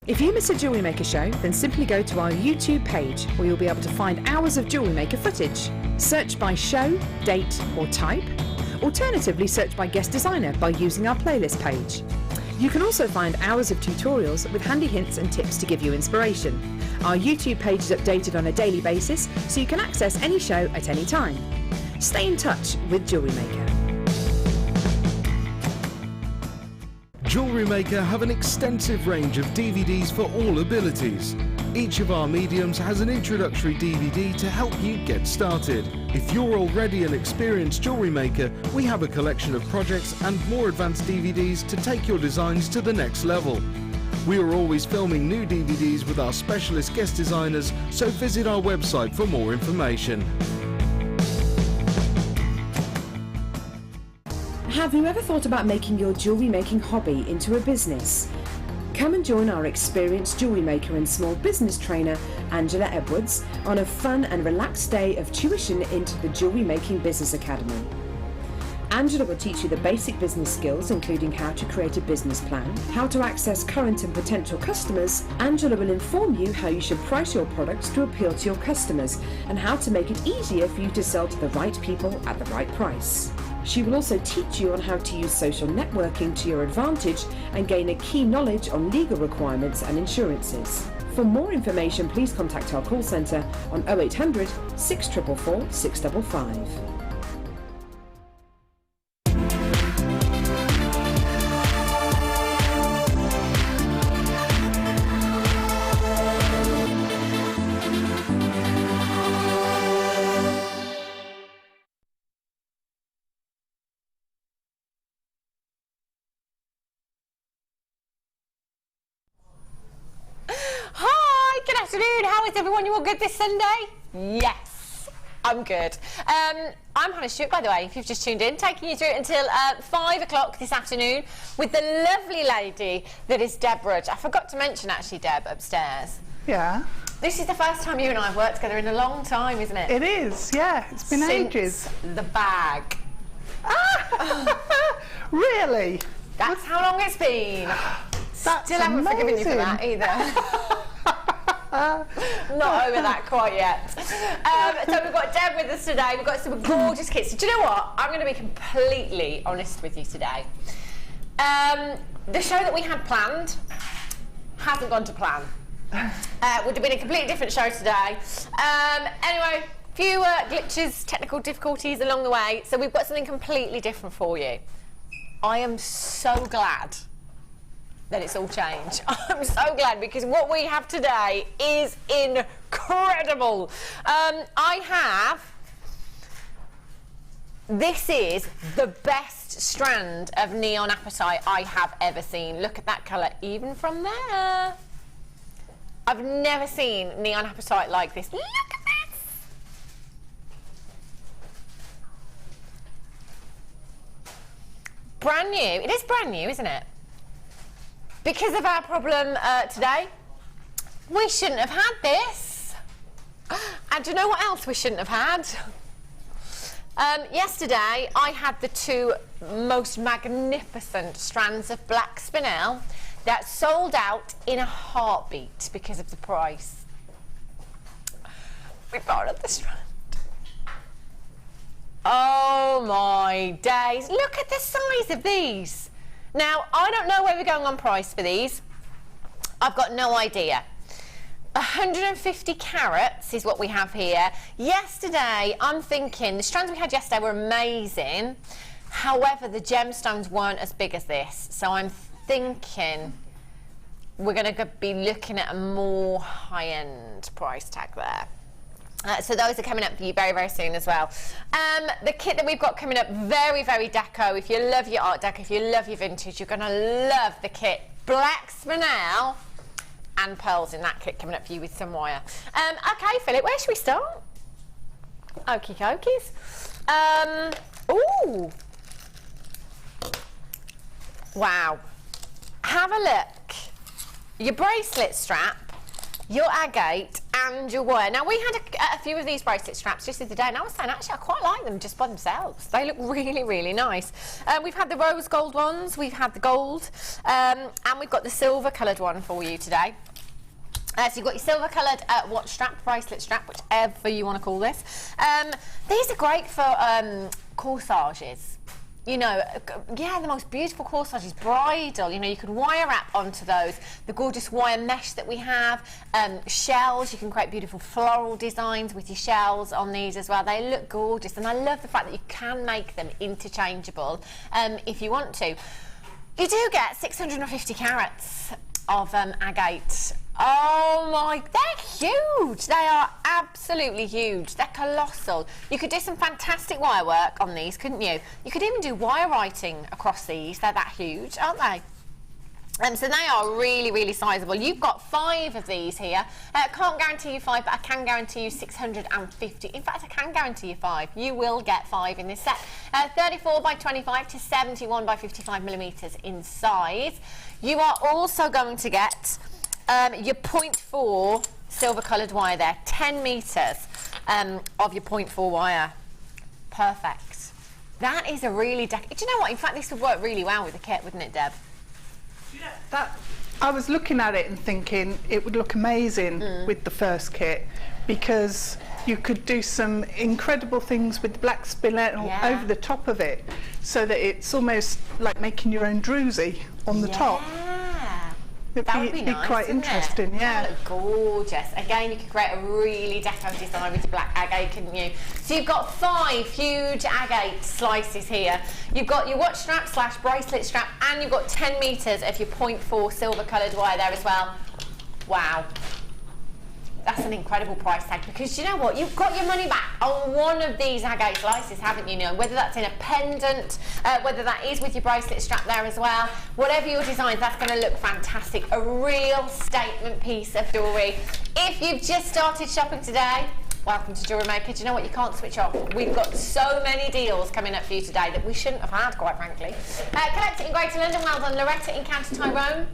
If you miss a Jewellery Maker show, then simply go to our YouTube page where you'll be able to find hours of Jewellery Maker footage. Search by show, date or type. Alternatively, search by guest designer by using our playlist page. You can also find hours of tutorials with handy hints and tips to give you inspiration. Our YouTube page is updated on a daily basis, so you can access any show at any time. Stay in touch with Jewellery Maker. Jewellery Maker have an extensive range of DVDs for all abilities. Each of our mediums has an introductory DVD to help you get started. If you're already an experienced jewellery maker, we have a collection of projects and more advanced DVDs to take your designs to the next level. We are always filming new DVDs with our specialist guest designers, so visit our website for more information. Have you ever thought about making your jewellery making hobby into a business? Come and join our experienced jewellery maker and small business trainer, Angela Edwards, on a fun and relaxed day of tuition into the Jewellery Making Business Academy. Angela will teach you the basic business skills, including how to create a business plan, how to access current and potential customers. Angela will inform you how you should price your products to appeal to your customers and how to make it easier for you to sell to the right people at the right price. She will also teach you on how to use social networking to your advantage and gain a key knowledge on legal requirements and insurances. For more information, please contact our call centre on 0800 644 655. How is everyone? You all good this Sunday? Yes, I'm good. I'm Hannah Stuart, by the way, if you've just tuned in, taking you through until 5 o'clock this afternoon with the lovely lady that is Deb Rudge. I forgot to mention, actually, Deb, upstairs. Yeah. This is the first time you and I have worked together in a long time, isn't it? It is, yeah. It's been ages. The bag. Really? That's how long it's been. That's Still haven't forgiven you for that either. Not over that quite yet. So we've got Deb with us today. We've got some gorgeous kits. Do you know what? I'm going to be completely honest with you today. The show that we had planned hasn't gone to plan. Would have been a completely different show today. Anyway, few glitches, technical difficulties along the way. So we've got something completely different for you. I am so glad that it's all changed. I'm so glad, because what we have today is incredible. This is the best strand of neon apatite I have ever seen. Look at that colour, even from there. I've never seen neon apatite like this. Look at this. Brand new. It is brand new, isn't it? Because of our problem today, we shouldn't have had this. And do you know what else we shouldn't have had? Yesterday, I had the two most magnificent strands of black spinel that sold out in a heartbeat because of the price. We borrowed the strand. Oh my days, look at the size of these. Now, I don't know where we're going on price for these. I've got no idea. 150 carats is what we have here. Yesterday, I'm thinking, the strands we had yesterday were amazing. However, the gemstones weren't as big as this. So I'm thinking we're going to be looking at a more high-end price tag there. So those are coming up for you very, very soon as well. The kit that we've got coming up, very, very deco. If you love your art deco, if you love your vintage, you're going to love the kit. Black spinel and pearls in that kit coming up for you with some wire. Okay, Philip, where should we start? Okie dokies. Ooh. Wow. Have a look. Your bracelet strap, your agate, and your wire. Now, we had a few of these bracelet straps just the other day, and I was saying, actually, I quite like them just by themselves. They look really, really nice. We've had the rose gold ones, we've had the gold, and we've got the silver coloured one for you today. So you've got your silver coloured watch strap, bracelet strap, whichever you want to call this. These are great for corsages. You know, yeah, the most beautiful corsages, bridal, you know, you can wire wrap onto those, the gorgeous wire mesh that we have, shells, you can create beautiful floral designs with your shells on these as well. They look gorgeous, and I love the fact that you can make them interchangeable if you want to. You do get 650 carats of agate. Oh my, they're huge. They are absolutely huge. They're colossal. You could do some fantastic wire work on these, couldn't you? You could even do wire writing across these. They're that huge, aren't they? So they are really, really sizable. You've got 5 of these here. Can't guarantee you 5, but I can guarantee you 650. In fact, I can guarantee you 5. You will get 5 in this set. 34 by 25 to 71 by 55 millimetres in size. You are also going to get your 0.4 silver coloured wire there. 10 metres of your 0.4 wire. Perfect. That is a really... Do you know what? In fact, this would work really well with the kit, wouldn't it, Deb? That, I was looking at it and thinking it would look amazing with the first kit, because you could do some incredible things with the black spinel over the top of it, so that it's almost like making your own druzy on the top. That would be nice, quite interesting, yeah. That would look gorgeous. Again, you could create a really deco design with the black agate, couldn't you? So you've got 5 huge agate slices here. You've got your watch strap / bracelet strap, and you've got 10 metres of your 0.4 silver coloured wire there as well. Wow. That's an incredible price tag, because you know what? You've got your money back on one of these agate slices, haven't you? Now, whether that's in a pendant, whether that is with your bracelet strap there as well, whatever your design, that's going to look fantastic. A real statement piece of jewellery. If you've just started shopping today, welcome to Jewellery Maker. Do you know what? You can't switch off. We've got so many deals coming up for you today that we shouldn't have had, quite frankly. Collect it in Greater London. Well done, Loretta in County Tyrone.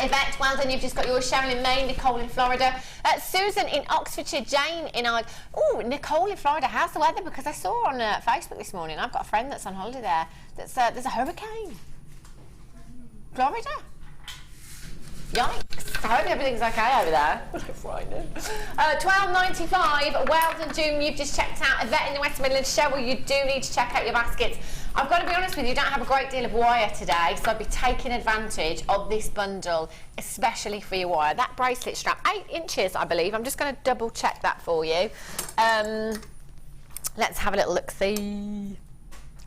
Yvette, well done, you've just got yours. Sharon in Maine, Nicole in Florida, Susan in Oxfordshire, Jane in oh, Nicole in Florida, how's the weather? Because I saw on Facebook this morning, I've got a friend that's on holiday there, that's there's a hurricane. Florida? Yikes. I hope everything's okay over there. Frightening. $12.95. Well done, June. You've just checked out Yvette in the West Midlands. Cheryl, you do need to check out your baskets. I've got to be honest with you, don't have a great deal of wire today, so I'd be taking advantage of this bundle, especially for your wire. That bracelet strap, 8 inches, I believe. I'm just going to double check that for you. Let's have a little look-see.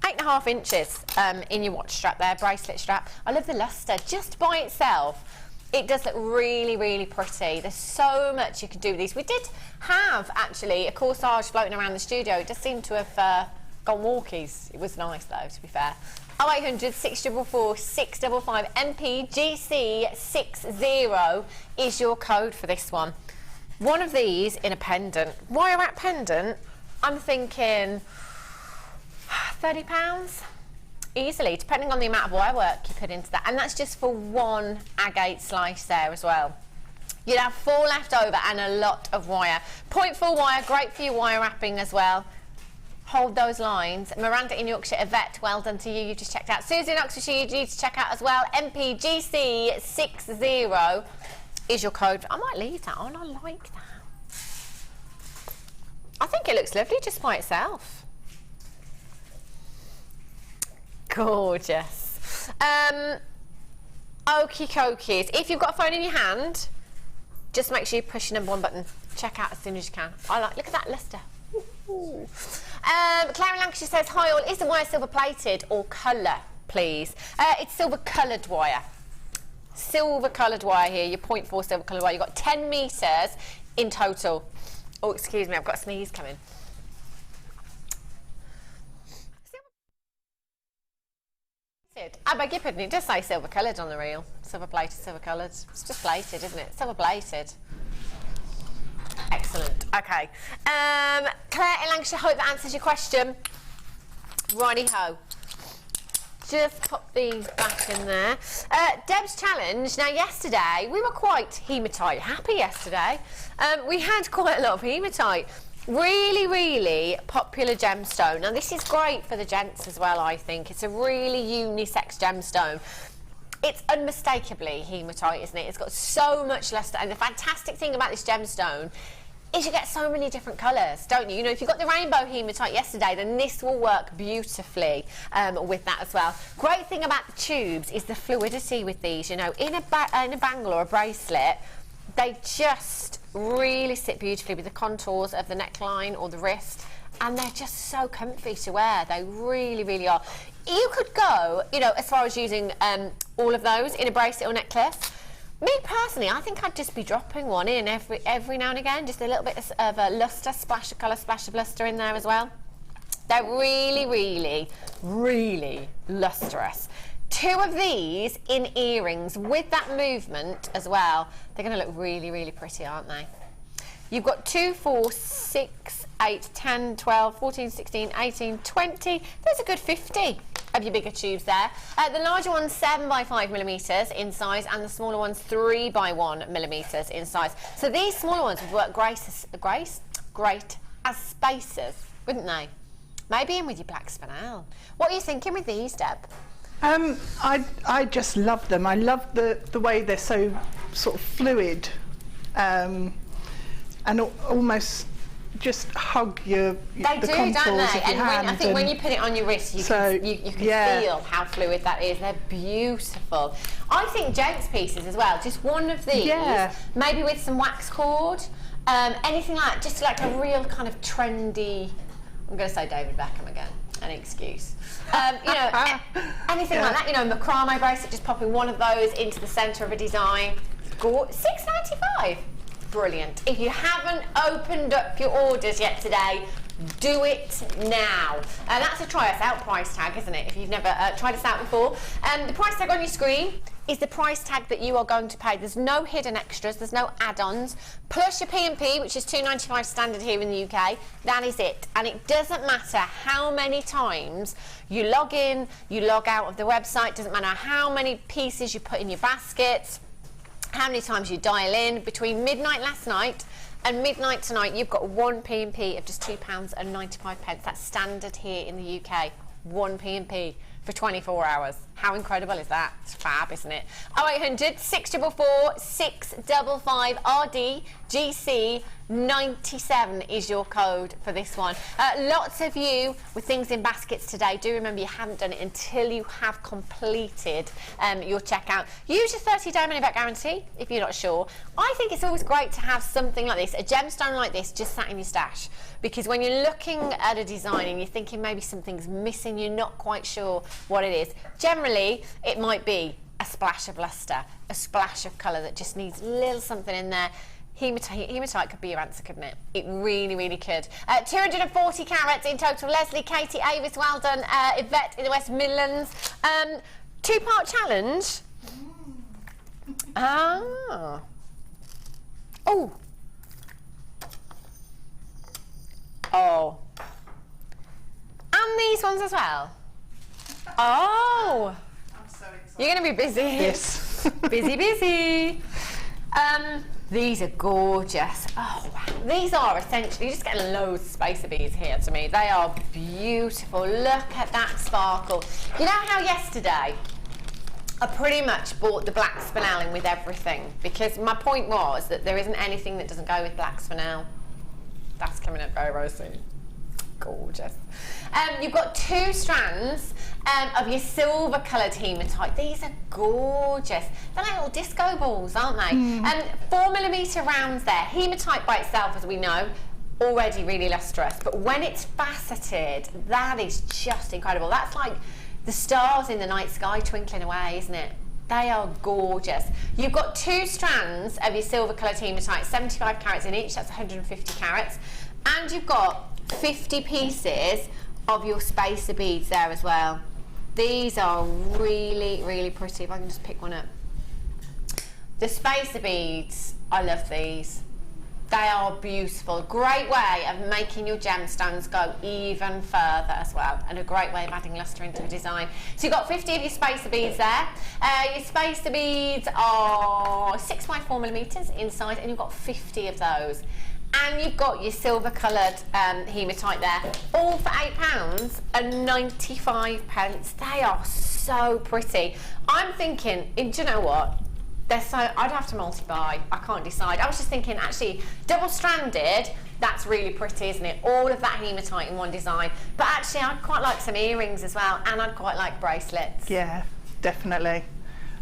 8.5 inches in your watch strap there, bracelet strap. I love the lustre just by itself. It does look really, really pretty. There's so much you can do with these. We did have, actually, a corsage floating around the studio. It does seem to have gone walkies. It was nice, though, to be fair. 0800 644 655 MPGC 60 is your code for this one. One of these in a pendant. Wire wrap pendant, I'm thinking £30. Easily, depending on the amount of wire work you put into that, and that's just for one agate slice there as well. You'd have 4 left over and a lot of wire. 0.4 wire, great for your wire wrapping as well. Hold those lines. Miranda in Yorkshire, Yvette, well done to you. You just checked out. Susie in Oxfordshire, you need to check out as well. MPGC 60 is your code. I might leave that on. I like that. I think it looks lovely just by itself. Gorgeous. Okie dokies. If you've got a phone in your hand, just make sure you push number 1 button. Check out as soon as you can. Look at that lustre. Claire in Lancashire says, hi all, is the wire silver plated or colour, please? It's silver coloured wire. Silver coloured wire here, your 0.4 silver coloured wire. You've got 10 metres in total. Oh, excuse me, I've got a sneeze coming. I beg your pardon, it does say silver coloured on the reel. Silver plated, silver coloured. It's just plated, isn't it? Silver plated. Excellent. Okay. Claire in Lancashire, hope that answers your question. Righty ho. just pop these back in there. Deb's challenge. Now, yesterday, we were quite hematite happy yesterday. We had quite a lot of hematite. Really, really popular gemstone. Now, this is great for the gents as well, I think. It's a really unisex gemstone. It's unmistakably hematite, isn't it? It's got so much luster. And the fantastic thing about this gemstone is you get so many different colours, don't you? You know, if you got the rainbow hematite yesterday, then this will work beautifully with that as well. Great thing about the tubes is the fluidity with these. You know, in a bangle or a bracelet, they just really sit beautifully with the contours of the neckline or the wrist, and they're just so comfy to wear. They really, really are. You could go, you know, as far as using all of those in a bracelet or necklace. Me personally, I think I'd just be dropping one in every now and again, just a little bit of a luster, splash of colour, splash of luster in there as well. They're really, really, really lustrous. 2 of these in earrings with that movement as well. They're going to look really, really pretty, aren't they? You've got 2, 4, 6, 8, 10, 12, 14, 16, 18, 20. There's a good 50 of your bigger tubes there. The larger one's 7 by 5 millimetres in size, and the smaller one's 3 by 1 millimetres in size. So these smaller ones would work great as spacers, wouldn't they? Maybe in with your black spinel. What are you thinking with these, Deb? I just love them. I love the way they're so sort of fluid, and almost just hug the contours don't they? of your hand. I think when you put it on your wrist, you can feel how fluid that is. They're beautiful. I think gents pieces as well. Just one of these, maybe with some wax cord, anything like that. Just like a real kind of trendy. I'm going to say David Beckham again. An excuse. You know, anything like that. You know, macrame bracelet. Just popping one of those into the centre of a design. $6.95. Brilliant. If you haven't opened up your orders yet today, do it now. That's a try us out price tag, isn't it? If you've never tried us out before. The price tag on your screen is the price tag that you are going to pay. There's no hidden extras, there's no add-ons. Plus your P&P, which is $2.95 standard here in the UK. That is it. And it doesn't matter how many times you log in, you log out of the website, doesn't matter how many pieces you put in your baskets, how many times you dial in. Between midnight last night and midnight tonight, you've got one P&P of just £2.95. That's standard here in the UK. One P&P for 24 hours. How incredible is that? It's fab, isn't it? 0800 644 655 RD GC 97 is your code for this one. Lots of you with things in baskets today. Do remember you haven't done it until you have completed your checkout. Use your 30-day money-back guarantee if you're not sure. I think it's always great to have something like this, a gemstone like this, just sat in your stash. Because when you're looking at a design and you're thinking maybe something's missing, you're not quite sure what it is. Generally, it might be a splash of luster, a splash of colour that just needs a little something in there. Hematite could be your answer, couldn't it? It really, really could. 240 carats in total. Leslie, Katie, Avis, well done. Yvette in the West Midlands. 2-part challenge. Ah. Oh. Oh. And these ones as well. Oh. I'm so excited. You're going to be busy. Yes. Busy, busy. These are gorgeous. Oh, wow. These are essentially, you're just getting loads of spacer beads here to me. They are beautiful. Look at that sparkle. You know how yesterday I pretty much bought the black spinel in with everything, because my point was that there isn't anything that doesn't go with black spinel. That's coming up very, very soon. Gorgeous. You've got 2 strands of your silver coloured hematite. These are gorgeous. They're like little disco balls, aren't they? 4mm rounds there. Hematite by itself, as we know, already really lustrous. But when it's faceted, that is just incredible. That's like the stars in the night sky twinkling away, isn't it? They are gorgeous. You've got 2 strands of your silver coloured hematite, 75 carats in each. That's 150 carats. And you've got 50 pieces of your spacer beads there as well. These are really, really pretty. If I can just pick one up. The spacer beads, I love these. They are beautiful. Great way of making your gemstones go even further as well, and a great way of adding lustre into a design. So you've got 50 of your spacer beads there. Your spacer beads are 6 by 4mm inside, and you've got 50 of those. And you've got your silver coloured hematite there, all for £8 and 95 pence. They are so pretty. I'm thinking, do you know what? They're so, I'd have to multi-buy. I can't decide. I was just thinking, actually, double-stranded, that's really pretty, isn't it? All of that hematite in one design. But actually, I'd quite like some earrings as well, and I'd quite like bracelets. Yeah, definitely.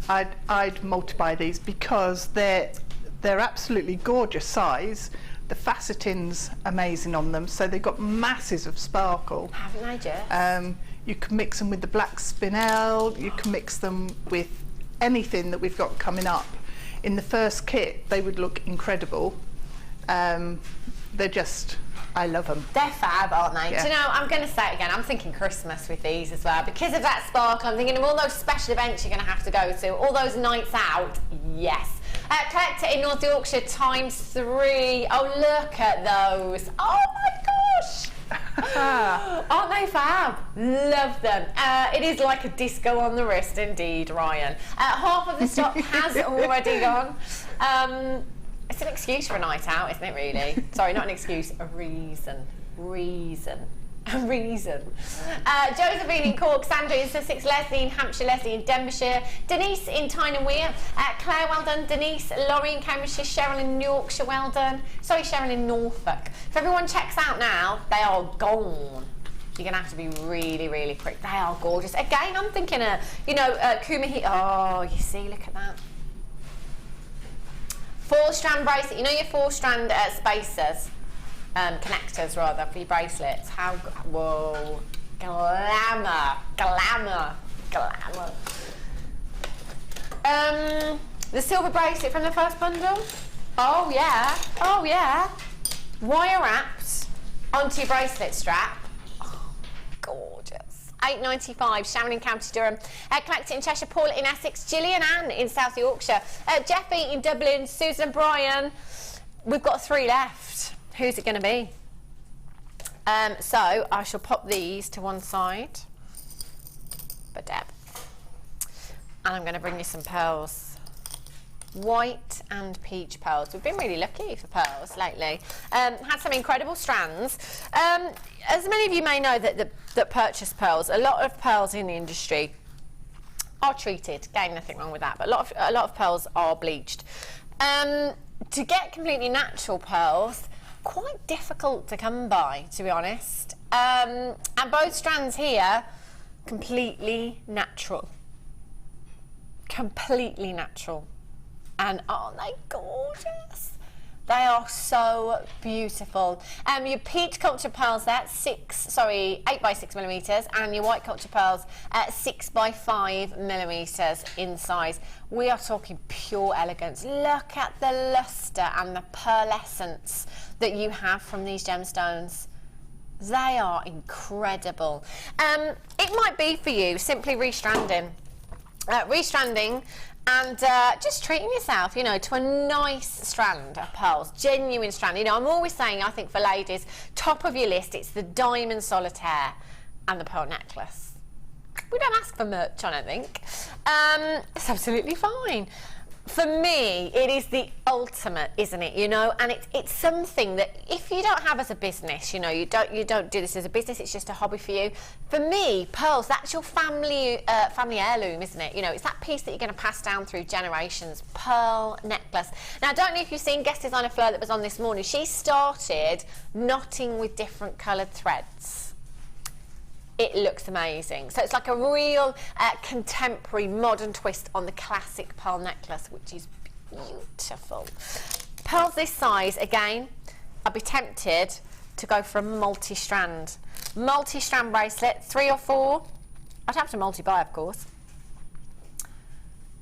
I'd multi-buy these because they're absolutely gorgeous size. The faceting's amazing on them, so they've got masses of sparkle. Haven't they just? You can mix them with the black spinel, you can mix them with anything that we've got coming up. In the first kit, they would look incredible. They're just, I love them. They're fab, aren't they? Yeah. Do you know, I'm going to say it again, I'm thinking Christmas with these as well. Because of that sparkle, I'm thinking of all those special events you're going to have to go to, all those nights out, yes. Collect it in North Yorkshire ×3. Oh, look at those. Oh my gosh. Aren't they fab? Love them. It is like a disco on the wrist indeed, Ryan. Half of the stock has already gone. It's an excuse for a night out, isn't it, really? Sorry, not an excuse, a reason. A reason. Josephine in Cork, Sandra in Sussex, Leslie in Hampshire, Leslie in Denbighshire, Denise in Tyne and Wear, Claire, well done, Denise, Laurie in Cambridgeshire, Cheryl in Yorkshire, well done. Sorry, Cheryl in Norfolk. If everyone checks out now, they are gone. You're going to have to be really, really quick. They are gorgeous. Again, I'm thinking, Kumahi. Oh, you see, look at that. 4-strand bracelet. You know your 4-strand spacers? Connectors rather for your bracelets. How, whoa, glamour. The silver bracelet from the first bundle. Oh yeah. Wire wrapped onto your bracelet strap. Oh, gorgeous. £8.95. Sharon in County Durham. Collect it in Cheshire. Paul in Essex. Gillian Ann in South Yorkshire. Jeffy in Dublin. Susan and Brian. We've got 3 left. Who's it going to be? So I shall pop these to one side for Deb. And I'm going to bring you some pearls. White and peach pearls. We've been really lucky for pearls lately. Had some incredible strands. As many of you may know that purchase pearls, a lot of pearls in the industry are treated. Again, nothing wrong with that, but a lot of pearls are bleached. To get completely natural pearls, quite difficult to come by, to be honest. And both strands here, completely natural. Completely natural. And aren't they gorgeous? They are so beautiful. Your peach culture pearls there, 8 by 6 millimeters, and your white culture pearls at 6 by 5 millimeters in size. We are talking pure elegance. Look at the luster and the pearlescence that you have from these gemstones. They are incredible. It might be for you simply restranding. And just treating yourself, to a nice strand of pearls, genuine strand. I'm always saying, I think for ladies, top of your list, it's the diamond solitaire and the pearl necklace. We don't ask for much, I don't think. It's absolutely fine. For me, it is the ultimate, isn't it? And it's something that if you don't have as a business, you don't do this as a business. It's just a hobby for you. For me, pearls, that's your family heirloom, isn't it? It's that piece that you're going to pass down through generations. Pearl necklace. Now, I don't know if you've seen guest designer Fleur that was on this morning. She started knotting with different coloured threads. It looks amazing. So it's like a real contemporary modern twist on the classic pearl necklace, which is beautiful. Pearls this size, again, I'd be tempted to go for a multi-strand. Multi-strand bracelet, 3 or 4. I'd have to multi-buy, of course.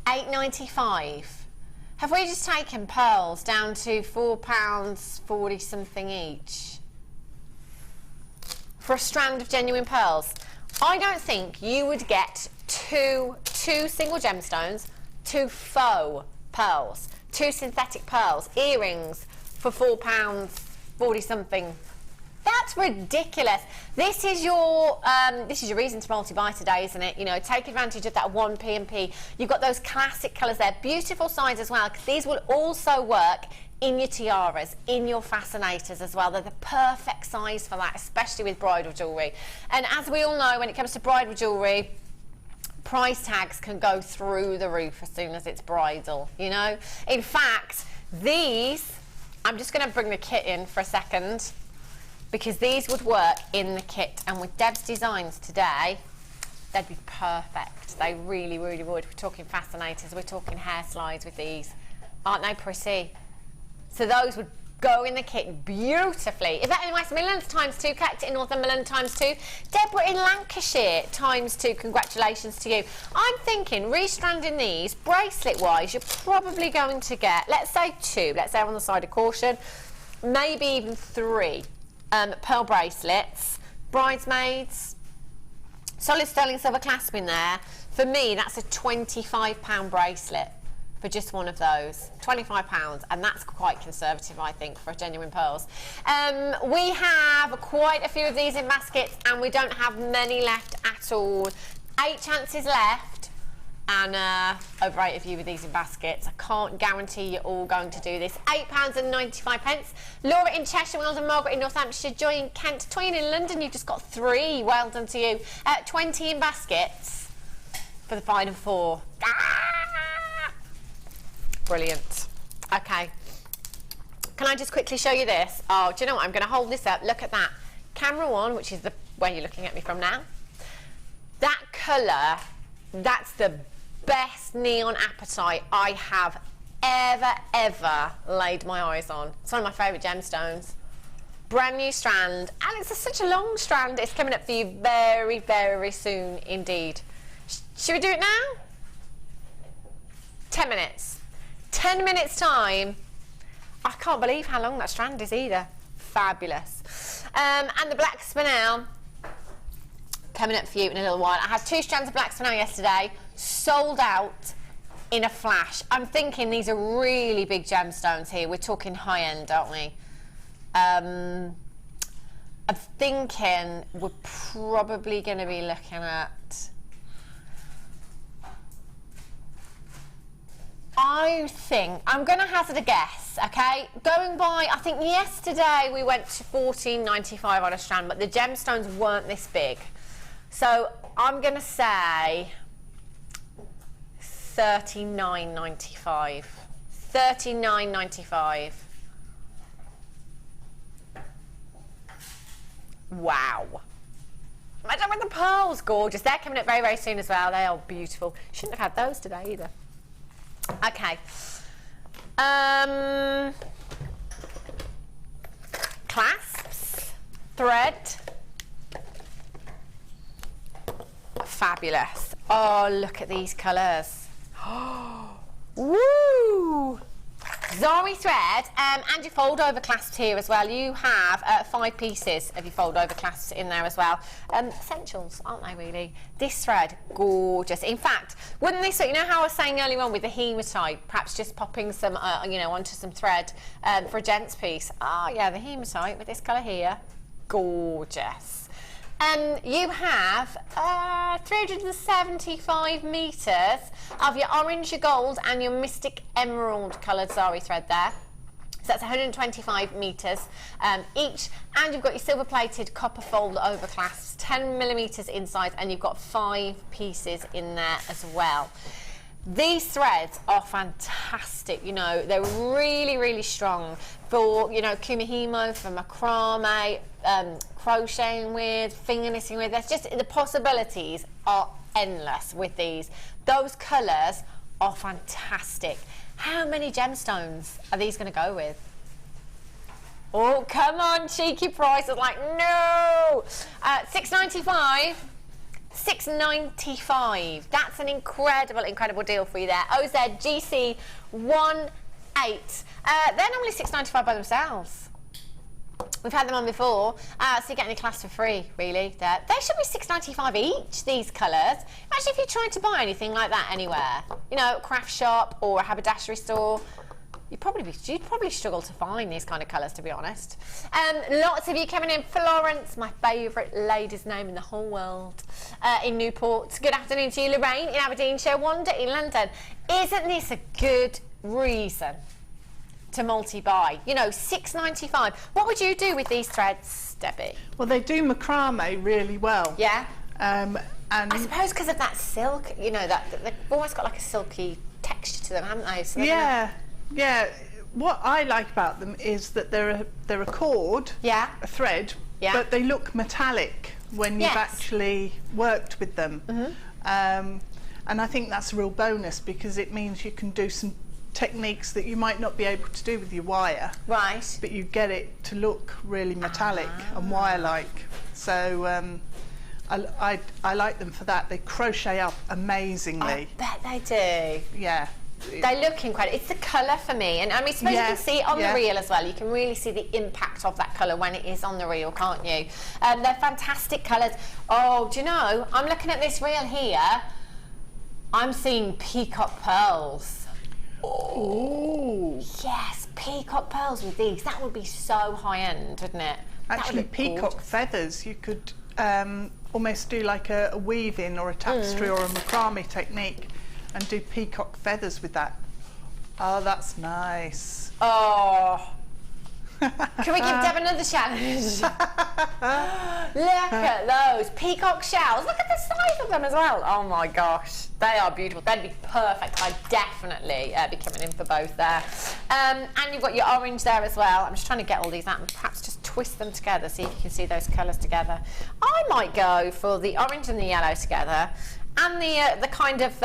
£8.95. Have we just taken pearls down to £4.40 something each? For a strand of genuine pearls? I don't think you would get two single gemstones, 2 faux pearls, 2 synthetic pearls, earrings for £4.40 something. That's ridiculous. This is your reason to multi-buy today, isn't it? You know, take advantage of that 1p&p. You've got those classic colours there, beautiful size as well, because these will also work in your tiaras, in your fascinators as well. They're the perfect size for that, especially with bridal jewellery. And as we all know, when it comes to bridal jewellery, price tags can go through the roof as soon as it's bridal, you know. In fact, these, I'm just going to bring the kit in for a second, because these would work in the kit, and with Deb's designs today, they'd be perfect. They really, really would. We're talking fascinators, we're talking hair slides with these. Aren't they pretty? So those would go in the kit beautifully. Is that in West Midlands ×2, collect it in Northumberland ×2. Deborah in Lancashire ×2, congratulations to you. I'm thinking restranding these, bracelet wise, you're probably going to get, let's say 2, let's say on the side of caution, maybe even 3 pearl bracelets, bridesmaids, solid sterling silver clasp in there. For me, that's a £25 bracelet for just one of those, £25, and that's quite conservative, I think, for genuine pearls. We have quite a few of these in baskets, and we don't have many left at all. 8 chances left, and over 8 of you with these in baskets. I can't guarantee you're all going to do this. £8.95. Laura in Cheshire, well done. Margaret in Northamptonshire, Joy in Kent, Toyin in London, you've just got 3, well done to you. 20 in baskets for the final 4. Brilliant. Okay, can I just quickly show you this? Oh, do you know what, I'm going to hold this up. Look at that. Camera 1, which is the where you're looking at me from now. That colour, that's the best neon apatite I have ever laid my eyes on. It's one of my favourite gemstones. Brand new strand, and it's such a long strand. It's coming up for you very, very soon indeed. Should we do it now? 10 minutes. 10 minutes time. I can't believe how long that strand is either. Fabulous. And the black spinel coming up for you in a little while. I had 2 strands of black spinel yesterday, sold out in a flash. I'm thinking these are really big gemstones here. We're talking high end, aren't we? I'm thinking we're probably going to be looking at, I think, I'm going to hazard a guess, okay? Going by, I think yesterday we went to $14.95 on a strand, but the gemstones weren't this big. So I'm going to say $39.95. $39.95. Wow. Imagine with the pearls, gorgeous. They're coming up very, very soon as well. They are beautiful. Shouldn't have had those today either. Okay. Clasps, thread. Fabulous. Oh, look at these colours. Woo! Zari thread, and your fold over clasps here as well. You have 5 pieces of your fold over clasps in there as well. Essentials, aren't they really? This thread, gorgeous. In fact, wouldn't this, you know how I was saying earlier on with the hematite, perhaps just popping some, you know, onto some thread for a gents piece. Oh yeah, the hematite with this colour here, gorgeous. You have 375 metres of your orange, your gold and your mystic emerald coloured Zari thread there. So that's 125 metres each, and you've got your silver plated copper fold over clasps, 10 millimetres inside, and you've got 5 pieces in there as well. These threads are fantastic, you know, they're really, really strong for, you know, kumihimo, for macrame, crocheting with, finger knitting with. There's just, the possibilities are endless with these. Those colours are fantastic. How many gemstones are these going to go with? Oh, come on, cheeky price. It's like, no! $6.95. $6.95. That's an incredible deal for you there. OZGC 18. They're normally $6.95 by themselves. We've had them on before, so you're getting a class for free, really. There. They should be $6.95 each, these colours. Imagine if you're trying to buy anything like that anywhere. You know, craft shop or a haberdashery store. you'd probably struggle to find these kind of colours, to be honest. Lots of you coming in. Florence, my favourite lady's name in the whole world, in Newport. Good afternoon to you. Lorraine in Aberdeenshire. Wanda in London. Isn't this a good reason to multi-buy? You know, £6.95. What would you do with these threads, Debbie? Well, they do macrame really well. Yeah. And I suppose because of that silk, you know, that they've almost got like a silky texture to them, haven't they? So yeah. What I like about them is that they're a cord, a thread, but they look metallic when you've actually worked with them. And I think that's a real bonus, because it means you can do some techniques that you might not be able to do with your wire. Right. But you get it to look really metallic and wire-like. So I like them for that. They crochet up amazingly. I bet they do. Yeah. They look incredible. It's the colour for me, and I mean, suppose you can see it on the reel as well. You can really see the impact of that colour when it is on the reel, can't you? They're fantastic colours. Oh, do you know, I'm looking at this reel here. I'm seeing peacock pearls. Oh. Yes, peacock pearls with these. That would be so high-end, wouldn't it? Actually, peacock feathers, you could almost do like a weave-in or a tapestry or a macrame technique and do peacock feathers with that. Oh, that's nice. Oh. Can we give Deb another challenge? Look at those peacock shells. Look at the size of them as well. Oh my gosh, they are beautiful. They'd be perfect. I'd definitely be coming in for both there. And you've got your orange there as well. I'm just trying to get all these out and perhaps just twist them together, see if you can see those colours together. I might go for the orange and the yellow together, and the kind of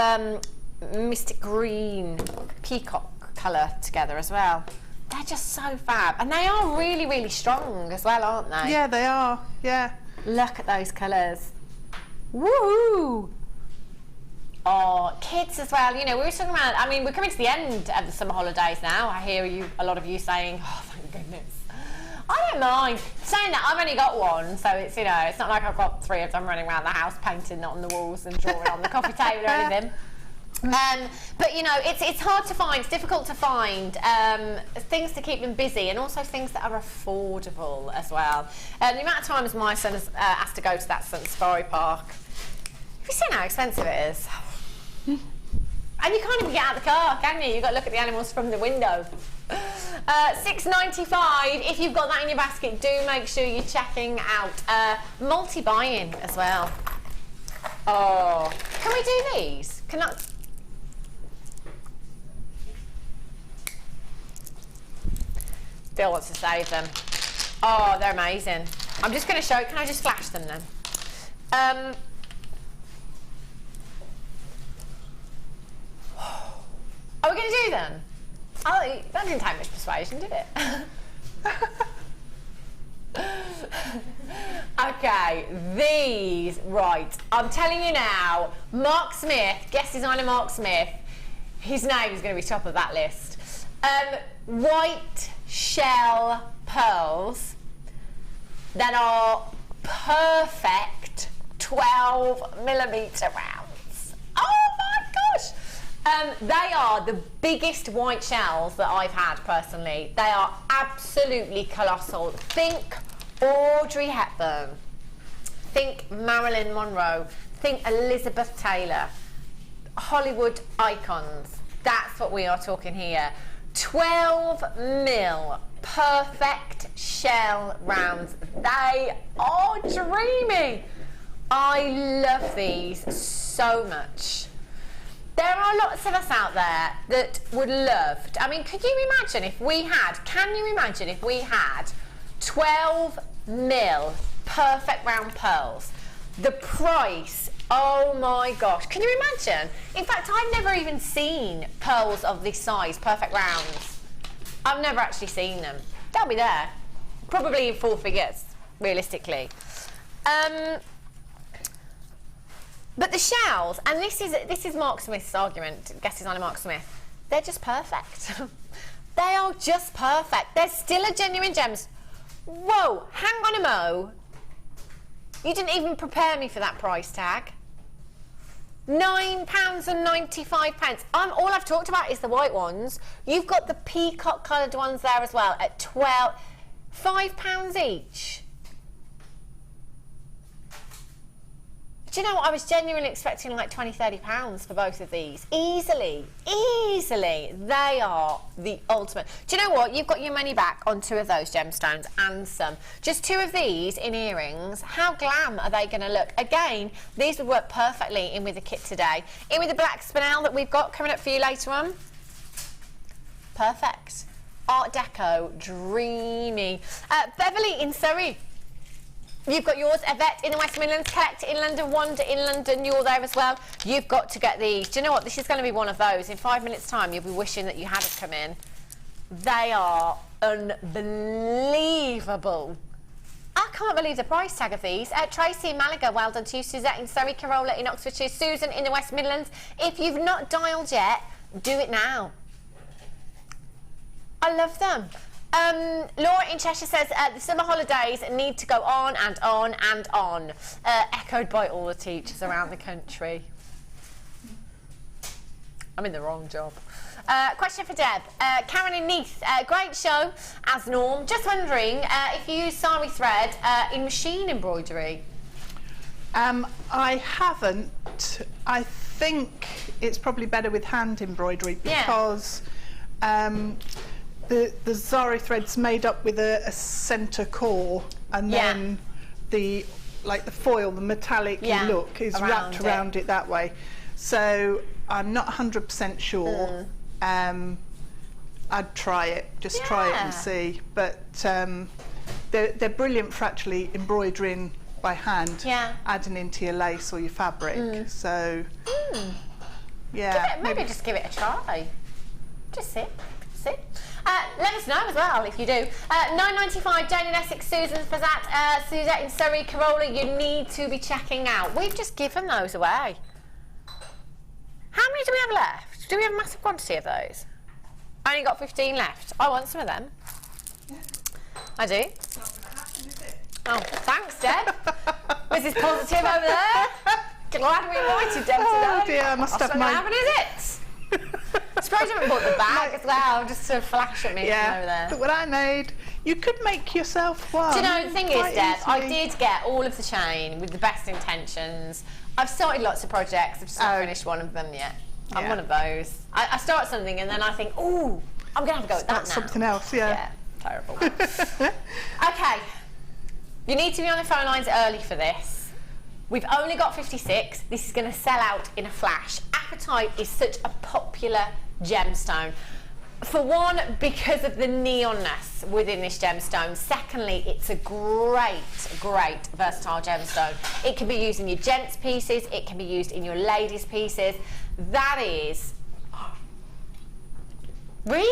mystic green peacock colour together as well. They're just so fab, and they are really, really strong as well, aren't they? Yeah, they are. Yeah. Look at those colours. Woohoo! Oh, kids as well. You know, we were talking about. I mean, we're coming to the end of the summer holidays now. I hear a lot of you saying, "Oh, thank goodness." I don't mind saying that. I've only got one, so it's, you know, it's not like I've got 3 of them running around the house painting on the walls and drawing on the coffee table or anything. But you know, it's hard to find, it's difficult to find things to keep them busy, and also things that are affordable as well. The amount of times my son has asked to go to that safari park, have you seen how expensive it is? And you can't even get out of the car, can you? You've got to look at the animals from the window. $6.95. If you've got that in your basket, do make sure you're checking out multi-buying as well. Oh, can we do these? Can I? Bill wants to save them. Oh, they're amazing. I'm just going to show. Can I just flash them then? Are we going to do them? Oh, that didn't take much persuasion, did it? Okay, these, right. I'm telling you now, Mark Smith, guest designer Mark Smith, his name is going to be top of that list. White shell pearls that are perfect 12mm rounds. Oh my gosh! They are the biggest white shells that I've had personally. They are absolutely colossal. Think Audrey Hepburn, think Marilyn Monroe, think Elizabeth Taylor, Hollywood icons. That's what we are talking here. 12mm perfect shell rounds. They are dreamy. I love these so much. There are lots of us out there that would love I mean, could you imagine if we had, can you imagine if we had 12mm perfect round pearls? The price, oh my gosh, can you imagine? In fact, I've never even seen pearls of this size, perfect rounds. I've never actually seen them. They'll be there, probably in 4 figures, realistically. But the shells, and this is Mark Smith's argument, guest designer Mark Smith, they're just perfect. They are just perfect. They're still a genuine gems. Whoa, hang on a mo. You didn't even prepare me for that price tag. £9.95. All I've talked about is the white ones. You've got the peacock coloured ones there as well at £5 each. Do you know what? I was genuinely expecting like £20–30 for both of these. Easily. They are the ultimate. Do you know what? You've got your money back on 2 of those gemstones and some. Just 2 of these in earrings. How glam are they going to look? Again, these would work perfectly in with the kit today. In with the black spinel that we've got coming up for you later on. Perfect. Art Deco, dreamy. Beverly in Surrey. You've got yours, Yvette in the West Midlands, Collect in London, Wanda in London, you're there as well. You've got to get these. Do you know what? This is going to be one of those. In 5 minutes' time, you'll be wishing that you had it come in. They are unbelievable. I can't believe the price tag of these. Tracy in Malaga, well done to you. Suzette in Surrey, Carola in Oxfordshire, Susan in the West Midlands. If you've not dialed yet, do it now. I love them. Laura in Cheshire says the summer holidays need to go on and on and on. Echoed by all the teachers around the country. I'm in the wrong job. Question for Deb. Karen in Neath, great show as norm. Just wondering if you use Zari thread in machine embroidery. I haven't. I think it's probably better with hand embroidery because the Zari thread's made up with a centre core, and then the foil, the metallic look is wrapped around it that way. So I'm not 100% sure. I'd try it, just try it and see. But they're brilliant for actually embroidering by hand, adding into your lace or your fabric. So maybe just give it a try. Just see. Let us know as well if you do. £9.95, Jane in Essex, Susan for that. Suzette in Surrey, Carola, you need to be checking out. We've just given those away. How many do we have left? Do we have a massive quantity of those? I only got 15 left. I want some of them. I do. it's not going to happen, is it? Oh, thanks, Deb. Was this positive over there? Glad we invited Deb today. Oh dear, I must have my... Is it? Suppose you haven't bought the bag as well, just to flash at me from over there. Look what I made. You could make yourself one. Do you know, the thing is, Deb, easily. I did get all of the chain with the best intentions. I've started lots of projects, I've just not finished one of them yet. I'm one of those. I start something and then I think, ooh, I'm going to have to go with that now. Something else, yeah. Terrible. Okay, you need to be on the phone lines early for this. We've only got 56. This is going to sell out in a flash. Apatite is such a popular gemstone. For one, because of the neonness within this gemstone. Secondly, it's a great versatile gemstone. It can be used in your gents pieces. It can be used in your ladies pieces. That is... Really?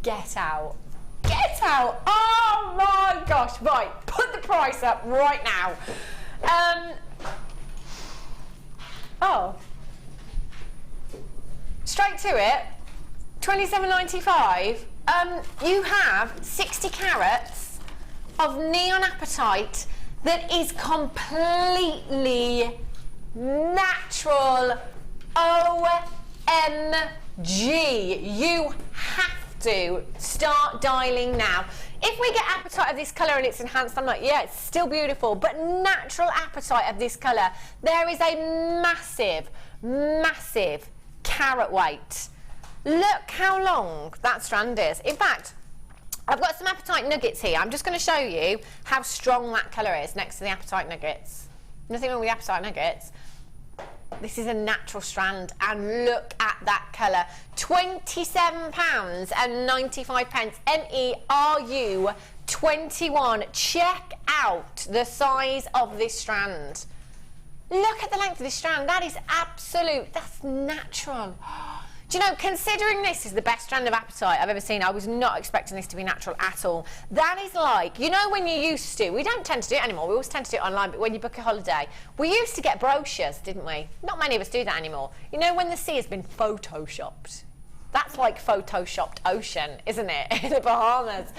Get out. Get out! Oh my gosh! Right, put the price up right now. Straight to it. £27.95. You have 60 carats of neon apatite that is completely natural. OMG! You have to start dialing now. If we get apatite of this colour and it's enhanced, I'm like, yeah, it's still beautiful, but natural apatite of this colour, there is a massive carat weight. Look how long that strand is. In fact, I've got some apatite nuggets here. I'm just going to show you how strong that colour is next to the apatite nuggets. Nothing wrong with the apatite nuggets. This is a natural strand, and look at that colour. £27.95. MERU 21. Check out the size of this strand. Look at the length of this strand. That is absolute. That's natural. Do you know, considering this is the best strand of apatite I've ever seen, I was not expecting this to be natural at all. That is like, you know when you used to, we don't tend to do it anymore, we always tend to do it online, but when you book a holiday, we used to get brochures, didn't we? Not many of us do that anymore. You know when the sea has been photoshopped? That's like photoshopped ocean, isn't it? In the Bahamas.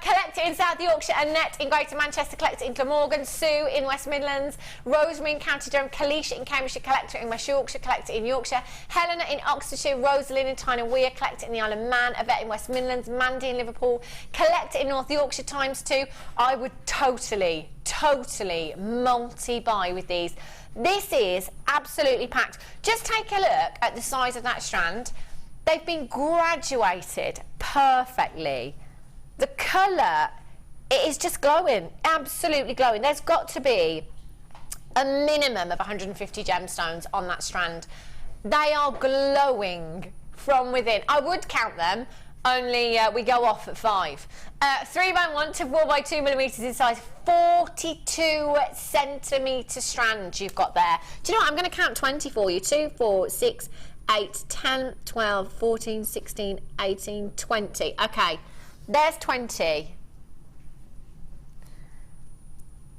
Collect it in South Yorkshire, Annette in Greater Manchester, collect it in Glamorgan, Sue in West Midlands, Rosemary in County Durham, Kalisha in Cambridgeshire, collect it in West Yorkshire, collect it in Yorkshire, Helena in Oxfordshire, Rosalind in Tyne and Weir, collect it in the Isle of Man, Yvette in West Midlands, Mandy in Liverpool, collect it in North Yorkshire ×2. I would totally multi-buy with these. This is absolutely packed. Just take a look at the size of that strand. They've been graduated perfectly. The colour, it is just glowing, absolutely glowing. There's got to be a minimum of 150 gemstones on that strand. They are glowing from within. I would count them, only we go off at 5. 3x1 to 4x2 millimetres in size, 42 centimetre strand you've got there. Do you know what? I'm going to count 20 for you. 2, 4, 6, 8, 10, 12, 14, 16, 18, 20. Okay, there's 20.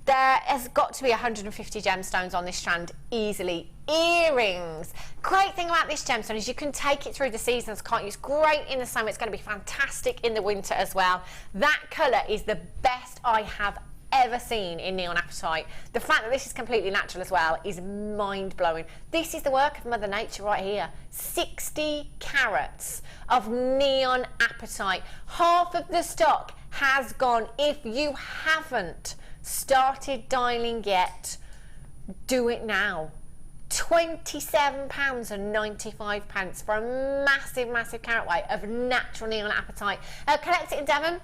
There has got to be 150 gemstones on this strand easily. Earrings. Great thing about this gemstone is you can take it through the seasons, can't you? It's great in the summer. It's going to be fantastic in the winter as well. That colour is the best I have ever seen in neon apatite. The fact that this is completely natural as well is mind-blowing. This is the work of Mother Nature right here. 60 carats of neon apatite. Half of the stock has gone. If you haven't started dialing yet, do it now. £27.95 for a massive carat weight of natural neon apatite. Collect it in Devon,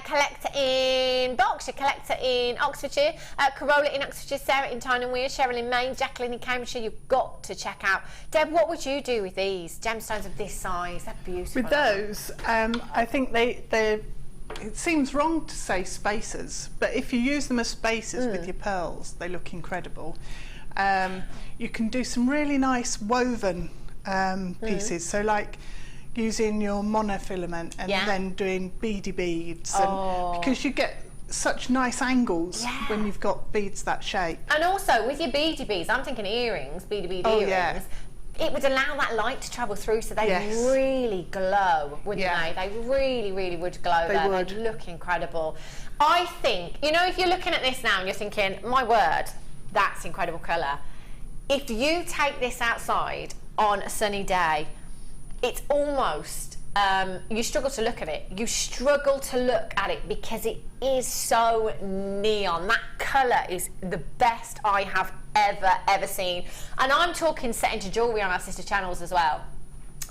collect it in Berkshire, collect it in Oxfordshire, Corolla in Oxfordshire, Sarah in Tyne and Weir, Cheryl in Maine, Jacqueline in Cambridgeshire. You've got to check out. Deb, what would you do with these gemstones of this size? They're beautiful. With those, I think they're it seems wrong to say spacers, but if you use them as spacers with your pearls, they look incredible. You can do some really nice woven pieces, so like using your monofilament and then doing beady beads, and because you get such nice angles when you've got beads that shape. And also with your beady beads, I'm thinking earrings, beady earrings. Yeah. It would allow that light to travel through, so they really glow, wouldn't they? They really would glow. They would. They'd look incredible. I think, you know, if you're looking at this now and you're thinking, my word, that's incredible colour. If you take this outside on a sunny day, it's almost, you struggle to look at it. You struggle to look at it because it is so neon. That colour is the best I have ever seen. And I'm talking set into jewellery on our sister channels as well.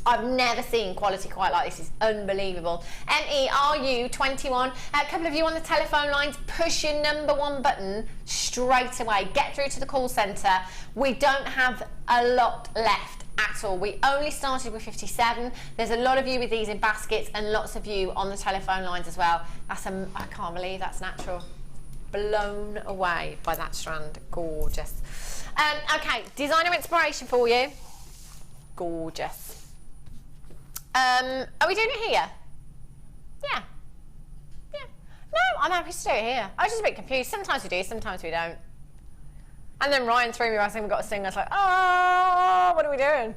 I've never seen quality quite like this. It's unbelievable. MERU21. A couple of you on the telephone lines, push your #1 button straight away. Get through to the call centre. We don't have a lot left at all. We only started with 57. There's a lot of you with these in baskets and lots of you on the telephone lines as well. That's I can't believe that's natural. Blown away by that strand. Gorgeous. Okay, designer inspiration for you. Gorgeous. Are we doing it here? Yeah. No, I'm happy to do it here. I was just a bit confused. Sometimes we do, sometimes we don't. And then Ryan threw me right saying we've got to sing. I was like, oh, what are we doing?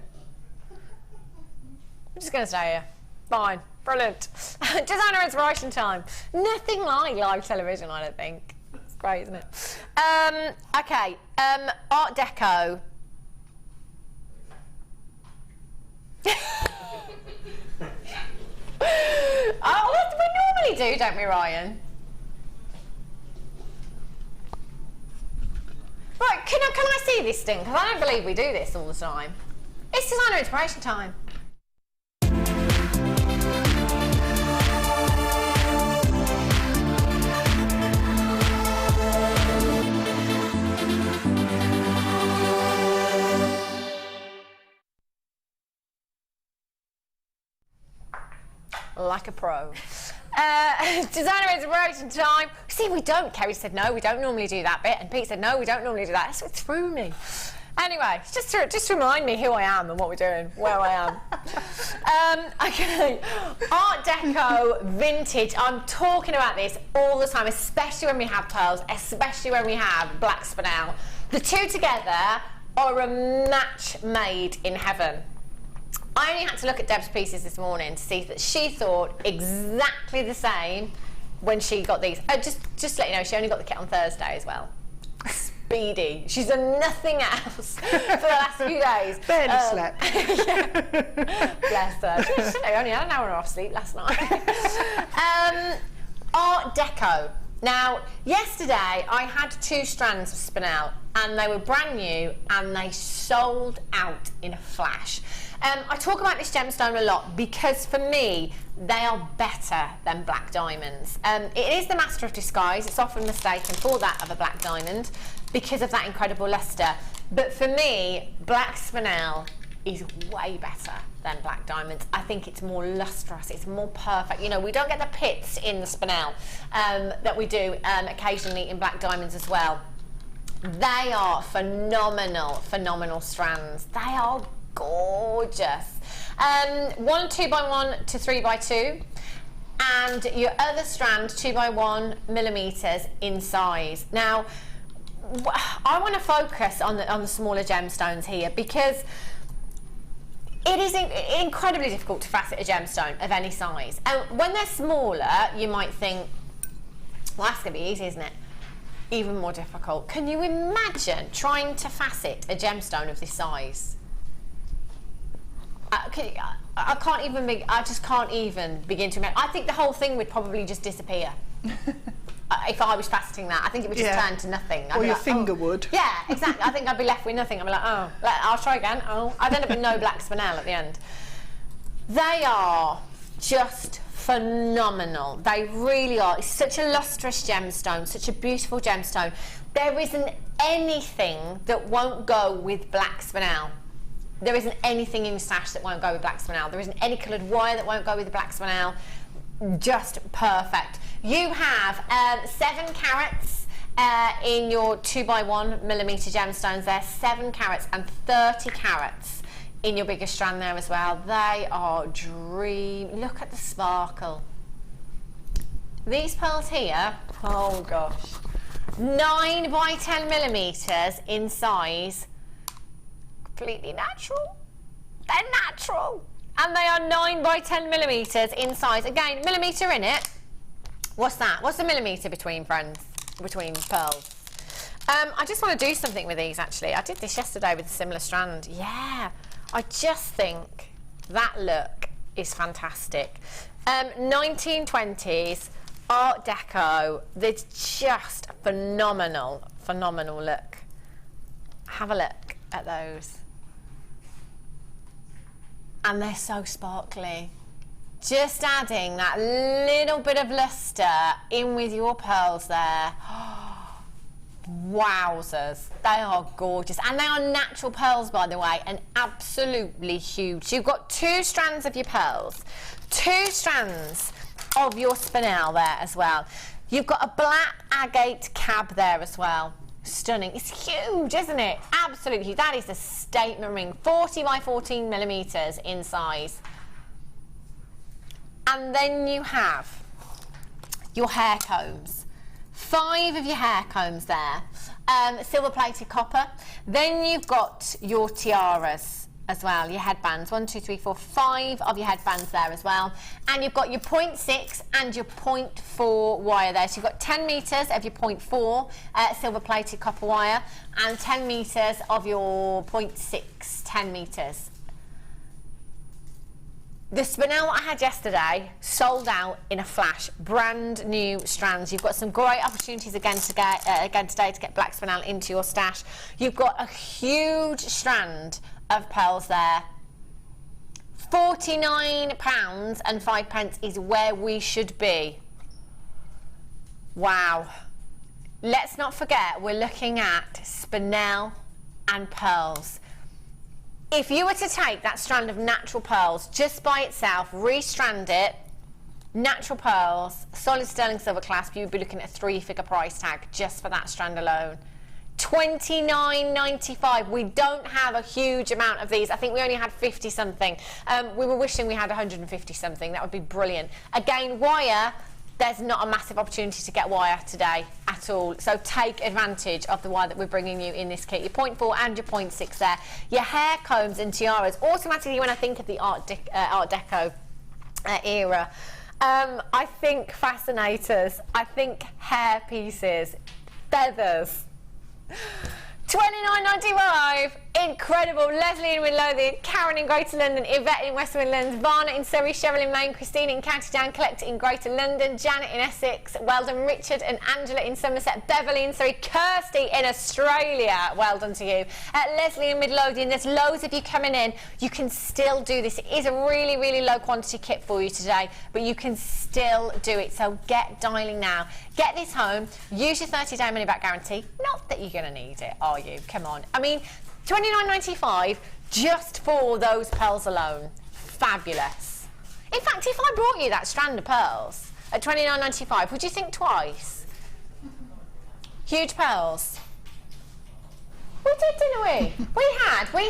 I'm just going to stay here. Fine. Brilliant. Designer inspiration time. Nothing like live television, I don't think. It's great, isn't it? Okay. Art Deco. Oh, what we normally do, don't we, Ryan? Right, can I see this thing? Because I don't believe we do this all the time. It's designer inspiration time. Like a pro. Designer inspiration time. See, we don't. Kerry said no, we don't normally do that bit, and Pete said no, we don't normally do that. That's what threw me. Anyway, just to remind me who I am and what we're doing, where I am. Okay, Art Deco, vintage. I'm talking about this all the time, especially when we have pearls, especially when we have black spinel. The two together are a match made in heaven. I only had to look at Deb's pieces this morning to see that she thought exactly the same when she got these. Just to let you know, she only got the kit on Thursday as well. Speedy. She's done nothing else for the last few days. Barely slept. Bless her. She only had an hour and a half sleep last night. Art Deco. Now, yesterday I had 2 strands of spinel and they were brand new and they sold out in a flash. I talk about this gemstone a lot because for me they are better than black diamonds. It is the master of disguise. It's often mistaken for that of a black diamond because of that incredible luster. But for me, black spinel is way better than black diamonds. I think it's more lustrous, it's more perfect. You know, we don't get the pits in the spinel that we do occasionally in black diamonds as well. They are phenomenal strands. They are gorgeous. 1 2x1 to 3x2, and your other strand 2x1 millimeters in size. Now, I want to focus on the smaller gemstones here because it is incredibly difficult to facet a gemstone of any size. And when they're smaller, you might think, well, that's going to be easy, isn't it? Even more difficult. Can you imagine trying to facet a gemstone of this size? I just can't even begin to imagine. I think the whole thing would probably just disappear. If I was faceting that, I think it would just turn to nothing. Or your finger would. Yeah, exactly. I think I'd be left with nothing. I'd be like, oh, I'll try again. Oh, I'd end up with no black spinel at the end. They are just phenomenal. They really are. It's such a lustrous gemstone, such a beautiful gemstone. There isn't anything that won't go with black spinel. There isn't anything in your stash that won't go with black spinel. There isn't any coloured wire that won't go with the black spinel. Just perfect. You have 7 carats in your 2x1 millimeter gemstones there, 7 carats and 30 carats in your bigger strand there as well. They are dream. Look at the sparkle. These pearls here, oh gosh, 9 by 10 millimeters in size, completely natural. They're natural. And they are 9 by 10 millimeters in size. Again, millimeter in it. What's that? What's the millimeter between, friends? Between pearls? I just want to do something with these, actually. I did this yesterday with a similar strand. Yeah, I just think that look is fantastic. 1920s Art Deco. It's just phenomenal look. Have a look at those. And they're so sparkly. Just adding that little bit of luster in with your pearls there. Wowzers, they are gorgeous. And they are natural pearls, by the way, and absolutely huge. So you've got 2 strands of your pearls, 2 strands of your spinel there as well. You've got a black agate cab there as well. Stunning. It's huge, isn't it? Absolutely huge. That is a statement ring. 40 by 14 millimeters in size. And then you have your hair combs. 5 of your hair combs there. Silver plated copper. Then you've got your tiaras as well, your headbands. 1, 2, 3, 4, 5 of your headbands there as well. And you've got your 0.6 and your 0.4 wire there. So you've got 10 metres of your 0.4 silver plated copper wire and 10 metres of your 0.6, 10 metres. The spinel I had yesterday sold out in a flash, brand new strands. You've got some great opportunities again today to get black spinel into your stash. You've got a huge strand of pearls there. £49 and 5 pence is where we should be. Wow. Let's not forget we're looking at spinel and pearls. If you were to take that strand of natural pearls just by itself, restrand it, natural pearls, solid sterling silver clasp, you'd be looking at a 3-figure price tag just for that strand alone. $29.95. We don't have a huge amount of these. I think we only had 50 something. We were wishing we had 150 something. That would be brilliant. Again, wire there's not a massive opportunity to get wire today at all. So take advantage of the wire that we're bringing you in this kit. Your 0.4 and your 0.6 there. Your hair combs and tiaras. Automatically, when I think of the Art Deco era, I think fascinators, I think hair pieces, feathers. $29.95, incredible. Leslie in Midlothian, Karen in Greater London, Yvette in West Midlands, Varna in Surrey, Cheryl in Maine, Christina in County Down, Collector in Greater London, Janet in Essex, well done Richard and Angela in Somerset, Beverly in Surrey, Kirsty in Australia, well done to you. Leslie in Midlothian, there's loads of you coming in. You can still do this. It is a really, really low quantity kit for you today, but you can still do it, so get dialing now. Get this home, use your 30-day money-back guarantee. Not that you're going to need it, are you? Come on. I mean, $29.95 just for those pearls alone. Fabulous. In fact, if I brought you that strand of pearls at $29.95, would you think twice? Huge pearls. We did, didn't we? We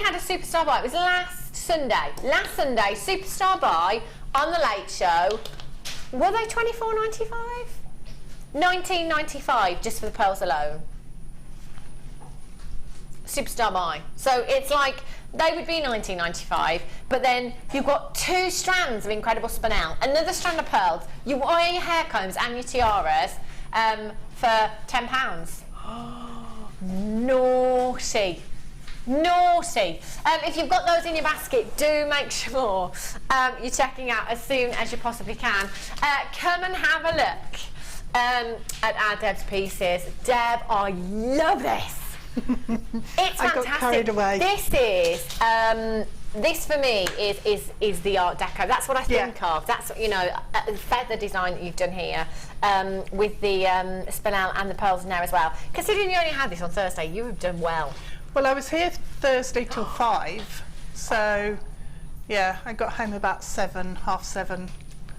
had a superstar buy. It was last Sunday, superstar buy on the Late Show. Were they $24.95? $19.95 just for the pearls alone. Superstar buy. So it's like they would be $19.95, but then you've got 2 strands of incredible spinel, another strand of pearls, you wire your hair combs and your tiaras for £10. Naughty. Naughty. If you've got those in your basket, do make sure you're checking out as soon as you possibly can. Come and have a look at our Deb's pieces. Deb, I love this. It's fantastic. I got carried away. This for me is the Art Deco. That's what I think of. That's, you know, a feather design that you've done here with the spinel and the pearls in there as well. Considering you only had this on Thursday, you have done well. Well, I was here Thursday till 5, so yeah, I got home about 7, half 7.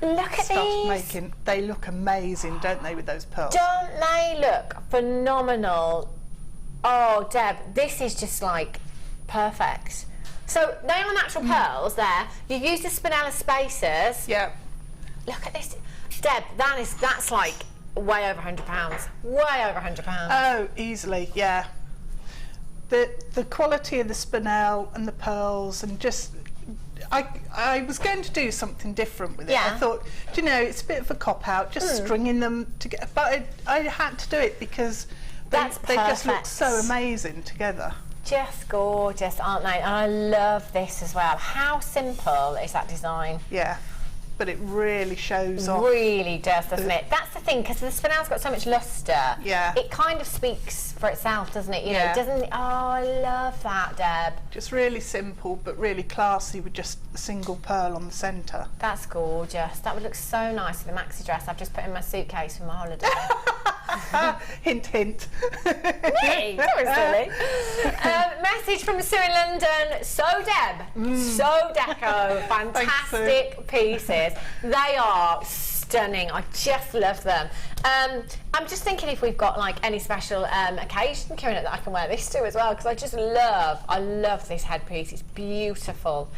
Look at these. Making. They look amazing, don't they, with those pearls? Don't they look phenomenal? Oh, Deb, this is just like perfect. So they are natural pearls there. You've used the spinel spacers. Yeah. Look at this, Deb. That's like way over £100. Way over £100. Oh, easily, yeah. The quality of the spinel and the pearls, and just I was going to do something different with it. Yeah. I thought, do you know, it's a bit of a cop out, just stringing them together. But I had to do it because they just look so amazing together. Just gorgeous, aren't they? And I love this as well. How simple is that design? Yeah, but it really shows off. Really does, doesn't it? That's the thing, because the spinel's got so much lustre. Yeah. It kind of speaks for itself, doesn't it? You know, doesn't it? Oh, I love that, Deb. Just really simple, but really classy with just a single pearl on the centre. That's gorgeous. That would look so nice with a maxi dress I've just put in my suitcase for my holiday. Hint, hint. Me? That was silly. Message from Sue in London. So Deb, so deco, fantastic pieces. They are stunning. I just love them. I'm just thinking if we've got like any special occasion coming up that I can wear this to as well, because I love this headpiece. It's beautiful.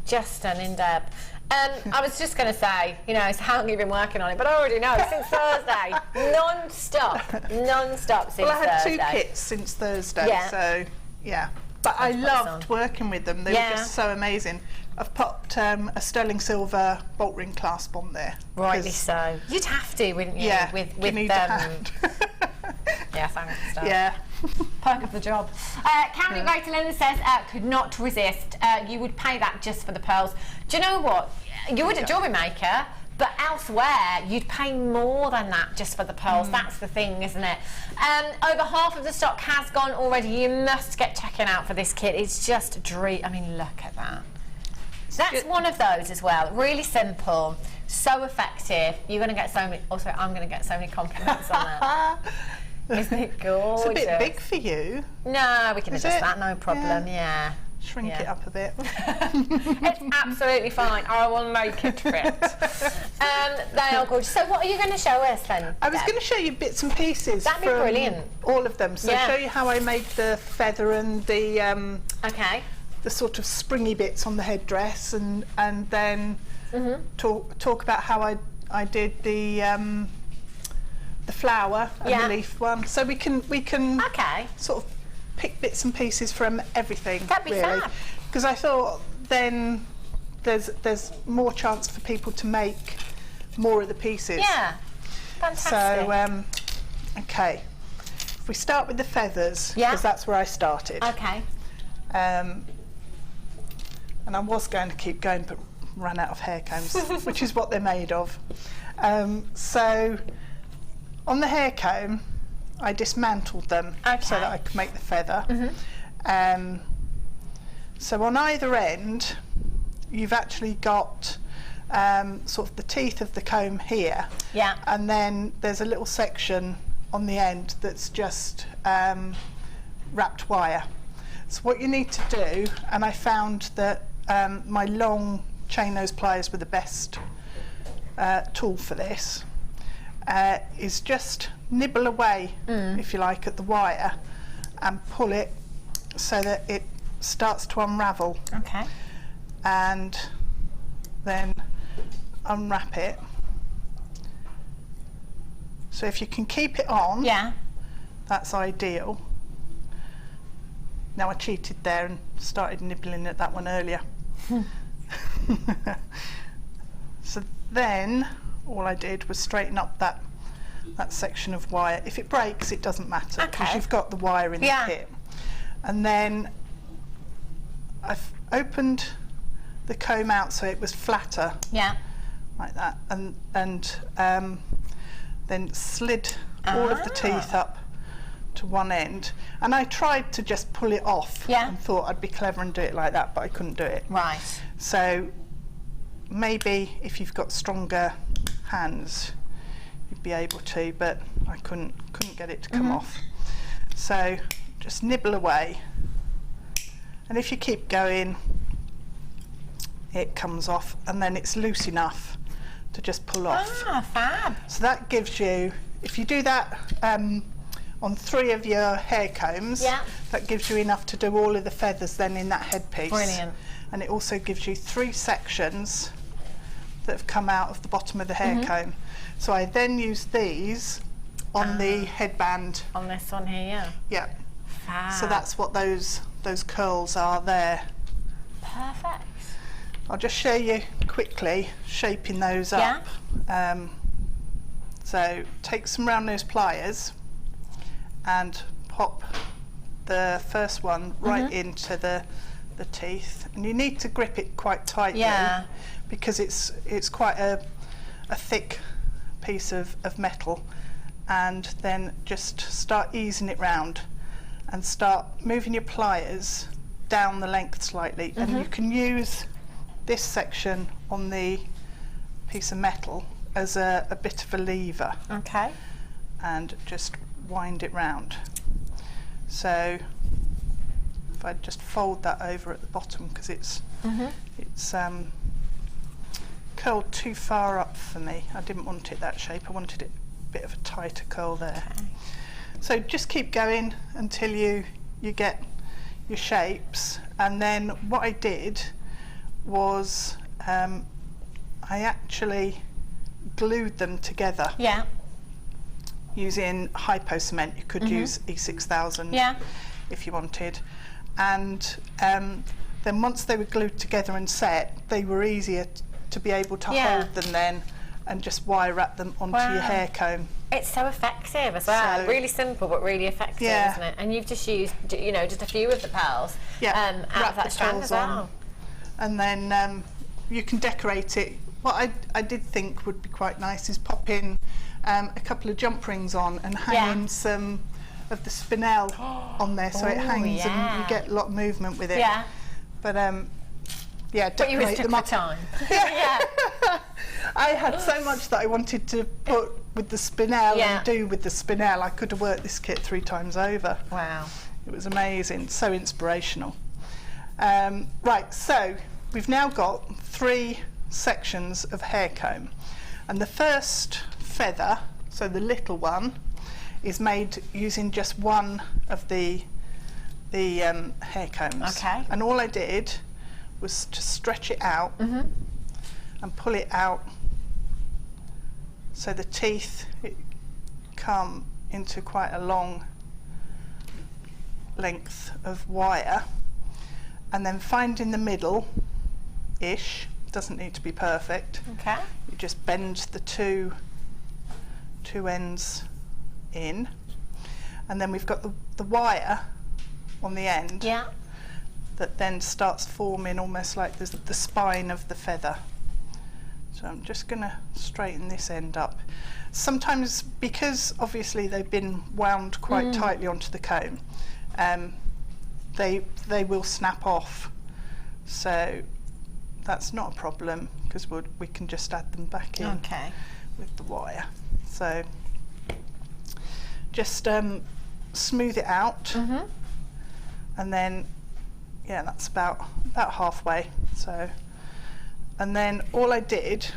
Just stunning, Deb. I was just going to say, you know, how long you've been working on it, but I already know, since Thursday, non-stop since Thursday. Well, I had 2 kits since Thursday, so yeah. But I loved working with them. They were just so amazing. I've popped a sterling silver bolt ring clasp on there. Rightly so. You'd have to, wouldn't you? Yeah, with you need hand. Yeah, thanks. Yeah. Perk of the job. Cameron Greater London says, could not resist. You would pay that just for the pearls. Do you know what? You would at Jewellery Maker, but elsewhere you'd pay more than that just for the pearls. That's the thing, isn't it? Over half of the stock has gone already. You must get checking out for this kit. It's just a dream. I mean, look at that. That's one of those as well. Really simple, so effective. You're going to get so many. Also, I'm going to get so many compliments on that. Isn't it gorgeous? It's a bit big for you. No, we can adjust that, no problem. Yeah. Shrink it up a bit. It's absolutely fine. I will make it fit. They are gorgeous. So what are you going to show us then? I was going to show you bits and pieces. That'd be brilliant. All of them. So show you how I made the feather and the the sort of springy bits on the headdress, and then talk about how I did the the flower and the leaf one. So we can sort of pick bits and pieces from everything. That'd be really. fab. Because I thought then there's more chance for people to make more of the pieces. Yeah, fantastic. So, okay, if we start with the feathers, because that's where I started. Okay. And I was going to keep going, but ran out of hair combs, which is what they're made of. So, on the hair comb, I dismantled them so that I could make the feather. So on either end, you've actually got sort of the teeth of the comb here, and then there's a little section on the end that's just wrapped wire. So what you need to do, and I found that my long chain nose pliers were the best tool for this, is just nibble away, if you like, at the wire and pull it so that it starts to unravel. Okay. And then unwrap it. So if you can keep it on, that's ideal. Now I cheated there and started nibbling at that one earlier. So then all I did was straighten up that section of wire. If it breaks, it doesn't matter because you've got the wire in the kit. And then I've opened the comb out so it was flatter, like that, and then slid all of the teeth up to one end. And I tried to just pull it off and thought I'd be clever and do it like that, but I couldn't do it. Right. So maybe if you've got stronger hands, you'd be able to, but I couldn't get it to come off. So just nibble away, and if you keep going, it comes off, and then it's loose enough to just pull off. Ah, fab. So that gives you, if you do that on 3 of your hair combs, that gives you enough to do all of the feathers then in that headpiece. Brilliant. And it also gives you 3 sections that have come out of the bottom of the hair comb. So I then use these on the headband. On this one here, Yeah. Fab. So that's what those curls are there. Perfect. I'll just show you quickly shaping those up. So take some round nose pliers and pop the first one right into the teeth, and you need to grip it quite tightly because it's quite a thick piece of metal, and then just start easing it round and start moving your pliers down the length slightly, and you can use this section on the piece of metal as a bit of a lever. Okay. And just wind it round. So if I just fold that over at the bottom, because it's curled too far up for me. I didn't want it that shape. I wanted it a bit of a tighter curl there. Okay. So just keep going until you get your shapes, and then what I did was I actually glued them together using hypo cement. You could use E6000 if you wanted, and then once they were glued together and set, they were easier to be able to hold them then and just wire wrap them onto your hair comb. It's so effective as well. So, really simple but really effective, isn't it? And you've just used, you know, just a few of the pearls out of that strand as well. And then you can decorate it. What I did think would be quite nice is pop in a couple of jump rings on and hang in some of the spinel on there, so it hangs and you get a lot of movement with it. Yeah. But decorate them up. Time. I had so much that I wanted to put with the spinel and do with the spinel. I could have worked this kit 3 times over. Wow. It was amazing, so inspirational. Right, so we've now got 3 sections of hair comb, and the first feather, so the little one, is made using just one of the hair combs. Okay. And all I did was to stretch it out and pull it out so the teeth come into quite a long length of wire, and then find in the middle-ish, doesn't need to be perfect. Okay. You just bend the two ends in, and then we've got the wire on the end. Yeah. That then starts forming almost like the spine of the feather. So I'm just going to straighten this end up. Sometimes, because obviously they've been wound quite tightly onto the comb, they will snap off. So that's not a problem, because we can just add them back in with the wire. So just smooth it out, and then that's about halfway. So, and then all I did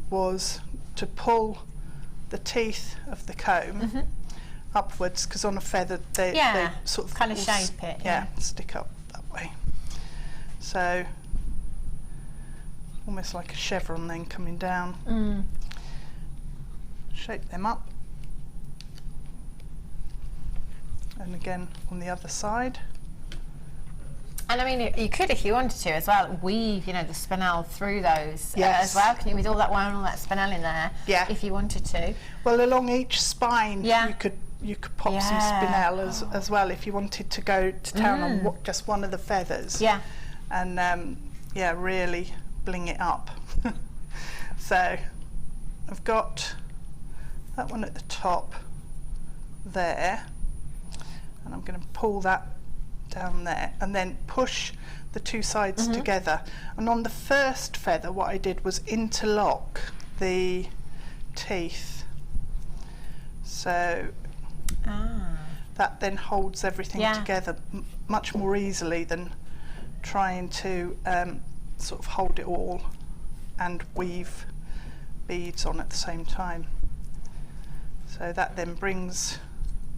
was to pull the teeth of the comb upwards, because on a feather they sort of kind of shape it. Stick up that way. So almost like a chevron then coming down. Shape them up, and again on the other side. And I mean, you could, if you wanted to, as well, weave, the spinel through those Yes. as well. Can you, with all that wire and all that spinel in there? Yeah. If you wanted to. Well, along each spine, Yeah. you could pop some spinel as well if you wanted to go to town on just one of the feathers. Yeah. And really bling it up. So I've got that one at the top there, and I'm going to pull that down there and then push the two sides together. And on the first feather, what I did was interlock the teeth, so that then holds everything together much more easily than trying to sort of hold it all and weave beads on at the same time. So that then brings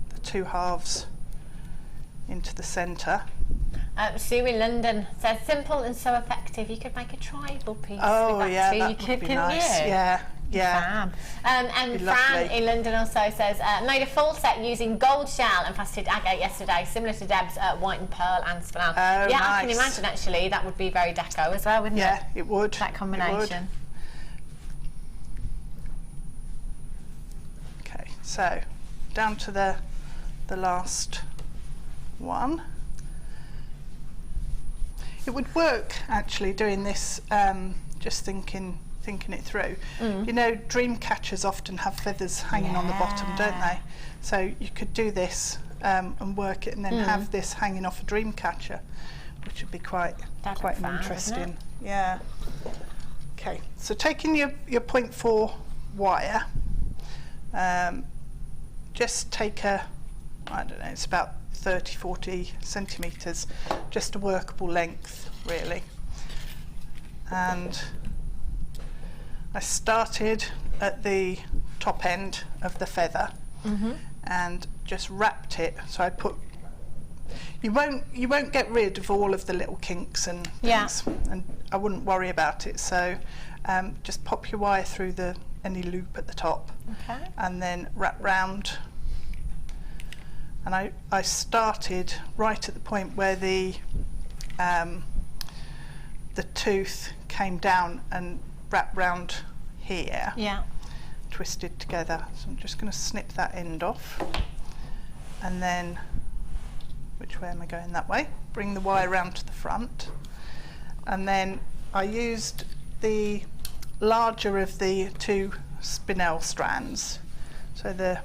the two halves into the centre. Sue in London says, simple and so effective. You could make a tribal piece Oh with that yeah, too. that You would could, be couldn't nice. you? Yeah. Fab. And Be Fran lovely. in London also says, made a full set using gold shell and faceted agate yesterday, similar to Deb's white and pearl and spinel. Oh, yeah, I can nice. imagine actually that would be very deco as well, wouldn't it? Yeah, it would. That combination. Okay, so down to the last one. It would work actually doing this, just thinking it through. Dream catchers often have feathers hanging on the bottom, don't they? So you could do this and work it, and then have this hanging off a dream catcher, which would be quite interesting. Yeah. Okay, so taking your 0.4 wire, just take I don't know, it's about 30-40 centimetres, just a workable length really. And I started at the top end of the feather and just wrapped it. So I put, you won't get rid of all of the little kinks and things, and I wouldn't worry about it. So just pop your wire through any loop at the top, and then wrap round. And I started right at the point where the tooth came down and wrapped round here, twisted together. So I'm just going to snip that end off, and then, which way am I going? That way. Bring the wire round to the front, and then I used the larger of the two spinel strands, so the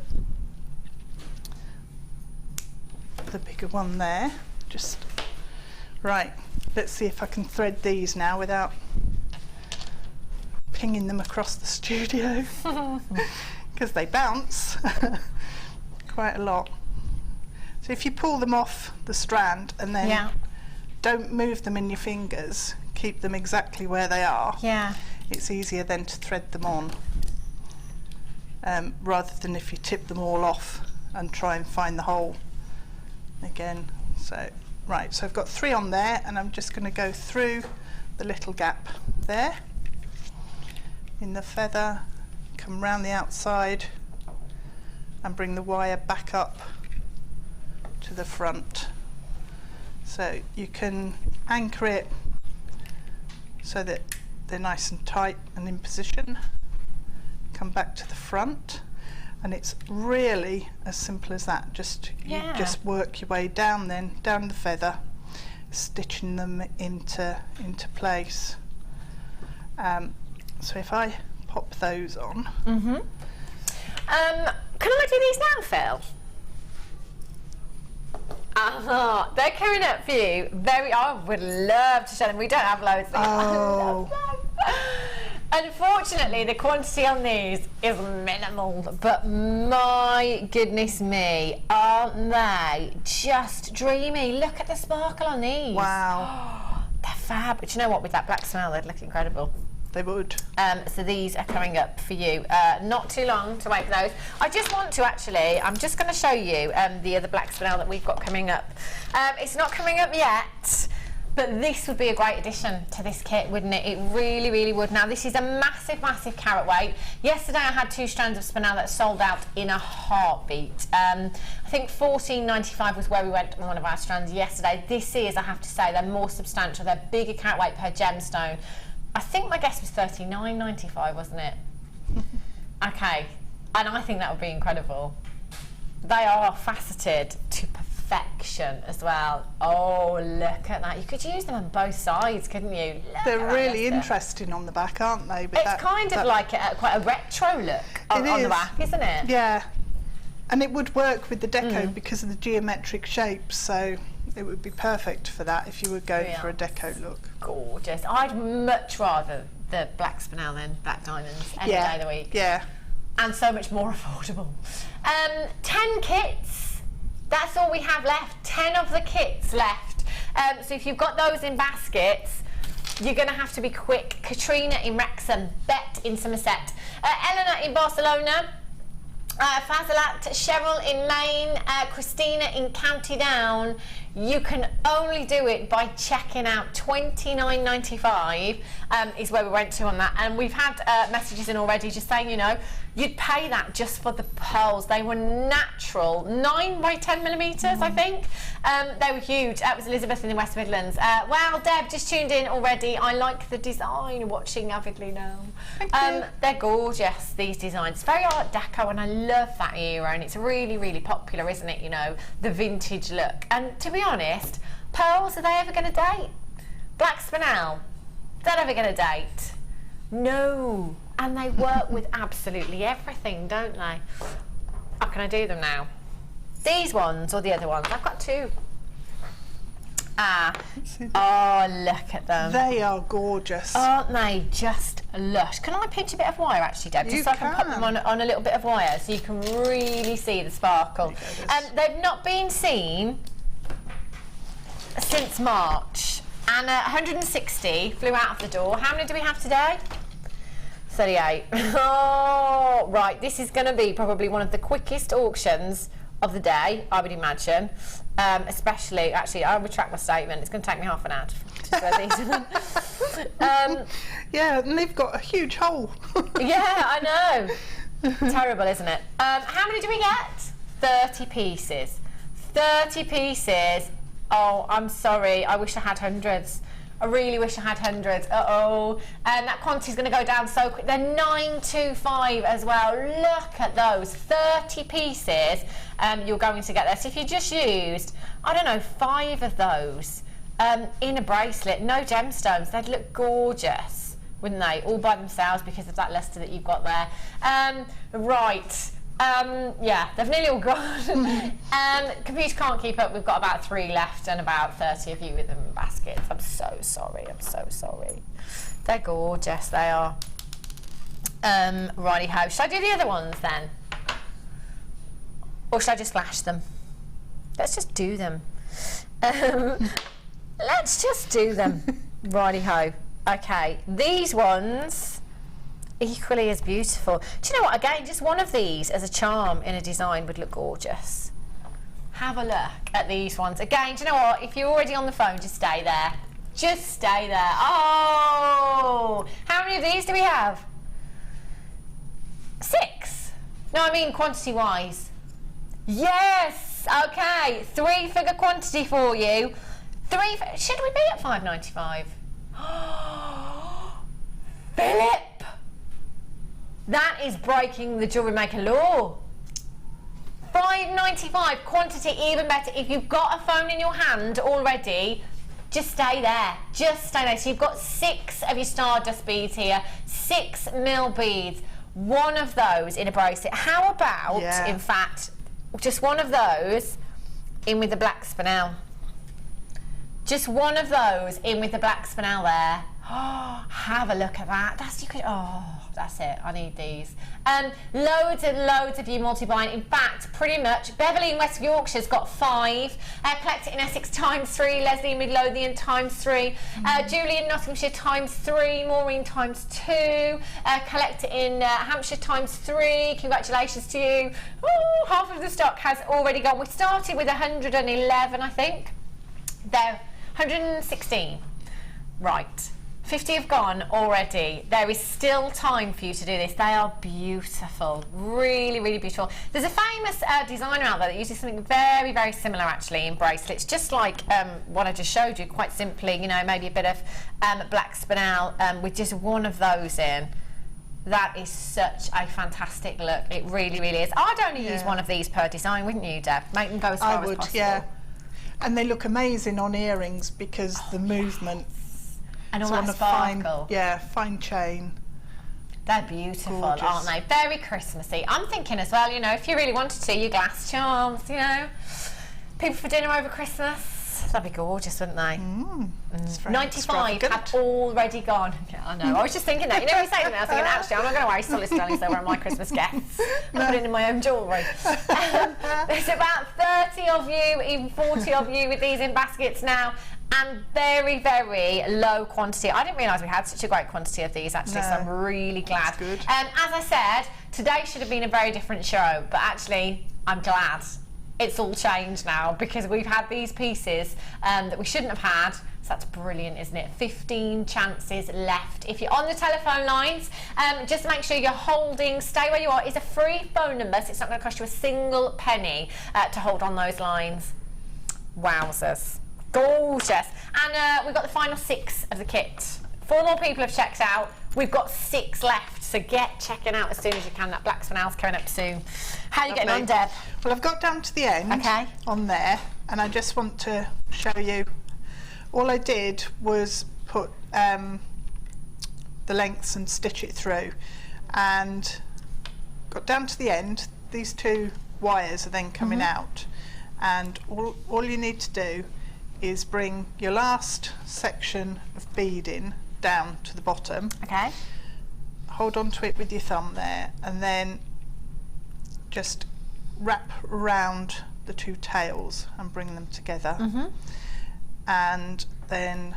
bigger one there. Just right, let's see if I can thread these now without pinging them across the studio, because they bounce quite a lot. So if you pull them off the strand and then don't move them in your fingers, keep them exactly where they are, it's easier then to thread them on, rather than if you tip them all off and try and find the hole again. So right, so I've got 3 on there, and I'm just going to go through the little gap there in the feather, come round the outside and bring the wire back up to the front. So you can anchor it so that they're nice and tight and in position. Come back to the front, and it's really as simple as that. You just work your way down, then down the feather, stitching them into place. So if I pop those on. Can I do these now, Phil? They're coming up for you. I would love to show them. We don't have loads. Oh. Unfortunately, the quantity on these is minimal, but my goodness me, aren't they just dreamy? Look at the sparkle on these. Wow. They're fab. But you know what, with that black smell, they'd look incredible. They would. So these are coming up for you. Not too long to wait for those. I just want to actually, I'm just going to show you the other black spinel that we've got coming up. It's not coming up yet, but this would be a great addition to this kit, wouldn't it? It really, really would. Now, this is a massive, massive carat weight. Yesterday, I had 2 strands of spinel that sold out in a heartbeat. I think $14.95 was where we went on one of our strands yesterday. This is, I have to say, they're more substantial. They're bigger carat weight per gemstone. I think my guess was $39.95, wasn't it? Okay, and I think that would be incredible. They are faceted to perfection as well. Oh, look at that. You could use them on both sides, couldn't you? They're really interesting on the back, aren't they? It's kind of like quite a retro look on the back, isn't it? Yeah, and it would work with the deco because of the geometric shapes, so it would be perfect for that if you were going for a deco look. Gorgeous. I'd much rather the black spinel than black diamonds any day of the week. Yeah. And so much more affordable. 10 kits. That's all we have left. 10 of the kits left. So if you've got those in baskets, you're going to have to be quick. Katrina in Wrexham, Bet in Somerset, Eleanor in Barcelona, Fazalat, Cheryl in Maine, Christina in County Down. You can only do it by checking out. $29.95 is where we went to on that, and we've had messages in already just saying, you know, you'd pay that just for the pearls. They were natural, 9 by 10 millimeters, I think. They were huge. That was Elizabeth in the West Midlands. Wow, Deb just tuned in already. I like the design, watching avidly now. They're gorgeous, these designs. Very Art Deco, and I love that era, and it's really, really popular, isn't it? You know, the vintage look. And to be honest, pearls, are they ever going to date? Black spinel, they're never going to date. No. And they work with absolutely everything, don't they? Oh, can I do them now? These ones or the other ones? I've got 2. Oh, look at them. They are gorgeous. Aren't they just lush? Can I pinch a bit of wire, actually, Deb? Just so I can pop them on a little bit of wire so you can really see the sparkle. They've not been seen since March. And 160 flew out of the door. How many do we have today? 38. Oh, right. This is going to be probably one of the quickest auctions of the day, I would imagine. Especially, actually, I retract my statement. It's going to take me half an hour to swear these. Yeah, and they've got a huge hole. Yeah, I know. Terrible, isn't it? How many do we get? 30 pieces. 30 pieces. Oh, I'm sorry. I wish I had hundreds. I really wish I had hundreds. Uh-oh. And that quantity's going to go down so quick. They're 925 as well. Look at those. 30 pieces you're going to get there. So if you just used, I don't know, 5 of those in a bracelet, no gemstones, they'd look gorgeous, wouldn't they? All by themselves because of that lustre that you've got there. Right. Yeah, they've nearly all gone. Computer can't keep up. We've got about 3 left and about 30 of you with them in baskets. I'm so sorry. I'm so sorry. They're gorgeous. They are. Righty-ho. Should I do the other ones then? Or should I just flash them? Let's just do them. Let's just do them. Righty-ho. Okay. These ones... equally as beautiful. Do you know what? Again, just one of these as a charm in a design would look gorgeous. Have a look at these ones. Again, do you know what? If you're already on the phone, just stay there. Just stay there. Oh! How many of these do we have? 6. No, I mean quantity-wise. Yes. Okay. 3-figure quantity for you. Should we be at £5.95? Philip, that is breaking the Jewellery Maker law. £5.95 quantity, even better. If you've got a phone in your hand already, just stay there. Just stay there. So you've got 6 of your Stardust beads here, 6mm beads. One of those in a bracelet. How about, in fact, just one of those in with the black spinel? Just one of those in with the black spinel there. Oh, have a look at that. That's it. I need these. Loads and loads of you multi-buying. In fact, pretty much Beverley in West Yorkshire's got 5. Collect it in Essex ×3. Leslie in Midlothian ×3. Julie in Nottinghamshire ×3. Maureen ×2. Collect it in Hampshire ×3. Congratulations to you. Ooh, half of the stock has already gone. We started with 111, I think. There, 116. Right. 50 have gone already. There is still time for you to do this. They are beautiful, really, really beautiful. There's a famous designer out there that uses something very, very similar actually in bracelets, just like what I just showed you, quite simply, you know, maybe a bit of black spinel with just one of those in. That is such a fantastic look. It really, really is. I'd only use one of these per design, wouldn't you, Deb? Make them go as far as possible. Yeah. And they look amazing on earrings because the movement. And all that sparkle. Fine chain. They're beautiful, gorgeous, aren't they? Very Christmassy. I'm thinking as well, you know, if you really wanted to, your glass charms, you know, people for dinner over Christmas, that'd be gorgeous, wouldn't they? 95 have already gone. Yeah, I know. I was just thinking that. You know, you say that, I was thinking, actually, I'm not going to waste all this sterling silver on my Christmas guests. I'm putting it in my own jewellery. There's about 30 of you, even 40 of you with these in baskets now. And very, very low quantity. I didn't realise we had such a great quantity of these actually, so I'm really glad. That's good. As I said, today should have been a very different show, but actually I'm glad it's all changed now because we've had these pieces that we shouldn't have had. So that's brilliant, isn't it? 15 chances left. If you're on the telephone lines, just make sure you're holding, stay where you are. It's a free phone number, so it's not going to cost you a single penny to hold on those lines. Wowzers. Gorgeous. And we've got the final 6 of the kit. 4 more people have checked out. We've got 6 left, so get checking out as soon as you can. That black spinel's coming up soon. How are you getting on, Deb? Well, I've got down to the end on there, and I just want to show you. All I did was put the lengths and stitch it through, and got down to the end. These 2 wires are then coming out, and all you need to do is bring your last section of beading down to the bottom. Okay. Hold on to it with your thumb there, and then just wrap around the 2 tails and bring them together. And then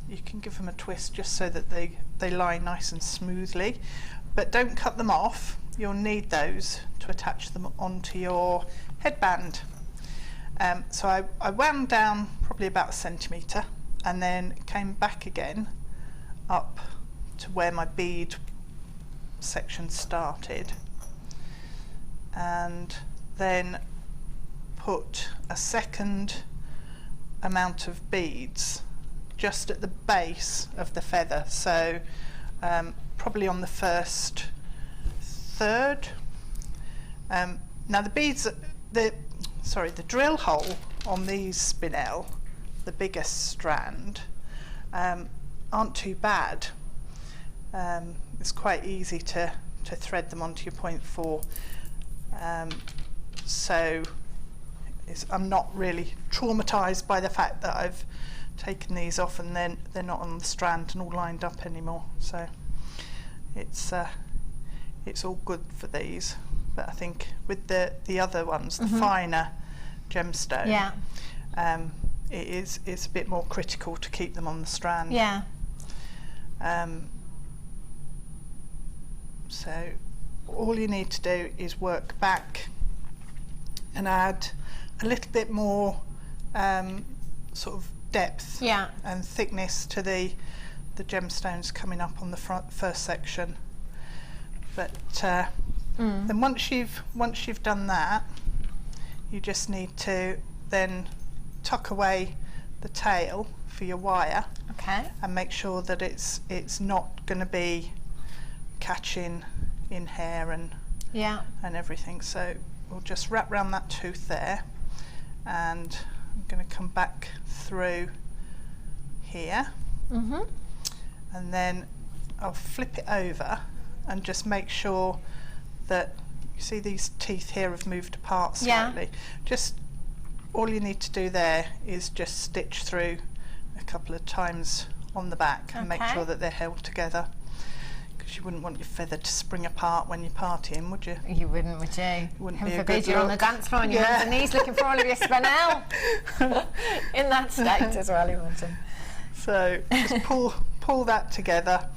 you can give them a twist just so that they lie nice and smoothly. But don't cut them off. You'll need those to attach them onto your headband. So I wound down probably about 1 centimetre and then came back again up to where my bead section started, and then put a second amount of beads just at the base of the feather, so probably on the first third. Now the beads, the drill hole on these spinel, the biggest strand, aren't too bad. It's quite easy to thread them onto your 0.4, so I'm not really traumatised by the fact that I've taken these off and then they're not on the strand and all lined up anymore, so it's all good for these. But I think with the other ones, the finer gemstone, it's a bit more critical to keep them on the strand. Yeah. So all you need to do is work back and add a little bit more sort of depth and thickness to the gemstones coming up on the first section. But then once you've done that, you just need to then tuck away the tail for your wire. Okay. And make sure that it's not going to be catching in hair and everything. So we'll just wrap around that tooth there, and I'm going to come back through here, and then I'll flip it over and just make sure that you see these teeth here have moved apart slightly. Just all you need to do there is just stitch through a couple of times on the back and make sure that they're held together, because you wouldn't want your feather to spring apart when you're partying, would you? You wouldn't, would you? Wouldn't Heaven be a forbid good you're on the look. dance floor on your hands and knees looking for all of your spinel in that state as well, imagine. So just pull that together,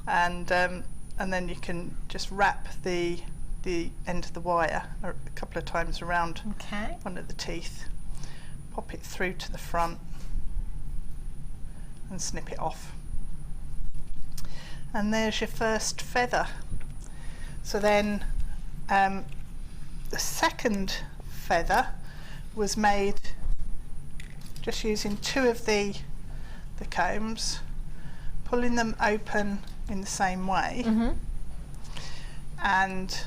and then you can just wrap the end of the wire a couple of times around one of the teeth, pop it through to the front and snip it off. And there's your first feather. So then the second feather was made just using two of the combs, pulling them open in the same way, and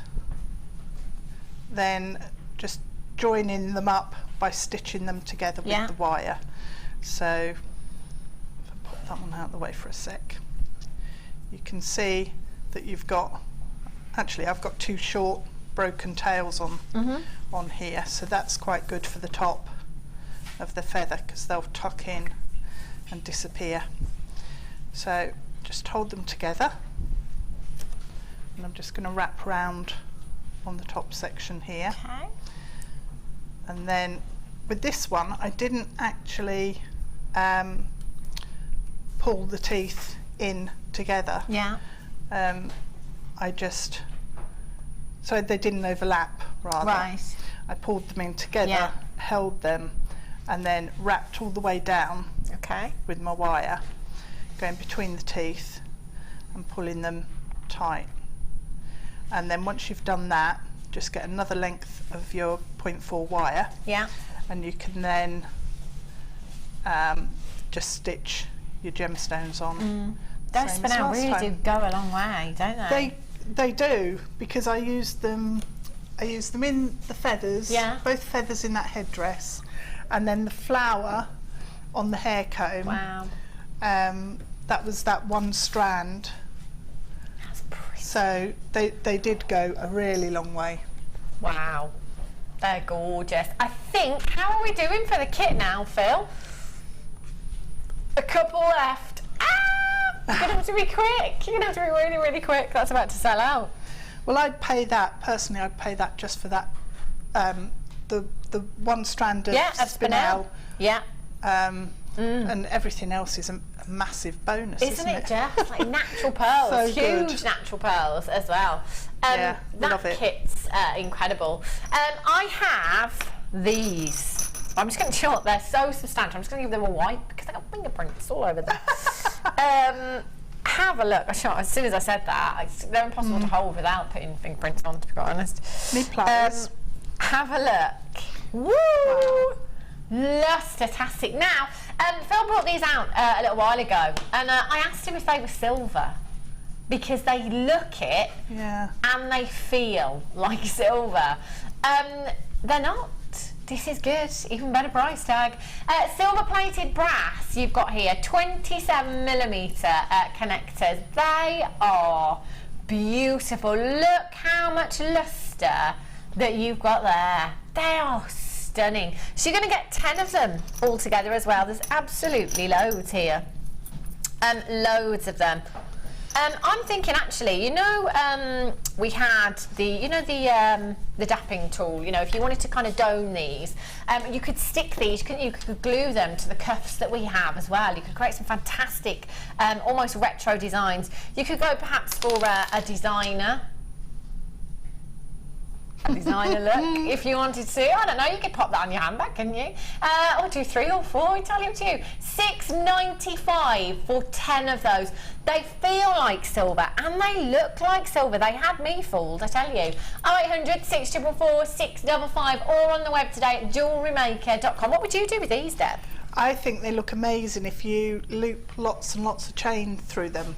then just joining them up by stitching them together with the wire. So if I put that one out of the way for a sec, you can see that you've got, actually I've got two short broken tails on here, so that's quite good for the top of the feather because they'll tuck in and disappear. So just hold them together, and I'm just going to wrap round on the top section here. And then with this one I didn't actually pull the teeth in together. I just, so they didn't overlap rather. I pulled them in together, held them, and then wrapped all the way down with my wire, going between the teeth and pulling them tight. And then once you've done that, just get another length of your 0.4 wire, and you can then just stitch your gemstones on. Those spinel really do go a long way, don't they? They do, because I use them in the feathers, both feathers in that headdress, and then the flower on the hair comb. Wow. That was that one strand. That's pretty. So they did go a really long way. Wow. They're gorgeous. I think, how are we doing for the kit now, Phil? A couple left. You're going to have to be quick. You're going to have to be really, really quick. That's about to sell out. Well, I'd pay that, personally, I'd pay that just for that, the one strand of spinel. And everything else is a massive bonus, isn't it? Just like natural pearls, So huge good. natural pearls as well. Yeah, that love it. kit's incredible. I have these. I'm just going to chill. They're so substantial. I'm just going to give them a wipe because they got fingerprints all over them. Have a look. As soon as I said that, they're impossible to hold without putting fingerprints on, to be quite honest. Need pliers. Have a look. Woo! Luster-tastic. Now, Phil brought these out a little while ago, and I asked him if they were silver, because they look it and they feel like silver. They're not. This is good, even better price tag. Silver plated brass you've got here, 27mm connectors. They are beautiful. Look how much luster that you've got there. They are stunning. So you're going to get 10 of them all together as well. There's absolutely loads here. Loads of them. I'm thinking actually, we had the dapping tool. If you wanted to kind of dome these, you could stick these. You could glue them to the cuffs that we have as well. You could create some fantastic, almost retro designs. You could go perhaps for a designer. designer look if you wanted to. I don't know, you could pop that on your handbag, couldn't you? Or do 3 or 4, entirely up to you. $6.95 for 10 of those. They feel like silver and they look like silver. They had me fooled, I tell you. 0800 644 655 or on the web today at JewelleryMaker.com. What would you do with these, Deb? I think they look amazing if you loop lots and lots of chain through them.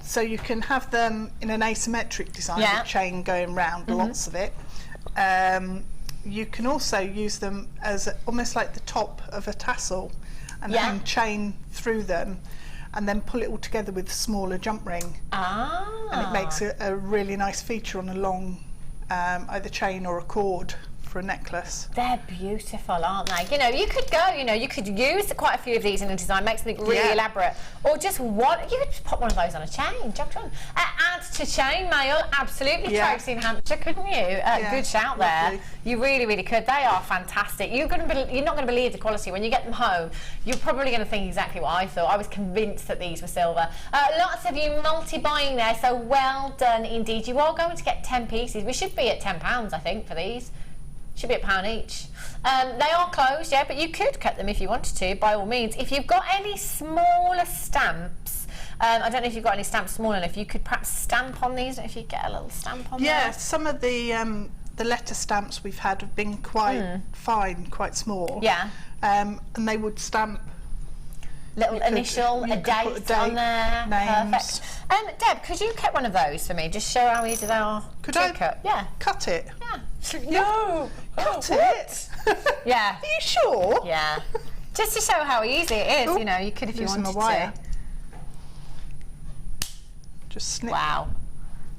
So you can have them in an asymmetric design with chain going round, lots of it. You can also use them as almost like the top of a tassel and hang chain through them and then pull it all together with a smaller jump ring. And it makes a really nice feature on a long either chain or a cord for a necklace. They're beautiful, aren't they? You know, you could go, you know, you could use quite a few of these in a design, make something really elaborate, or just one, you could just put one of those on a chain, add to chain mail, absolutely, Tracy in Hampshire, couldn't you? Good shout there. You really, really could. They are fantastic. You're not going to believe the quality. When you get them home, you're probably going to think exactly what I thought. I was convinced that these were silver. Lots of you multi-buying there, so well done indeed. You are going to get 10 pieces. We should be at £10, I think, for these. Should be £1 each. They are closed, but you could cut them if you wanted to, by all means. If you've got any smaller stamps, I don't know if you've got any stamps small enough, you could perhaps stamp on these, if you get a little stamp on there. Yeah, some of the letter stamps we've had have been quite fine, quite small. Yeah. And they would stamp little initial, a date on there. Names. Perfect. Deb, could you cut one of those for me? Just show how easy they are to cut. Yeah. Cut it? Yeah. No! Cut it? Yeah. Are you sure? Yeah. Just to show how easy it is, you know, you could if you wanted to. Just snip. Wow.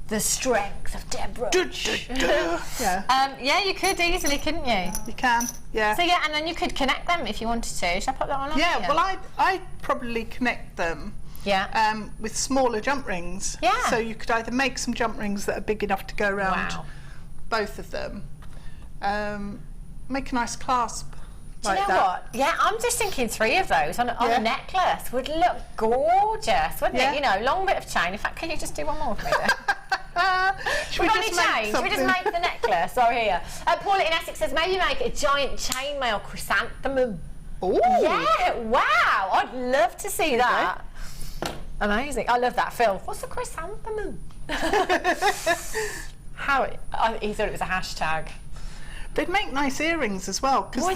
The strength of Deb Rudge. Yeah, you could easily, couldn't you? you can. Yeah. So yeah, and then you could connect them if you wanted to. Should I put that one on? Yeah. Well, I'd probably connect them. Yeah. With smaller jump rings. Yeah. So you could either make some jump rings that are big enough to go around both of them. Make a nice clasp. Do you know what? Yeah, I'm just thinking 3 of those on a necklace would look gorgeous, wouldn't it? You know, long bit of chain. In fact, can you just do one more for me then? Should we just make the necklace? Sorry, here. Paula in Essex says, maybe make a giant chainmail chrysanthemum. Ooh. Yeah, wow. I'd love to see that. Amazing. I love that, Phil. What's a chrysanthemum? He thought it was a hashtag. They'd make nice earrings as well because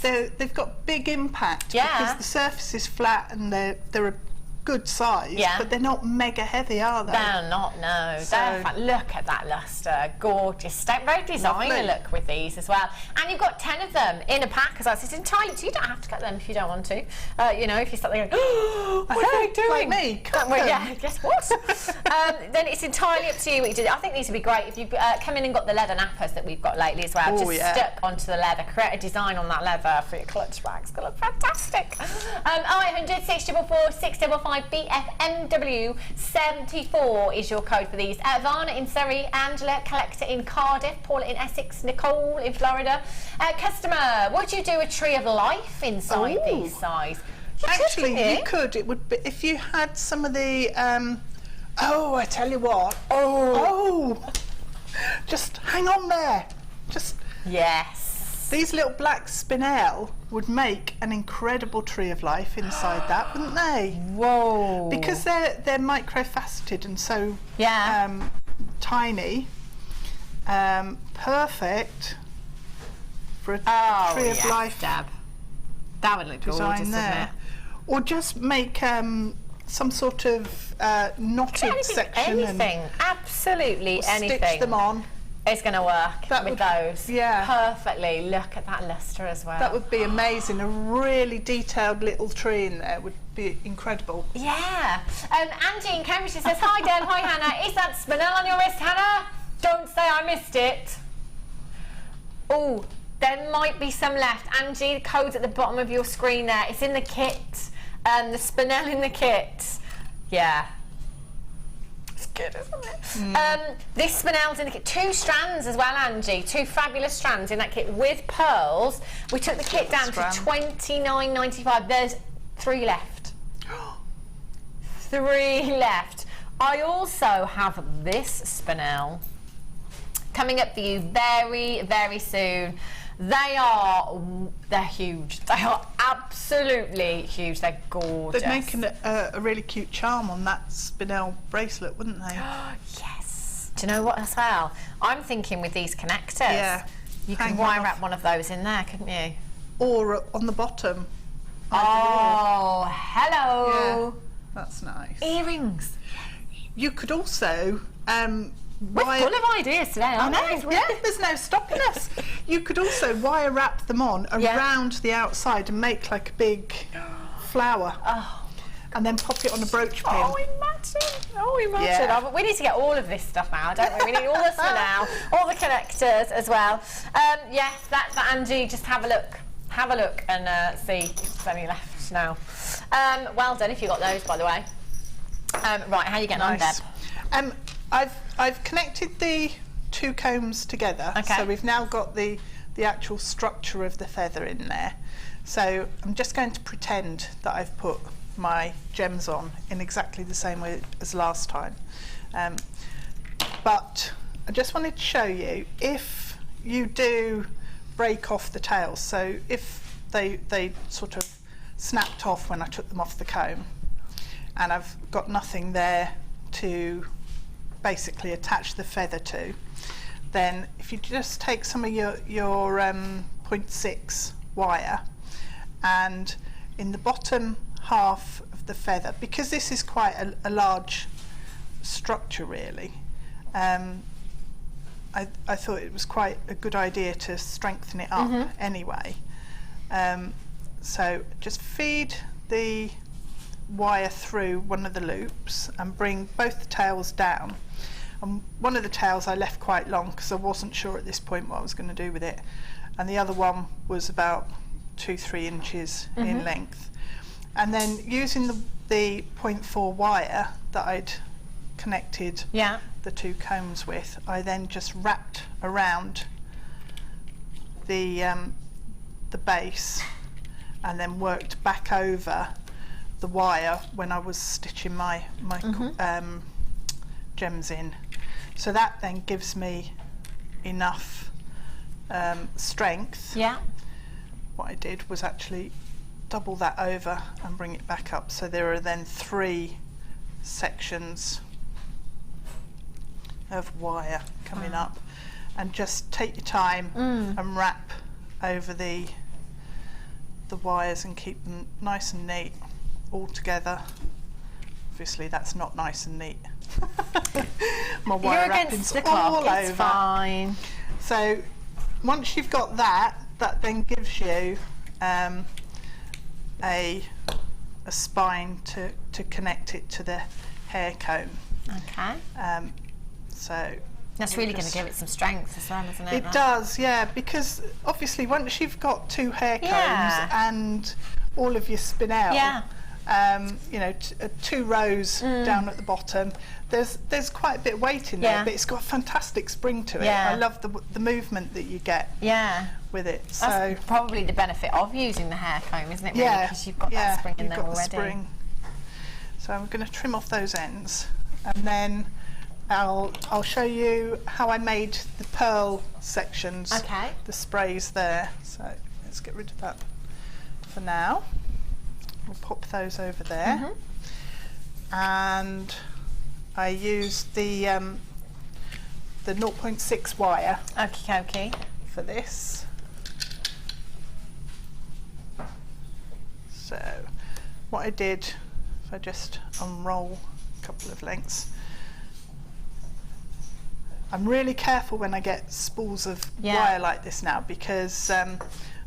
they've got big impact because the surface is flat and they're a good size, but they're not mega heavy, are they? They're not, no. So, look at that lustre, gorgeous. Very designer look with these as well. And you've got 10 of them in a pack as well. So it's entirely, so you don't have to cut them if you don't want to. You know, if you start thinking, oh, what are they doing? Like me, cut them. Yeah, guess what? Then it's entirely up to you what you do. I think these would be great if you come in and got the leather nappers that we've got lately as well. Stuck onto the leather. Create a design on that leather for your clutch bags. It's going to look fantastic. 0800 644 655 BFMW 74 is your code for these. Varna in Surrey, Angela, collector in Cardiff, Paula in Essex, Nicole in Florida. Customer, would you do a tree of life inside these size? Actually, you could. It would be if you had some of the. I tell you what. Just hang on there. Yes. These little black spinel would make an incredible tree of life inside that, wouldn't they? Whoa! Because they're microfaceted and so tiny. Perfect for a tree of life. Deb. That would look gorgeous, wouldn't it? Or just make some sort of knotted section. Anything, absolutely anything. Stitch them on. It's going to work with those perfectly. Look at that lustre as well. That would be amazing. A really detailed little tree in there would be incredible. Yeah. Angie in Cambridge says, hi Deb, hi Hannah. Is that spinel on your wrist, Hannah? Don't say I missed it. Oh, there might be some left. Angie, the code's at the bottom of your screen there. It's in the kit. The spinel in the kit. Yeah. Good, isn't it? This spinel's in the kit. 2 strands as well, Angie. 2 fabulous strands in that kit with pearls. We took the kit down to $29.95. There's 3 left. 3 left. I also have this spinel coming up for you very, very soon. They're huge. They are absolutely huge. They're gorgeous. They'd make a really cute charm on that spinel bracelet, wouldn't they? Yes. Do you know what as well? I'm thinking with these connectors, Yeah. you can wire wrap one of those in there, couldn't you? Or on the bottom. Oh, hello. Yeah, that's nice. Earrings. You could also We're full of ideas today, aren't we? Yeah, there's no stopping us. You could also wire wrap them on around the outside and make like a big flower. Oh. And then pop it on a brooch pin. Oh, imagine. Oh, imagine. Yeah. Oh, we need to get all of this stuff out, don't we? We need all the spinel, all the connectors as well. Yes, that's Angie. Just have a look. Have a look and see if there's any left now. Well done if you got those, by the way. Right, how are you getting on, Deb? I've connected the two combs together, Okay. so we've now got the actual structure of the feather in there. So I'm just going to pretend that I've put my gems on in exactly the same way as last time. But I just wanted to show you, if you do break off the tails, so if they sort of snapped off when I took them off the comb, and I've got nothing there to basically attach the feather to, then if you just take some of your 0.6 wire, and in the bottom half of the feather, because this is quite a large structure really, I thought it was quite a good idea to strengthen it up anyway. So just feed the wire through one of the loops and bring both the tails down. And one of the tails I left quite long because I wasn't sure at this point what I was going to do with it, and the other one was about 2-3 inches in length. And then using the 0.4 wire that I'd connected the two combs with, I then just wrapped around the base and then worked back over the wire when I was stitching my gems in. So that then gives me enough strength. Yeah. What I did was actually double that over and bring it back up, so there are then 3 sections of wire coming up, and just take your time and wrap over the wires and keep them nice and neat all together. Obviously that's not nice and neat. My wire wrapping's all over. It's fine. So once you've got that then gives you a spine to connect it to the hair comb. Okay. So that's really going to give it some strength as well, isn't it? It does, yeah, because obviously once you've got 2 hair combs and all of your spinel, you know, 2 rows down at the bottom, there's quite a bit of weight in there, but it's got a fantastic spring to it. I love the movement that you get with it. So that's probably the benefit of using the hair comb, isn't it? Really? Because you've got that spring in there already. Spring. So I'm going to trim off those ends, and then I'll show you how I made the pearl sections, the sprays there. So let's get rid of that for now. We'll pop those over there. And I used the 0.6 wire for this. So what I did, if I just unroll a couple of lengths, I'm really careful when I get spools of wire like this now, because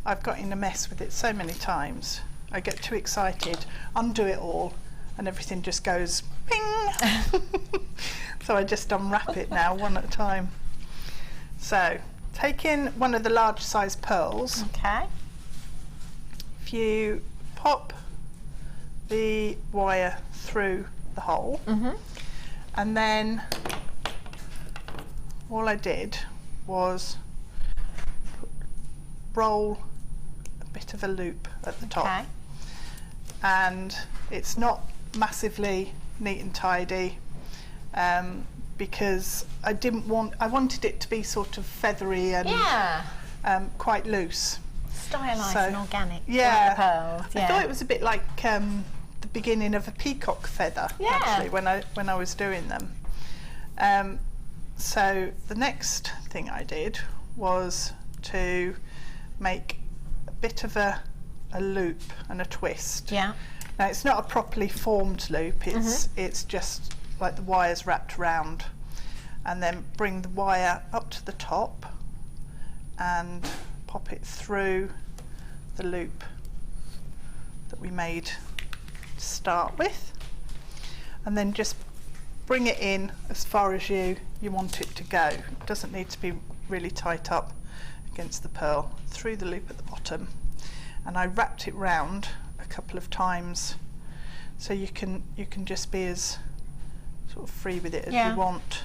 I've got in a mess with it so many times. I get too excited, undo it all, and everything just goes ping. So I just unwrap it now one at a time. So taking one of the large size pearls, if you pop the wire through the hole, and then all I did was roll a bit of a loop at the top, and it's not massively neat and tidy, because I wanted it to be sort of feathery and quite loose. Stylised and organic. Yeah. Like the pearls. Yeah. I thought it was a bit like the beginning of a peacock feather, actually, when I was doing them. So the next thing I did was to make a bit of a loop and a twist. Yeah. Now it's not a properly formed loop, it's just like the wire's wrapped around, and then bring the wire up to the top and pop it through the loop that we made to start with, and then just bring it in as far as you want it to go. It doesn't need to be really tight up against the pearl, through the loop at the bottom. And I wrapped it round a couple of times, so you can just be as sort of free with it as you want.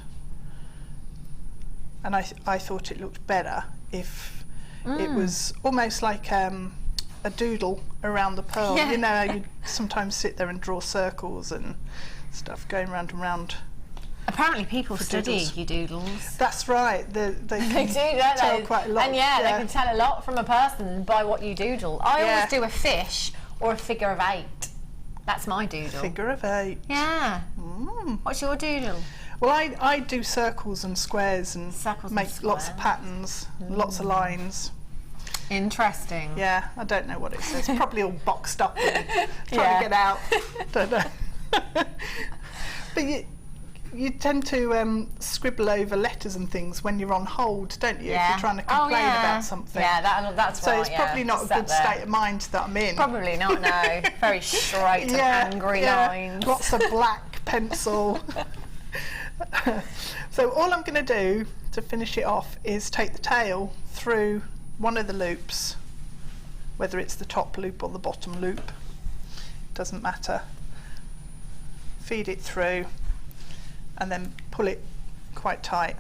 And I thought it looked better if it was almost like a doodle around the pearl. You know, you sometimes sit there and draw circles and stuff going round and round. Apparently people study doodles. your doodles. That's right. They They do, don't tell they? quite a lot. And they can tell a lot from a person by what you doodle. I always do a fish or a figure of 8. That's my doodle. Figure of 8. Yeah. What's your doodle? Well, I do circles and squares and make lots of squares. patterns, lots of lines. Interesting. Yeah, I don't know what it says. Probably all boxed up and trying to get out. Don't know. But you tend to scribble over letters and things when you're on hold, don't you? If you're trying to complain about something. Yeah, that's so right. it's probably not a good state of mind that I'm in. Probably not, no. Very straight and angry lines. Lots of black pencil. So all I'm going to do to finish it off is take the tail through one of the loops, whether it's the top loop or the bottom loop, doesn't matter. Feed it through and then pull it quite tight.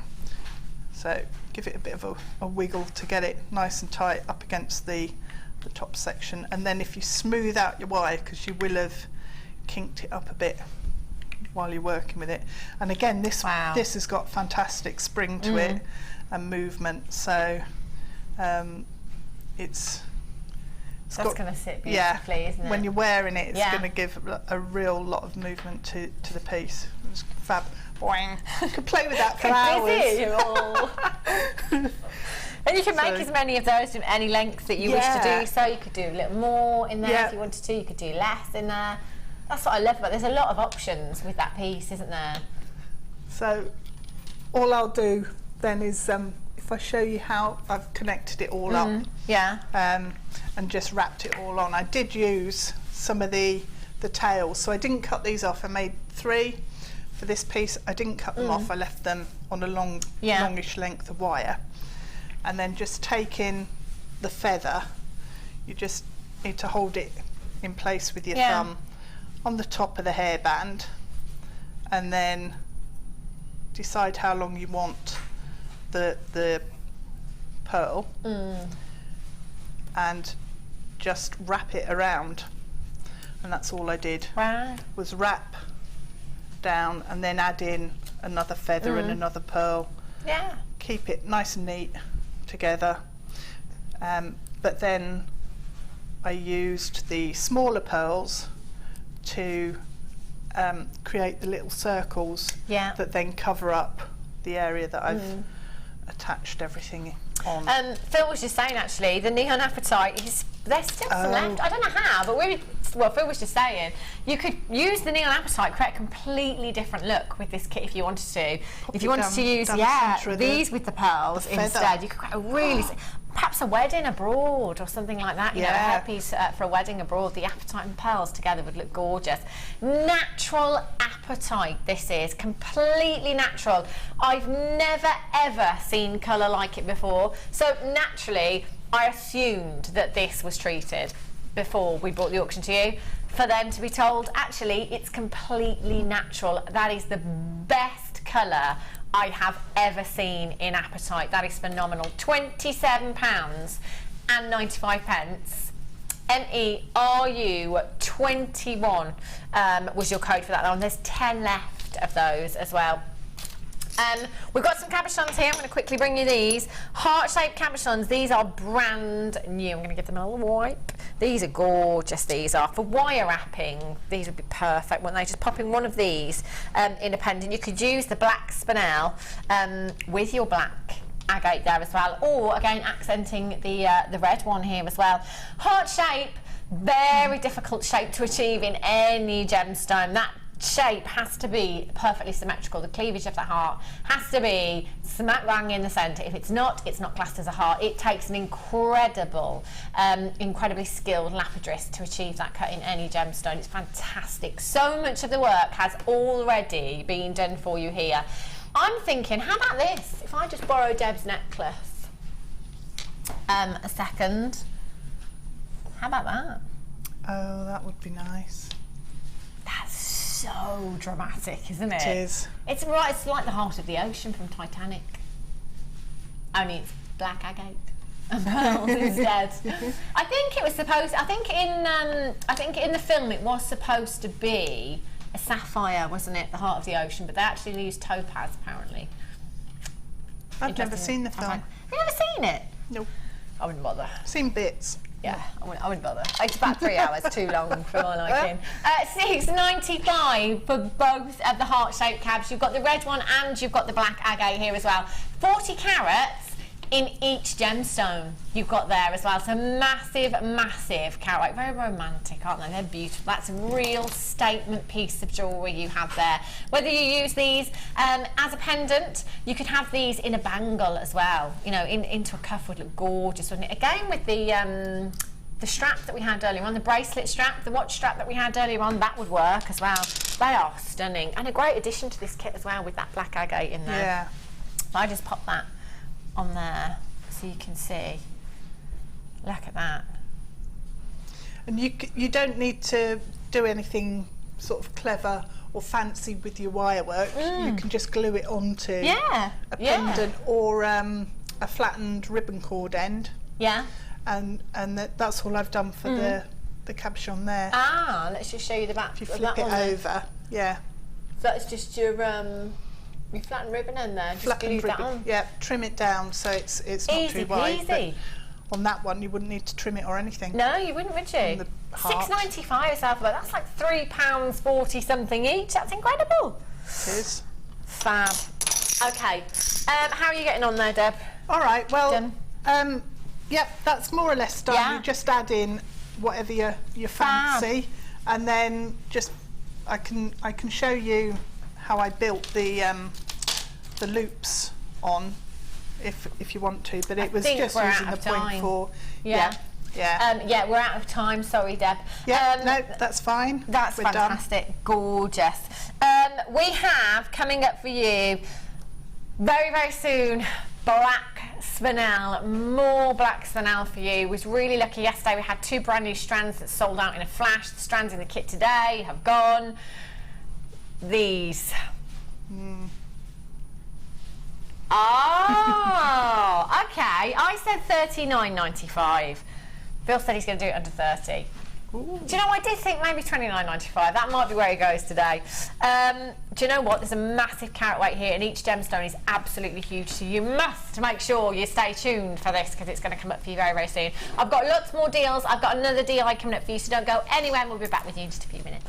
So give it a bit of a wiggle to get it nice and tight up against the top section, and then if you smooth out your wire, because you will have kinked it up a bit while you're working with it, and again this has got fantastic spring to it and movement, so it's that's going to sit beautifully, isn't it? When you're wearing it, it's going to give a real lot of movement to the piece. It's fab. Boing. You could play with that for hours. And you can make as many of those of any length that you wish to do. So you could do a little more in there if you wanted to. You could do less in there. That's what I love about it. There's a lot of options with that piece, isn't there? So all I'll do then is if I show you how I've connected it all up, and just wrapped it all on. I did use some of the tails, so I didn't cut these off. I made 3 for this piece. I didn't cut them off. I left them on a longish length of wire, and then just taking the feather, you just need to hold it in place with your thumb on the top of the hairband, and then decide how long you want the pearl, and just wrap it around, and that's all I did. Was wrap down and then add in another feather and another pearl. Keep it nice and neat together, but then I used the smaller pearls to create the little circles that then cover up the area that I've attached everything on. Phil was just saying, actually, the neon apatite, there's still some left. I don't know how, but Phil was just saying you could use the neon apatite, create a completely different look with this kit if you wanted to. If you wanted to use these with the pearls instead, you could create a really perhaps a wedding abroad or something like that. You know, a hairpiece for a wedding abroad. The apatite and pearls together would look gorgeous. Natural apatite. This is completely natural. I've never ever seen colour like it before. So naturally, I assumed that this was treated before we brought the auction to you. For them to be told, actually, it's completely natural. That is the best colour I have ever seen in apatite. That is phenomenal. £27.95. MERU21 was your code for that one. There's 10 left of those as well. We've got some cabochons here. I'm going to quickly bring you these. Heart-shaped cabochons. These are brand new. I'm going to give them a little wipe. These are gorgeous, these are. For wire wrapping, these would be perfect, wouldn't they? Just pop in one of these in a pendant. You could use the black spinel with your black agate there as well, or again accenting the red one here as well. Heart shape, very difficult shape to achieve in any gemstone. That shape has to be perfectly symmetrical. The cleavage of the heart has to be smack bang in the centre. If it's not classed as a heart. It takes an incredibly skilled lapidrist to achieve that cut in any gemstone. It's fantastic. So much of the work has already been done for you here. I'm thinking, how about this? If I just borrow Deb's necklace, a second. How about that? Oh, that would be nice. That's so dramatic, isn't it? It is. It's right. It's like the heart of the ocean from Titanic. Only it's black agate and pearls instead. I think it was supposed. I think in the film it was supposed to be a sapphire, wasn't it? The heart of the ocean, but they actually used topaz apparently. I've never seen the film. Have you never seen it? Nope. I wouldn't bother. Seen bits. Yeah, I wouldn't bother. It's about 3 hours too long for my liking. $6.95 for both of the heart-shaped cabs. You've got the red one and you've got the black agate here as well. 40 carats in each gemstone you've got there as well. So massive, massive carat weight. Very romantic, aren't they? They're beautiful. That's a real statement piece of jewellery you have there. Whether you use these as a pendant, you could have these in a bangle as well. You know, into a cuff would look gorgeous, wouldn't it? Again with the strap that we had earlier on, the bracelet strap, the watch strap that we had earlier on, that would work as well. They are stunning. And a great addition to this kit as well with that black agate in there. Yeah. So I just pop that on there so you can see. Look at that. And you don't need to do anything sort of clever or fancy with your wire work. You can just glue it onto a pendant or a flattened ribbon cord end. Yeah. And that's all I've done for the cabochon there. Ah, let's just show you the back. If you flip it over, yeah. So that's just your flattened ribbon end there. Just Flattened glue that ribbon. on. Yeah, trim it down so it's not Easy too wide. peasy. But on that one, you wouldn't need to trim it or anything. No, you wouldn't, would you? the heart. $6.95 is alphabet. That's like £3.40 something each. That's incredible. It is. Fab. Okay. How are you getting on there, Deb? All right. Well, Done? yep, that's more or less done. Yeah. You just add in whatever you fancy, and then just I can show you how I built the loops on, if you want to. But it was just using the 0.4. Yeah. Yeah, we're out of time. Sorry, Deb. Yeah, no, that's fine. That's We're fantastic. Done. Gorgeous. We have coming up for you very, very soon black spinel, more black spinel for you. Was really lucky yesterday. We had 2 brand new strands that sold out in a flash. The strands in the kit today have gone. These. Oh, okay. I said $39.95. Phil said he's going to do it under 30. Ooh. Do you know, I did think maybe $29.95. That might be where he goes today. Do you know what? There's a massive carat weight here, and each gemstone is absolutely huge. So you must make sure you stay tuned for this, because it's going to come up for you very, very soon. I've got lots more deals. I've got another deal coming up for you, so don't go anywhere, and we'll be back with you in just a few minutes.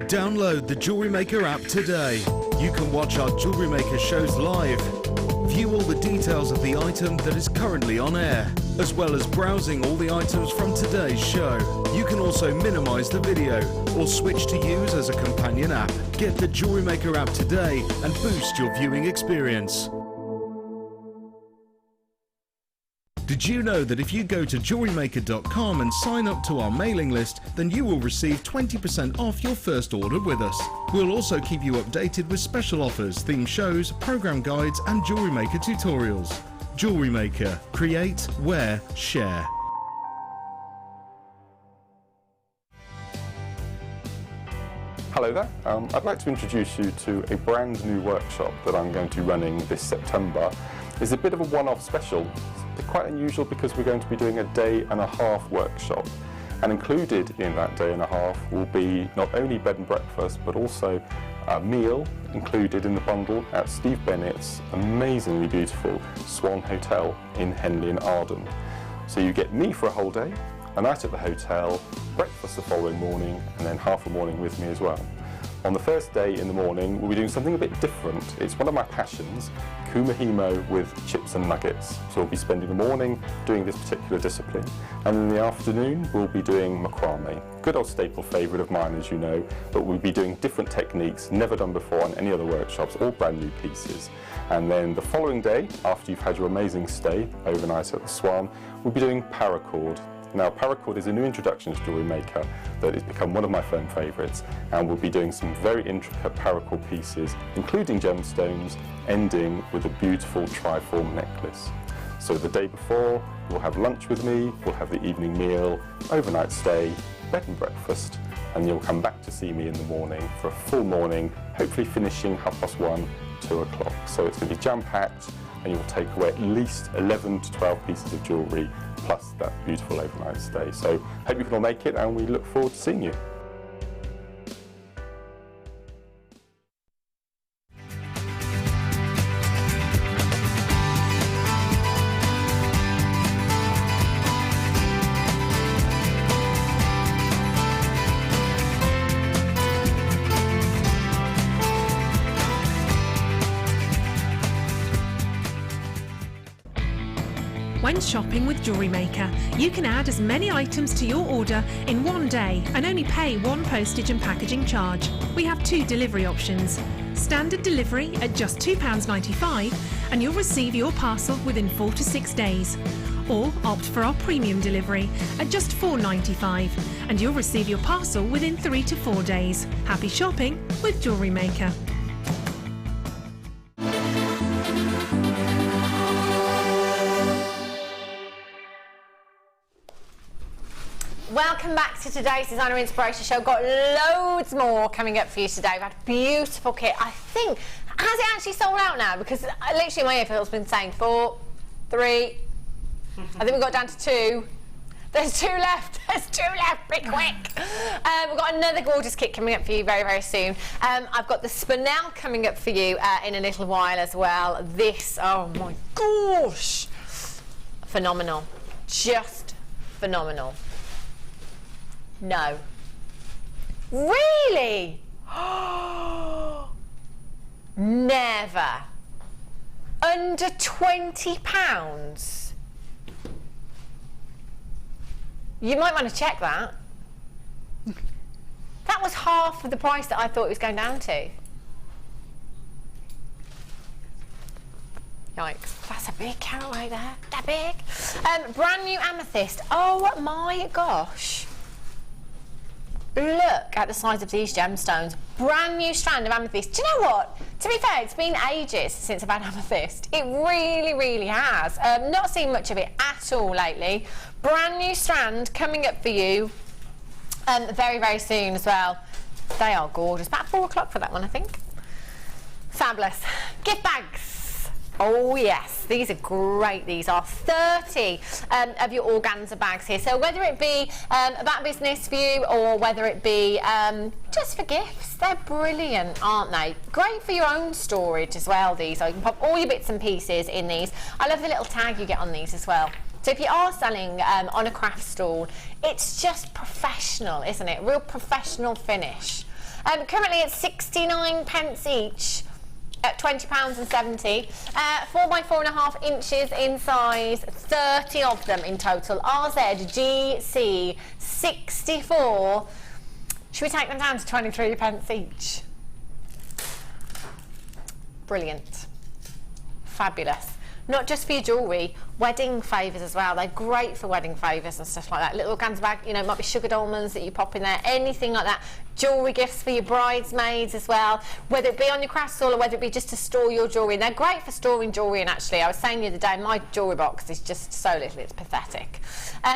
Download the Jewellery Maker app today. You can watch our Jewellery Maker shows live, view all the details of the item that is currently on air, as well as browsing all the items from today's show. You can also minimize the video or switch to use as a companion app. Get the Jewellery Maker app today and boost your viewing experience. Did you know that if you go to JewelleryMaker.com and sign up to our mailing list, then you will receive 20% off your first order with us. We'll also keep you updated with special offers, theme shows, program guides and Jewellery Maker tutorials. Jewellery Maker. Create, wear, share. Hello there. I'd like to introduce you to a brand new workshop that I'm going to be running this September. It's a bit of a one-off special. It's quite unusual because we're going to be doing a day and a half workshop. And included in that day and a half will be not only bed and breakfast, but also a meal included in the bundle at Steve Bennett's amazingly beautiful Swan Hotel in Henley and Arden. So you get me for a whole day, a night at the hotel, breakfast the following morning, and then half a morning with me as well. On the first day in the morning, we'll be doing something a bit different. It's one of my passions, kumahimo with chips and nuggets. So we'll be spending the morning doing this particular discipline, and in the afternoon we'll be doing macrame. Good old staple favourite of mine, as you know, but we'll be doing different techniques, never done before on any other workshops, all brand new pieces. And then the following day, after you've had your amazing stay overnight at the Swan, we'll be doing paracord. Now, paracord is a new introduction to Jewellery Maker that has become one of my firm favourites, and we'll be doing some very intricate paracord pieces, including gemstones, ending with a beautiful triform necklace. So the day before, we'll have lunch with me, we'll have the evening meal, overnight stay, bed and breakfast, and you'll come back to see me in the morning for a full morning, hopefully finishing 1:30, 2 o'clock. So it's going to be jam-packed, and you'll take away at least 11 to 12 pieces of jewellery, plus that beautiful overnight stay. So hope you can all make it, and we look forward to seeing you. When shopping with Jewellery Maker, you can add as many items to your order in one day and only pay one postage and packaging charge. We have 2 delivery options. Standard delivery at just £2.95 and you'll receive your parcel within 4 to 6 days. Or opt for our premium delivery at just £4.95 and you'll receive your parcel within 3 to 4 days. Happy shopping with Jewellery Maker. Welcome back to today's Designer Inspiration Show. Got loads more coming up for you today. We've had a beautiful kit. I think, has it actually sold out now? Because literally my earphone's been saying 4, 3, I think we've got down to 2. There's 2 left. There's 2 left. Be quick. We've got another gorgeous kit coming up for you very, very soon. I've got the spinel coming up for you in a little while as well. This, oh my gosh. Phenomenal. Just phenomenal. No. Really? Never. Under £20? You might want to check that. That was half of the price that I thought it was going down to. Yikes. That's a big caraway there. That big. Brand new amethyst. Oh my gosh. Look at the size of these gemstones. Brand new strand of amethyst. Do you know what? To be fair, it's been ages since I've had amethyst. It really, really has. Not seen much of it at all lately. Brand new strand coming up for you very, very soon as well. They are gorgeous. About 4 o'clock for that one, I think. Fabulous. Gift bags. Oh yes, these are great. These are 30 of your organza bags here. So whether it be about business for you or whether it be just for gifts, they're brilliant, aren't they? Great for your own storage as well, these. So you can pop all your bits and pieces in these. I love the little tag you get on these as well. So if you are selling on a craft stall, it's just professional, isn't it? Real professional finish. Currently it's 69p each. At £20.70, 4 by 4.5 inches in size, 30 of them in total. RZGC 64. Should we take them down to 23p each? Brilliant. Fabulous. Not just for your jewellery, wedding favours as well. They're great for wedding favours and stuff like that. Little organza bag, you know, it might be sugared almonds that you pop in there, anything like that. Jewellery gifts for your bridesmaids as well, whether it be on your craft stall or whether it be just to store your jewellery. And they're great for storing jewellery, and actually, I was saying the other day, my jewellery box is just so little, it's pathetic.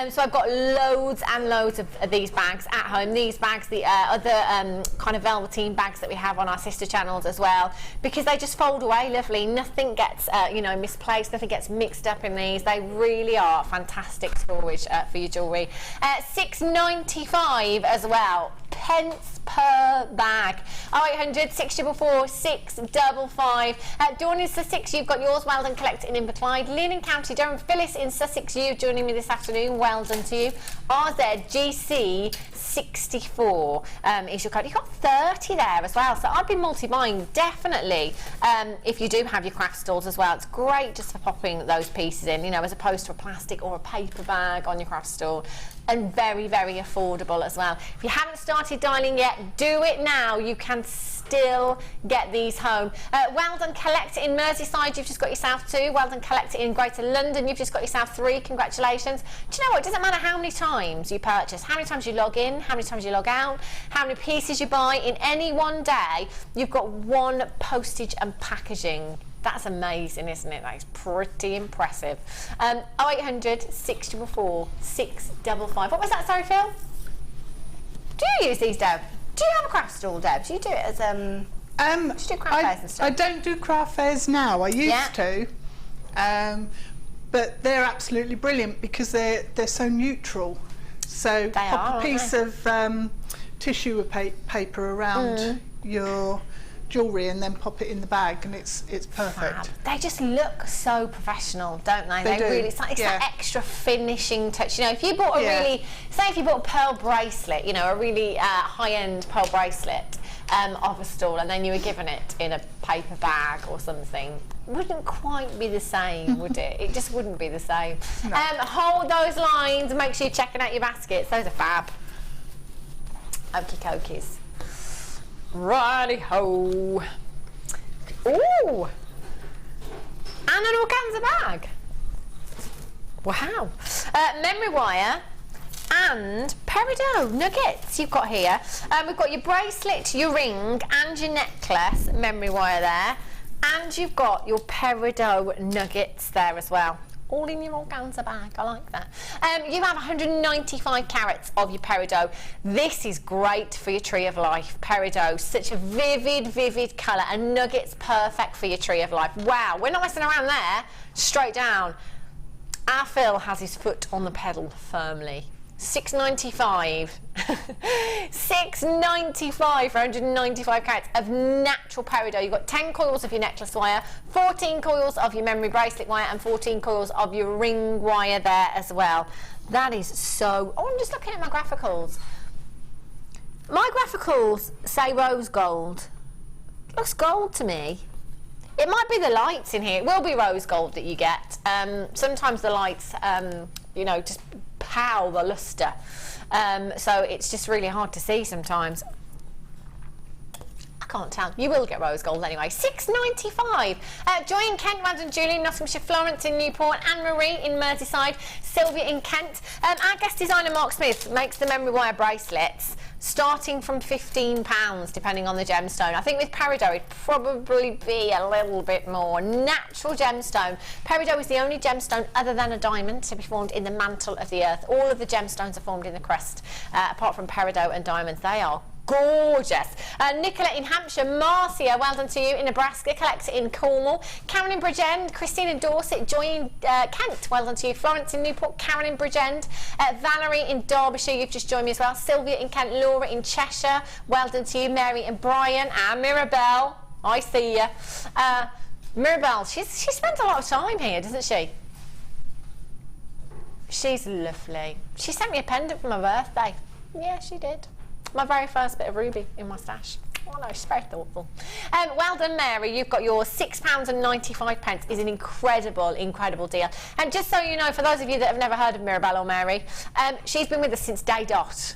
So I've got loads and loads of these bags at home. These bags, the other kind of velveteen bags that we have on our sister channels as well, because they just fold away lovely. Nothing gets you know, misplaced, nothing gets mixed up in these. They really are fantastic storage for your jewellery. £6.95 as well, pence per bag. 0800 644 655. Dawn in Sussex, you've got yours. Well done, collected in Inverclyde. Lynn in County Durham. Phyllis in Sussex, you joining me this afternoon. Well done to you. RZGC 64 is your code. You've got 30 there as well, so I'd be multi-buying definitely if you do have your craft stalls as well. It's great just for popping those pieces in, you know, as opposed to a plastic or a paper bag on your craft stall, and very, very affordable as well. If you haven't started dialing yet, do it now. You can still get these home. Well done, collect in Merseyside, you've just got yourself 2. Well done, collect in Greater London, you've just got yourself 3. Congratulations. Do you know what, it doesn't matter how many times you purchase, how many times you log in, how many times you log out, how many pieces you buy in any one day, you've got 1 postage and packaging. That's amazing, isn't it? That is pretty impressive. 0800 644 655. What was that, sorry, Phil? Do you use these, Deb? Do you have a craft stall, Deb? Do you do it as do you do craft fairs and stuff? I don't do craft fairs now. I used to, but they're absolutely brilliant because they're so neutral. So pop a piece of tissue paper around your jewellery and then pop it in the bag, and it's perfect. Fab. They just look so professional, don't they? They do. Really, it's that extra finishing touch. You know, if you bought a really, say if you bought a pearl bracelet, you know, a really high-end pearl bracelet of a stall, and then you were given it in a paper bag or something, wouldn't quite be the same, would it? It just wouldn't be the same. No. Hold those lines, make sure you're checking out your baskets. Those are fab. Okie dokies. Righty-ho. Ooh! And an organza bag. Wow. Memory wire and peridot nuggets you've got here. We've got your bracelet, your ring and your necklace, memory wire there. And you've got your peridot nuggets there as well. All in your organza bag, I like that. You have 195 carats of your peridot. This is great for your tree of life. Peridot, such a vivid colour, and nuggets perfect for your tree of life. Wow, we're not messing around there. Straight down. Our Phil has his foot on the pedal firmly. $6.95. $6.95 for 195 carats of natural peridot. You've got 10 coils of your necklace wire, 14 coils of your memory bracelet wire, and 14 coils of your ring wire there as well. That is so... Oh, I'm just looking at my graphicals. My graphicals say rose gold. Looks gold to me. It might be the lights in here. It will be rose gold that you get. Sometimes the lights, you know, just pow the lustre. So it's just really hard to see sometimes. I can't tell. You will get rose gold anyway. $6.95. Joy in Kent, Random Julie in Nottinghamshire, Florence in Newport, Anne-Marie in Merseyside, Sylvia in Kent. Our guest designer Mark Smith makes the memory wire bracelets starting from £15 depending on the gemstone. I think with peridot it'd probably be a little bit more. Natural gemstone. Peridot is the only gemstone other than a diamond to be formed in the mantle of the earth. All of the gemstones are formed in the crust, apart from peridot and diamonds. They are gorgeous. Nicola in Hampshire, Marcia, well done to you in Nebraska, Collector in Cornwall, Karen in Bridgend, Christine in Dorset, Joy in Kent, well done to you, Florence in Newport, Karen in Bridgend, Valerie in Derbyshire, you've just joined me as well, Sylvia in Kent, Laura in Cheshire, well done to you, Mary and Brian, and Mirabelle, I see you. Mirabelle, she spends a lot of time here, doesn't she? She's lovely. She sent me a pendant for my birthday. Yeah, she did. My very first bit of ruby in my stash. Oh no, she's very thoughtful. Well done, Mary. You've got your £6.95. Is an incredible deal. And just so you know, for those of you that have never heard of Mirabelle or Mary, she's been with us since day dot.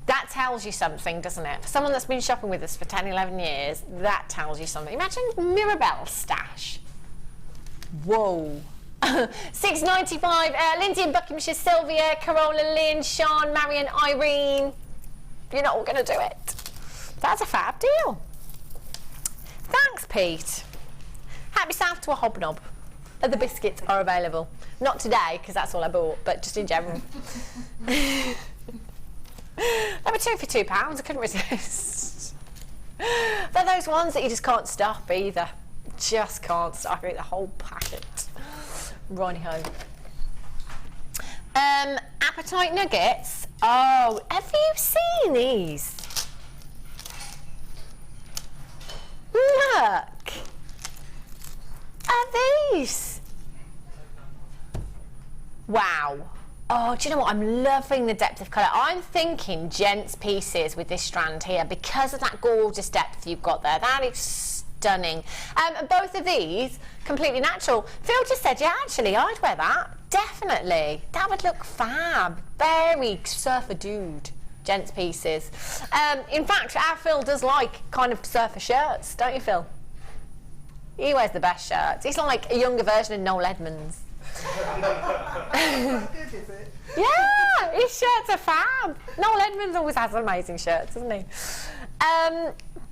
That tells you something, doesn't it? For someone that's been shopping with us for 10, 11 years, that tells you something. Imagine Mirabelle's stash. Whoa. £6.95. Lindsay in Buckinghamshire, Sylvia, Carola, Lynn, Sean, Marion, Irene. You're not all going to do it. That's a fab deal. Thanks, Pete. Help yourself to a hobnob. other biscuits are available. Not today, because that's all I bought, but just in general. They were 2 for £2, I couldn't resist. They're those ones that you just can't stop either. Just can't stop. I can eat the whole packet. Righty-ho. Apatite nuggets. Oh, have you seen these? Look at these. Wow. Oh, do you know what? I'm loving the depth of colour. I'm thinking gents pieces with this strand here because of that gorgeous depth you've got there. That is stunning. Both of these completely natural. Phil just said, yeah, actually, I'd wear that. Definitely. That would look fab. Very surfer dude. Gents pieces. In fact, our Phil does like kind of surfer shirts, don't you, Phil? He wears the best shirts. He's like a younger version of Noel Edmonds. That's good, is it? Yeah, his shirts are fab. Noel Edmonds always has amazing shirts, doesn't he?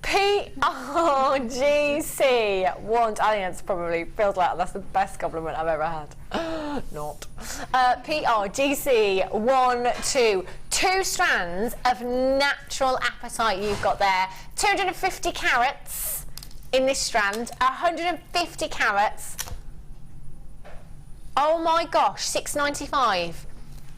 PRGC. I think that's probably feels like that's the best compliment I've ever had. Not. PRGC 1, 2 strands of natural apatite you've got there. 250 carats in this strand. 150 carats. Oh my gosh, $6.95.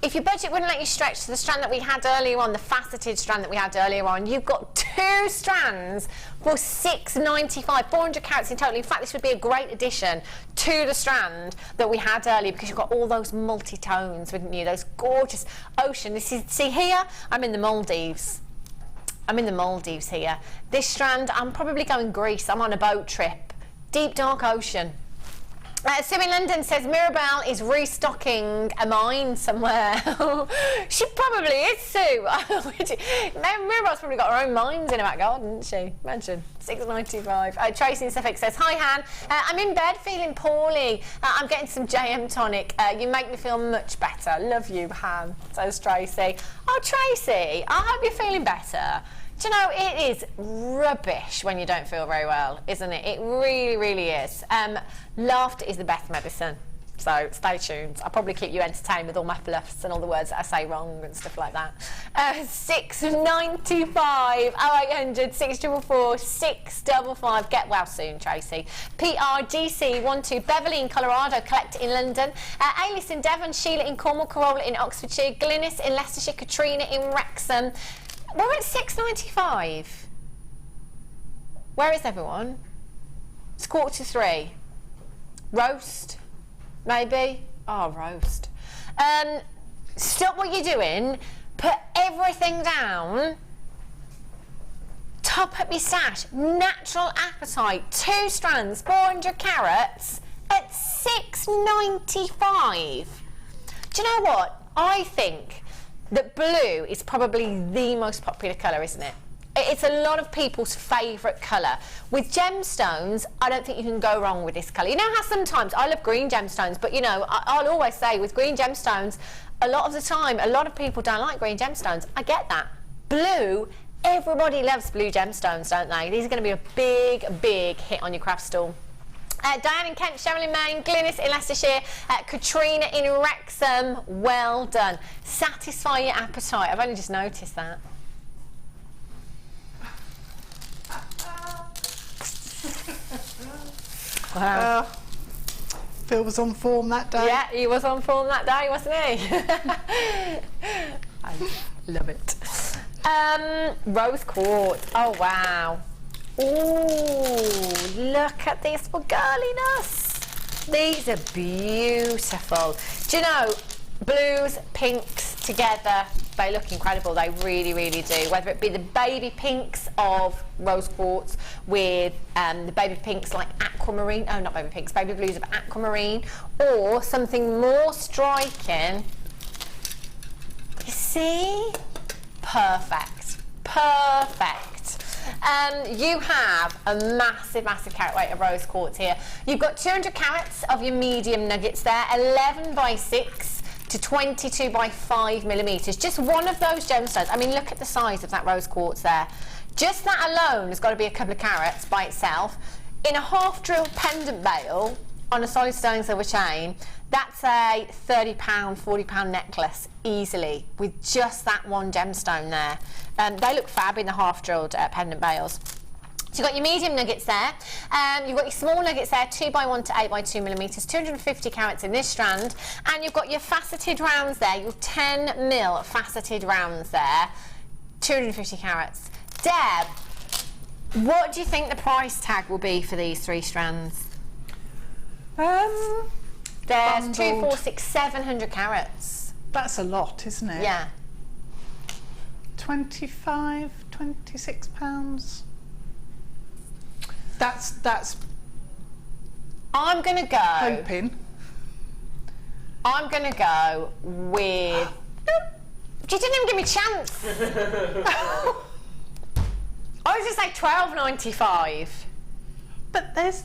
If your budget wouldn't let you stretch to the strand that we had earlier on, the faceted strand that we had earlier on, you've got 2 strands for $6.95, 400 carats in total. In fact, this would be a great addition to the strand that we had earlier because you've got all those multi-tones, wouldn't you? Those gorgeous ocean. This is, see here, I'm in the Maldives. I'm in the Maldives here. This strand, I'm probably going Greece. I'm on a boat trip. Deep, dark ocean. Sue in London says Mirabelle is restocking a mine somewhere. She probably is, Sue. Mirabelle's probably got her own mines in her back garden, isn't she? Imagine. $6.95. Tracy in Suffolk says, hi, Han. I'm in bed feeling poorly. I'm getting some JM tonic. You make me feel much better. Love you, Han, says Tracy. Oh, Tracy, I hope you're feeling better. Do you know, it is rubbish when you don't feel very well, isn't it? It really, really is. Laughter is the best medicine. So stay tuned. I'll probably keep you entertained with all my bluffs and all the words that I say wrong and stuff like that. $6.95, 0800 644 655. Get well soon, Tracy. PRGC 12, Beverly in Colorado, Collect in London, Alice in Devon, Sheila in Cornwall, Corolla in Oxfordshire, Glynis in Leicestershire, Katrina in Wrexham. We're at $6.95. Where is everyone? It's 2:45. Roast, maybe? Oh, roast. Stop what you're doing, put everything down, top up your stash. Natural apatite, 2 strands, 400 carats at $6.95. Do you know what? I think that blue is probably the most popular colour, isn't it? It's a lot of people's favourite colour. With gemstones, I don't think you can go wrong with this colour. You know how sometimes, I love green gemstones, but you know, I'll always say with green gemstones, a lot of the time, a lot of people don't like green gemstones. I get that. Blue, everybody loves blue gemstones, don't they? These are going to be a big, big hit on your craft stall. Diane in Kent, Cheryl in Maine, Glynis in Leicestershire, Katrina in Wrexham. Well done. Satisfy your appetite. I've only just noticed that. Wow. Phil was on form that day. Yeah, he was on form that day, wasn't he? I love it. Rose quartz. Oh, wow. Ooh, look at this for girliness. These are beautiful. Do you know, blues, pinks together, they look incredible. They really, really do. Whether it be the baby pinks of rose quartz with the baby pinks like aquamarine, oh, not baby pinks, baby blues of aquamarine, or something more striking. You see? Perfect. Perfect. You have a massive, massive carat weight of rose quartz here. You've got 200 carats of your medium nuggets there, 11 by 6 to 22 by 5 millimeters. Just one of those gemstones. I mean, look at the size of that rose quartz there. Just that alone has got to be a couple of carats by itself. In a half-drilled pendant bail, on a solid sterling silver chain, that's a £30, £40 necklace easily with just that one gemstone there. They look fab in the half-drilled pendant bales. So you've got your medium nuggets there, you've got your small nuggets there, 2x1 to 8x2 millimetres, 250 carats in this strand, and you've got your faceted rounds there, your 10mm faceted rounds there, 250 carats. Deb, what do you think the price tag will be for these 3 strands? There's 2, 4, 6, 700 carats. That's a lot, isn't it? Yeah. 25, 26 pounds. That's I'm gonna go. hoping. I'm gonna go with. You didn't even give me a chance. I was just like £12.95. But there's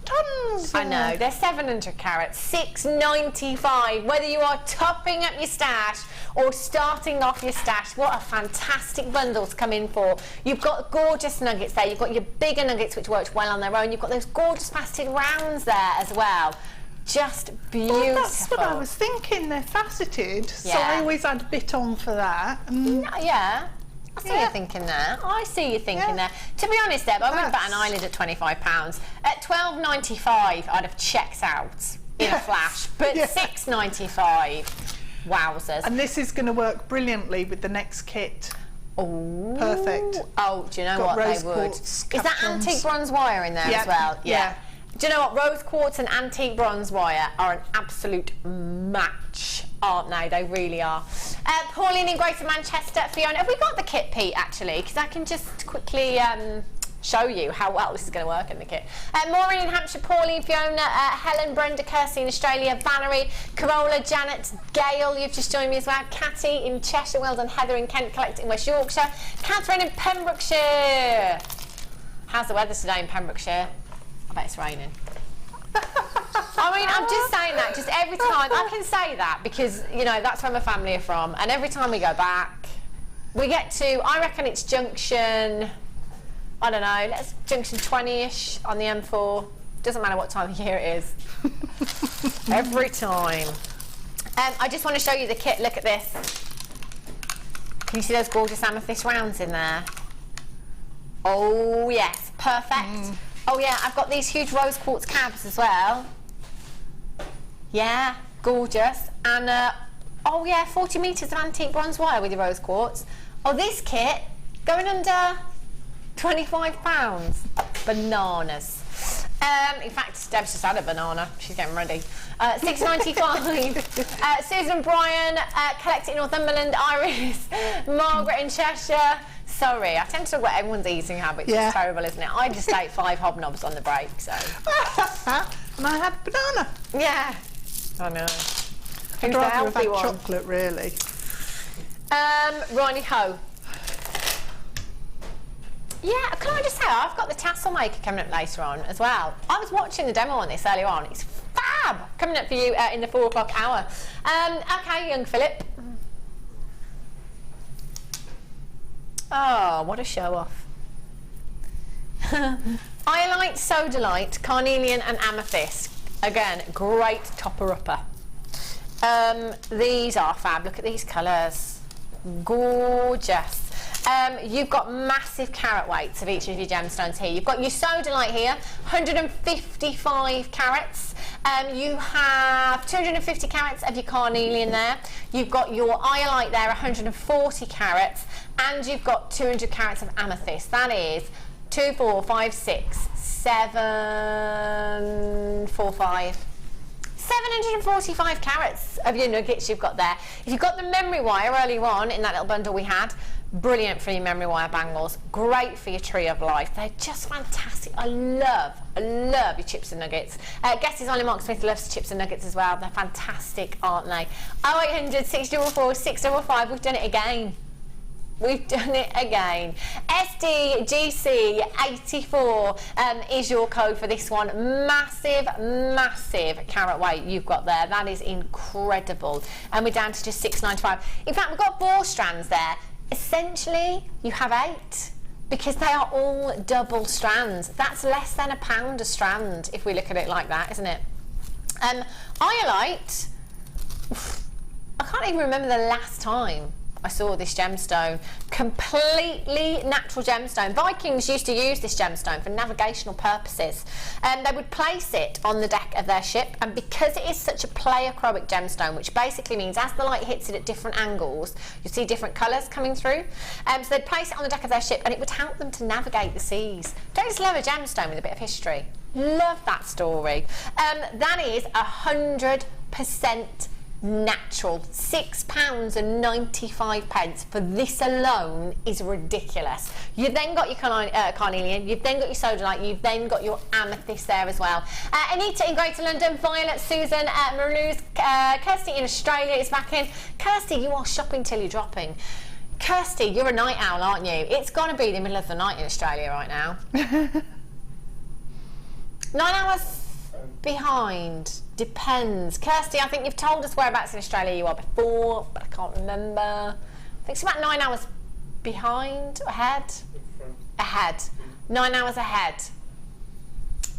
tons. I know, they're 700 carats, £6.95. Whether you are topping up your stash or starting off your stash, what a fantastic bundle to come in for. You've got gorgeous nuggets there, you've got your bigger nuggets which worked well on their own, you've got those gorgeous faceted rounds there as well. Just beautiful. Well, that's what I was thinking, they're faceted, so Yeah. I always add a bit on for that. Yeah. I see you thinking there. I see you thinking there. To be honest, Deb, I wouldn't bat an eyelid at £25. At £12.95, I'd have checked out in a flash. But £6.95, wowzers. And this is going to work brilliantly with the next kit. Oh, perfect. Oh, do you know Got what rose they would? quartz, Is that cabochons. antique bronze wire in there as well? Yeah. Do you know what? Rose quartz and antique bronze wire are an absolute match, aren't they? They really are. Pauline in Greater Manchester. Fiona, have we got the kit, Pete, actually? Because I can just quickly show you how well this is going to work in the kit. Maureen in Hampshire, Pauline, Fiona, Helen, Brenda, Kirsty in Australia, Valerie, Carola, Janet, Gail, you've just joined me as well, Catty in Cheshire, well done, Heather in Kent Collect in West Yorkshire, Catherine in Pembrokeshire. How's the weather today in Pembrokeshire? I bet it's raining. I mean, I'm just saying that, just every time, I can say that because, you know, that's where my family are from, and every time we go back, we get to, I reckon it's junction, I don't know, let's junction 20-ish on the M4, doesn't matter what time of year it is, every time. I just want to show you the kit, look at this. Can you see those gorgeous amethyst rounds in there? Oh yes, perfect. Oh yeah, I've got these huge rose quartz cabs as well. Yeah, gorgeous. And oh yeah, 40 metres of antique bronze wire with your rose quartz. Oh, this kit going under £25. Bananas. In fact, Deb's just had a banana. She's getting ready. £6.95. Susan Bryan, Collect in Northumberland. Iris, Margaret in Cheshire. Sorry, I tend to talk about everyone's eating habits. Yeah. It's terrible, isn't it? I just ate 5 hobnobs on the break, so. And I had banana. Yeah. I know. I'd the rather have healthy had one? chocolate, really. Ronnie Ho. Yeah, can I just say, I've got the Tassel Maker coming up later on as well. I was watching the demo on this earlier on. It's fab! Coming up for you in the 4 o'clock hour. Okay, young Philip. Oh, what a show off. Iolite, Sodalite, Carnelian and Amethyst. Again, great topper-upper. These are fab. Look at these colours. Gorgeous. You've got massive carat weights of each of your gemstones here. You've got your Sodalite here, 155 carats. You have 250 carats of your Carnelian there. You've got your Iolite there, 140 carats. And you've got 200 carats of Amethyst. That is 2, 4, 5, 6, 7, 4, 5. 745 carats of your nuggets you've got there. If you've got the memory wire earlier on in that little bundle we had, brilliant for your memory wire bangles, great for your tree of life. They're just fantastic. I love your chips and nuggets. Guess is Ollie Mark Smith loves chips and nuggets as well. They're fantastic, aren't they? 0800 644 655. We've done it again. We've done it again. SDGC84 is your code for this one. Massive, massive carat weight you've got there. That is incredible. And we're down to just £6.95. In fact, we've got 4 strands there. Essentially, you have 8. because they are all double strands. That's less than £1 a strand if we look at it like that, isn't it? Iolite, I can't even remember the last time I saw this gemstone. Completely natural gemstone. Vikings used to use this gemstone for navigational purposes. They would place it on the deck of their ship, and because it is such a pleochroic gemstone, which basically means as the light hits it at different angles, you see different colours coming through. So they'd place it on the deck of their ship, and it would help them to navigate the seas. Don't just love a gemstone with a bit of history? Love that story. That is 100% natural. £6.95 for this alone is ridiculous. You've then got your carnelian, you've then got your sodalite, you've then got your amethyst there as well. Anita in Greater London, Violet, Susan, Marloes, Kirsty in Australia is back in. Kirsty, you are shopping till you're dropping. Kirsty, you're a night owl, aren't you? It's got to be the middle of the night in Australia right now. 9 hours behind. Depends. Kirsty, I think you've told us whereabouts in Australia you are before, but I can't remember. I think it's about 9 hours behind, ahead? Ahead. 9 hours ahead.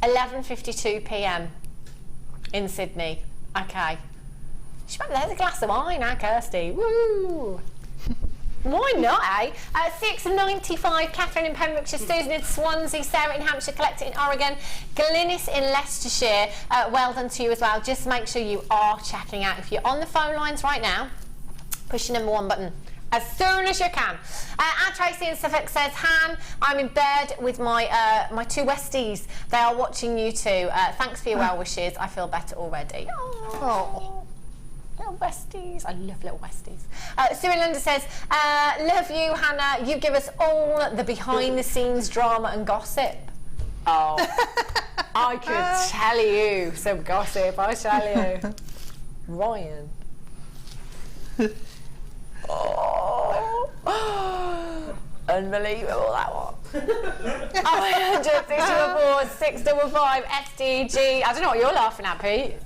11:52 p.m. in Sydney. Okay. There's a glass of wine now, Kirsty. Woo! Why not, eh? £6.95, Catherine in Pembrokeshire, Susan in Swansea, Sarah in Hampshire, Collector in Oregon, Glynis in Leicestershire. Well done to you as well. Just make sure you are checking out. If you're on the phone lines right now, push the number 1 button as soon as you can. Tracy in Suffolk says, Han, I'm in bed with my my 2 Westies. They are watching you too. Thanks for your well wishes. I feel better already. Oh. Little Westies. I love little Westies. Sue in London says, love you, Hannah. You give us all the behind-the-scenes drama and gossip. Oh, I could tell you some gossip, I tell you. Ryan. Oh. Unbelievable, that one. 164, 655, SDG. I don't know what you're laughing at, Pete.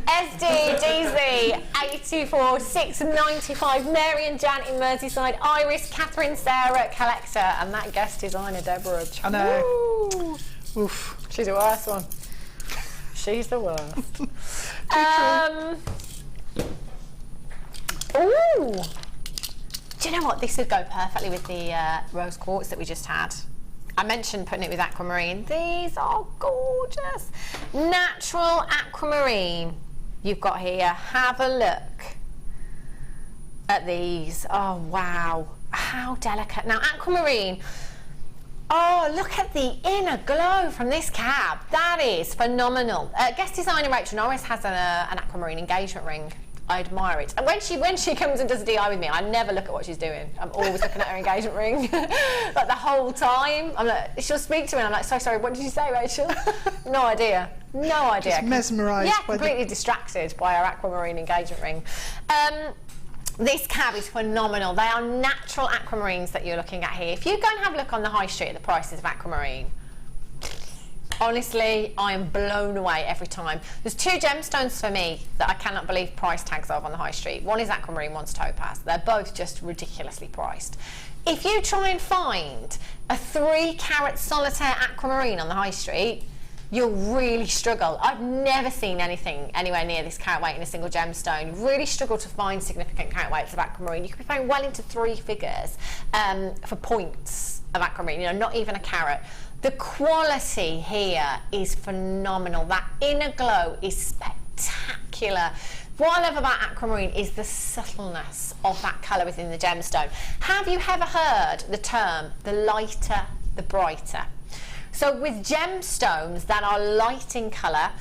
SDGZ 84 695, Mary and Jan in Merseyside, Iris, Catherine, Sarah, Collector, and that guest designer Deborah. I know. Oof. She's the worst one. She's the worst. Ooh. Do you know what? This would go perfectly with the rose quartz that we just had. I mentioned putting it with aquamarine. These are gorgeous. Natural aquamarine you've got here. Have a look at these. Oh, wow. How delicate. Now, aquamarine. Oh, look at the inner glow from this cab. That is phenomenal. Guest designer Rachel Norris has an aquamarine engagement ring. I admire it. And when she comes and does a DI with me, I never look at what she's doing. I'm always looking at her engagement ring, like the whole time. I'm like, she'll speak to me, and I'm like, so sorry, what did you say, Rachel? No idea. No idea. Just mesmerised. Yeah, completely distracted by our aquamarine engagement ring. This cab is phenomenal. They are natural aquamarines that you're looking at here. If you go and have a look on the high street at the prices of aquamarine, honestly, I am blown away every time. There's 2 gemstones for me that I cannot believe price tags of on the high street. One is aquamarine, one's topaz. They're both just ridiculously priced. If you try and find a 3-carat solitaire aquamarine on the high street, you'll really struggle. I've never seen anything anywhere near this carat weight in a single gemstone. You really struggle to find significant carat weights of aquamarine. You could be paying well into 3 figures for points of aquamarine, you know, not even a carat. The quality here is phenomenal. That inner glow is spectacular. What I love about aquamarine is the subtleness of that colour within the gemstone. Have you ever heard the term, the lighter, the brighter? So with gemstones that are light in colour,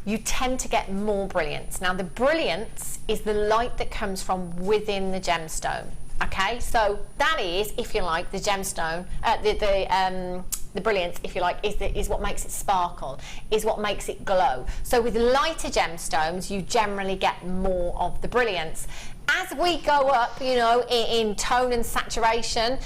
you tend to get more brilliance. Now the brilliance is the light that comes from within the gemstone. Okay, so that is, if you like, the gemstone, the brilliance, if you like, is what makes it sparkle, is what makes it glow. So with lighter gemstones, you generally get more of the brilliance. as we go up, you know, in tone and saturation,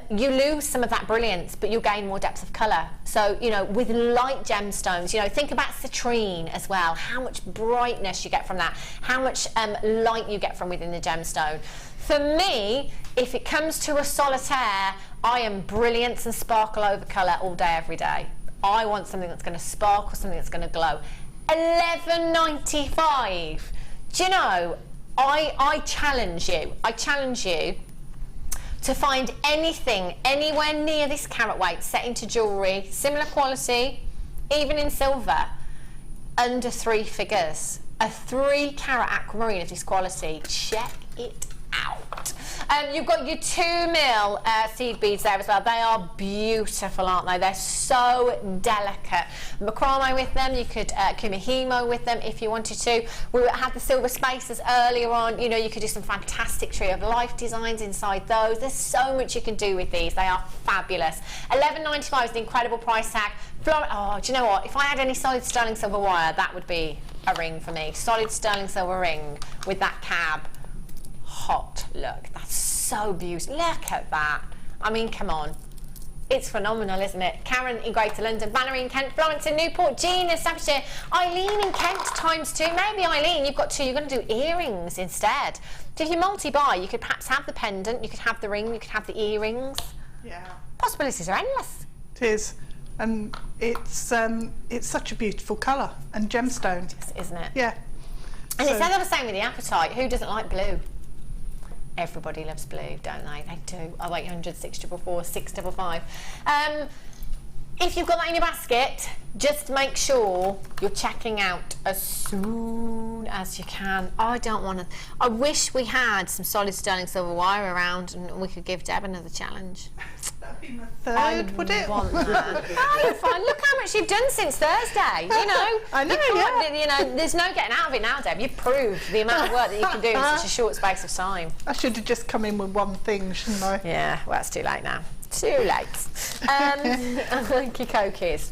you lose some of that brilliance, but you gain more depth of colour. So, you know, with light gemstones, you know, think about citrine as well, how much brightness you get from that, how much light you get from within the gemstone. For me, if it comes to a solitaire, I am brilliance and sparkle over colour all day, every day. I want something that's going to sparkle, something that's going to glow. $11.95. Do you know, I challenge you to find anything anywhere near this carat weight set into jewellery, similar quality, even in silver, under 3 figures. A 3-carat aquamarine of this quality. Check it out. You've got your 2mm seed beads there as well. They are beautiful, aren't they? They're so delicate. Macrame with them, you could kumihimo with them if you wanted to. We had the silver spacers earlier on. You know, you could do some fantastic tree of life designs inside those. There's so much you can do with these. They are fabulous. $11.95 is an incredible price tag. Oh, do you know what? If I had any solid sterling silver wire, that would be a ring for me. Solid sterling silver ring with that cab. Hot. Look, that's so beautiful. Look at that. I mean, come on. It's phenomenal, isn't it? Karen in Greater London, Valerie in Kent, Florence in Newport, Jean in Staffordshire, Eileen in Kent ×2. Maybe Eileen, you've got 2. You're going to do earrings instead. So if you multi-buy, you could perhaps have the pendant, you could have the ring, you could have the earrings. Yeah. Possibilities are endless. It is. And it's such a beautiful colour and gemstone. Isn't it? Yeah. And it's as I was saying with the apatite, who doesn't like blue? Everybody loves blue, don't they? They do. 0800 644 655. If you've got that in your basket, just make sure you're checking out as soon as you can. I don't want to. I wish we had some solid sterling silver wire around and we could give Deb another challenge. That'd be my third, would it? Want that. Oh, you're fine. Look how much you've done since Thursday. You know, I know. You know, there's no getting out of it now, Deb. You've proved the amount of work that you can do in such a short space of time. I should have just come in with one thing, shouldn't I? Yeah, well, it's too late now. Too late. Okie cokies.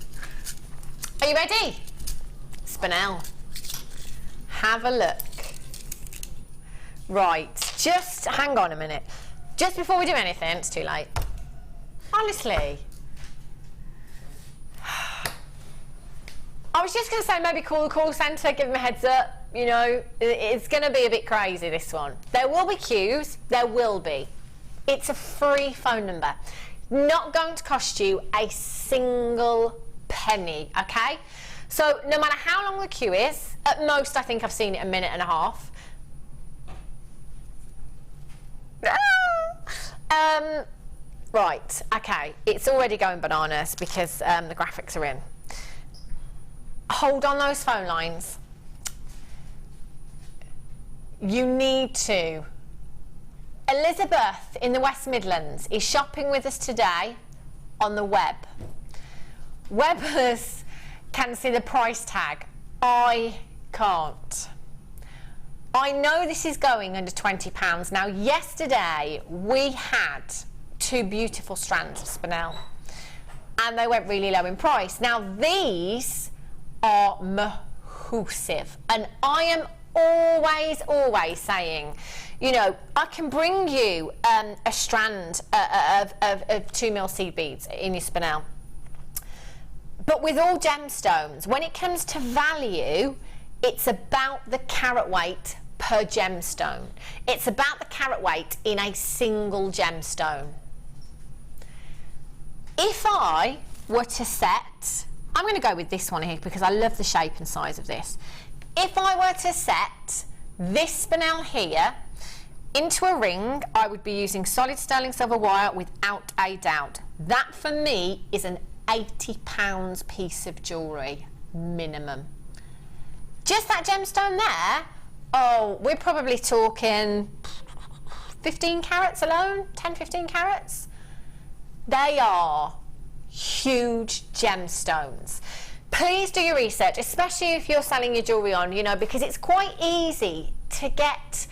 Are you ready? Spinel. Have a look. Right, just hang on a minute. Just before we do anything, it's too late. Honestly. I was just going to say maybe call the call centre, give them a heads up. You know, it's going to be a bit crazy, this one. There will be queues. There will be. It's a free phone number. Not going to cost you a single penny, okay? So no matter how long the queue is, at most I think I've seen it 1.5 minutes. Right, okay, it's already going bananas because the graphics are in. Hold on those phone lines. You need to. Elizabeth in the West Midlands is shopping with us today on the web. Webbers can see the price tag. I can't. I know this is going under £20. Now, yesterday we had 2 beautiful strands of spinel and they went really low in price. Now, these are massive, and I am always saying, you know, I can bring you a strand of 2mm seed beads in your spinel. But with all gemstones, when it comes to value, it's about the carat weight per gemstone. It's about the carat weight in a single gemstone. If I were to set, I'm going to go with this one here because I love the shape and size of this. If I were to set this spinel here into a ring, I would be using solid sterling silver wire without a doubt. That for me is an £80 piece of jewellery minimum. Just that gemstone there, oh, we're probably talking 15 carats alone, 10-15 carats. They are huge gemstones. Please do your research, especially if you're selling your jewellery on, you know, because it's quite easy to get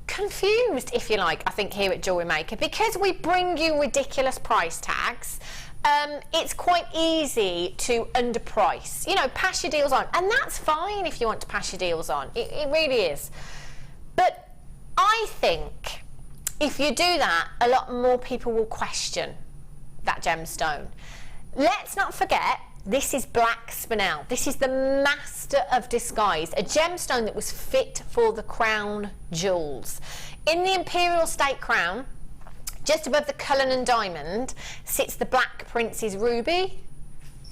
confused, if you like, I think, here at Jewellery Maker. Because we bring you ridiculous price tags, it's quite easy to underprice, you know, pass your deals on. And that's fine if you want to pass your deals on. It really is. But I think if you do that, a lot more people will question that gemstone. Let's not forget, this is black spinel. This is the master of disguise, a gemstone that was fit for the crown jewels. In the imperial state crown, just above the Cullinan diamond, sits the Black Prince's ruby.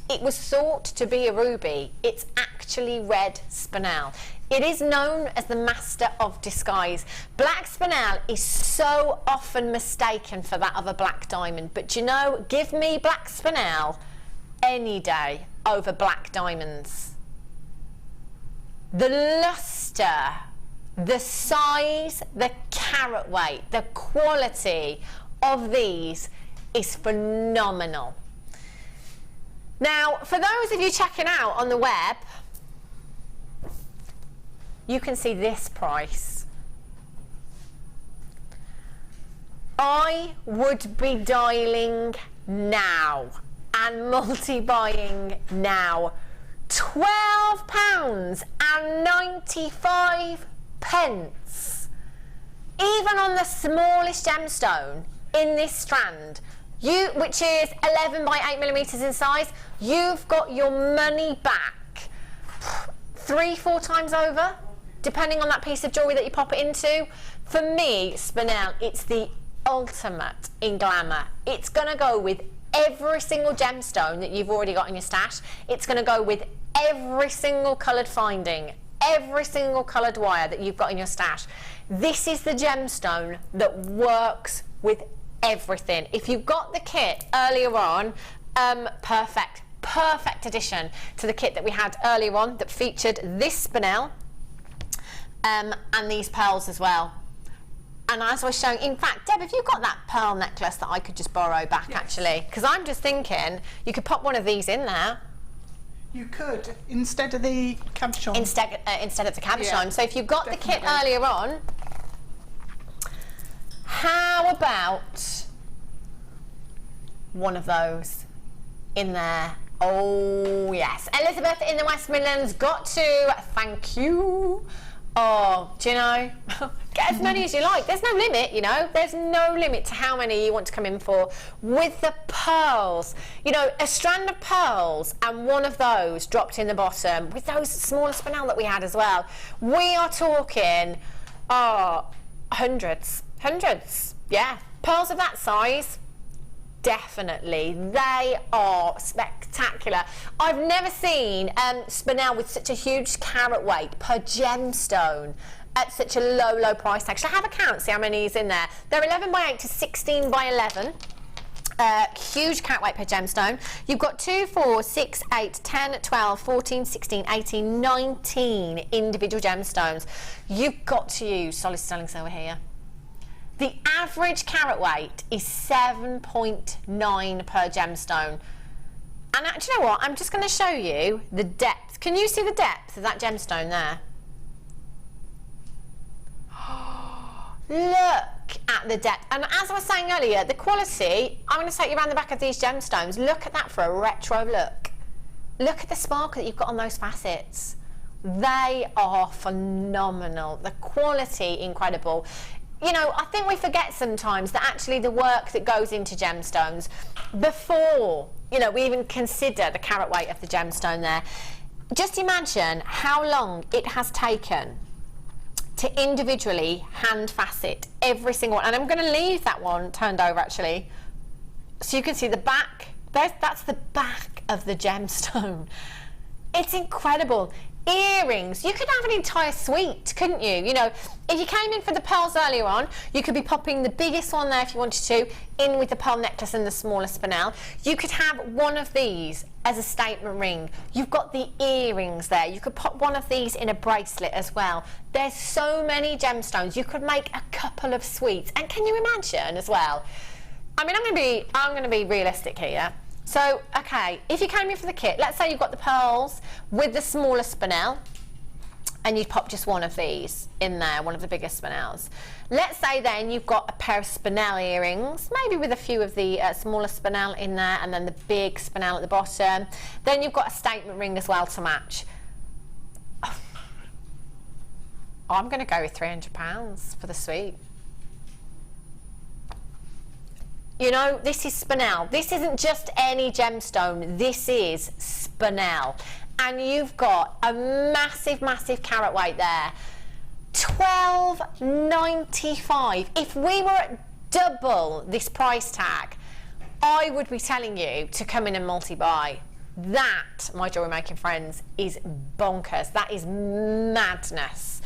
It was thought to be a ruby. It's actually red spinel. It is known as the master of disguise. Black spinel is so often mistaken for that of a black diamond, but you know, give me black spinel any day over black diamonds. The luster, the size, the carat weight, the quality of these is phenomenal. Now, for those of you checking out on the web, you can see this price. I would be dialing now and multi-buying now. £12.95. Even on the smallest gemstone in this strand, which is 11 by 8mm in size, you've got your money back 3-4 times over, depending on that piece of jewellery that you pop it into. For me, spinel, it's the ultimate in glamour. It's going to go with every single gemstone that you've already got in your stash. It's going to go with every single coloured finding, every single coloured wire that you've got in your stash. This is the gemstone that works with everything. If you got the kit earlier on, perfect addition to the kit that we had earlier on that featured this spinel and these pearls as well. And as I was showing, in fact, Deb, have you got that pearl necklace that I could just borrow back? Yes. Actually? Because I'm just thinking you could pop one of these in there. You could, instead of the cabochon. Instead of the cabochon. Yeah, so if you got definitely the kit earlier on, how about one of those in there? Oh yes, Elizabeth in the West Midlands got to, thank you. Oh, do you know, get as many as you like. There's no limit, you know. There's no limit to how many you want to come in for. With the pearls, you know, a strand of pearls and one of those dropped in the bottom with those smaller spinel that we had as well. We are talking, hundreds, yeah. Pearls of that size, definitely. They are spectacular. I've never seen spinel with such a huge carat weight per gemstone at such a low price tag. Shall I have a count, see how many is in there? They're 11 by 8 to 16 by 11. Huge carat weight per gemstone. You've got 2, 4, 6, 8, 10, 12, 14, 16, 18, 19 individual gemstones. You've got to use solid sterling silver here. The average carat weight is 7.9 per gemstone. And actually, you know what? I'm just going to show you the depth. Can you see the depth of that gemstone there? Look at the depth. And as I was saying earlier, the quality, I'm going to take you around the back of these gemstones. Look at that for a retro look. Look at the sparkle that you've got on those facets. They are phenomenal. The quality, incredible. You know, I think we forget sometimes that actually the work that goes into gemstones before, you know, we even consider the carat weight of the gemstone there. Just imagine how long it has taken to individually hand facet every single one. And I'm going to leave that one turned over actually, so you can see the back. That's the back of the gemstone. It's incredible. Earrings, you could have an entire suite, couldn't you? You know, if you came in for the pearls earlier on, you could be popping the biggest one there if you wanted to, in with the pearl necklace and the smaller spinel. You could have one of these as a statement ring. You've got the earrings there. You could pop one of these in a bracelet as well. There's so many gemstones. You could make a couple of suites. And can you imagine as well? I mean, I'm going to be realistic here. So, okay, if you came in for the kit, let's say you've got the pearls with the smaller spinel, and you'd pop just one of these in there, one of the biggest spinels. Let's say then you've got a pair of spinel earrings, maybe with a few of the smaller spinel in there, and then the big spinel at the bottom. Then you've got a statement ring as well to match. I'm going to go with £300 for the suite. You know, this is spinel. This isn't just any gemstone. This is spinel. And you've got a massive, massive carat weight there. £12.95. If we were at double this price tag, I would be telling you to come in and multi-buy. That, my jewellery making friends, is bonkers. That is madness.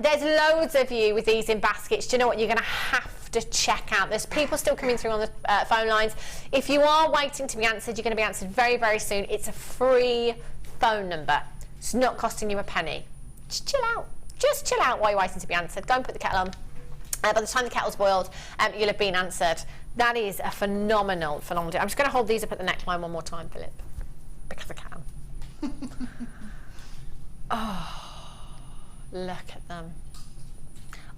There's loads of you with these in baskets. Do you know what? You're going to have to check out. There's people still coming through on the phone lines. If you are waiting to be answered, you're going to be answered very, very soon. It's a free phone number. It's not costing you a penny. Just chill out. Just chill out while you're waiting to be answered. Go and put the kettle on. By the time the kettle's boiled, you'll have been answered. That is a phenomenal deal. I'm just going to hold these up at the neckline one more time, Philip, because I can. Oh, look at them.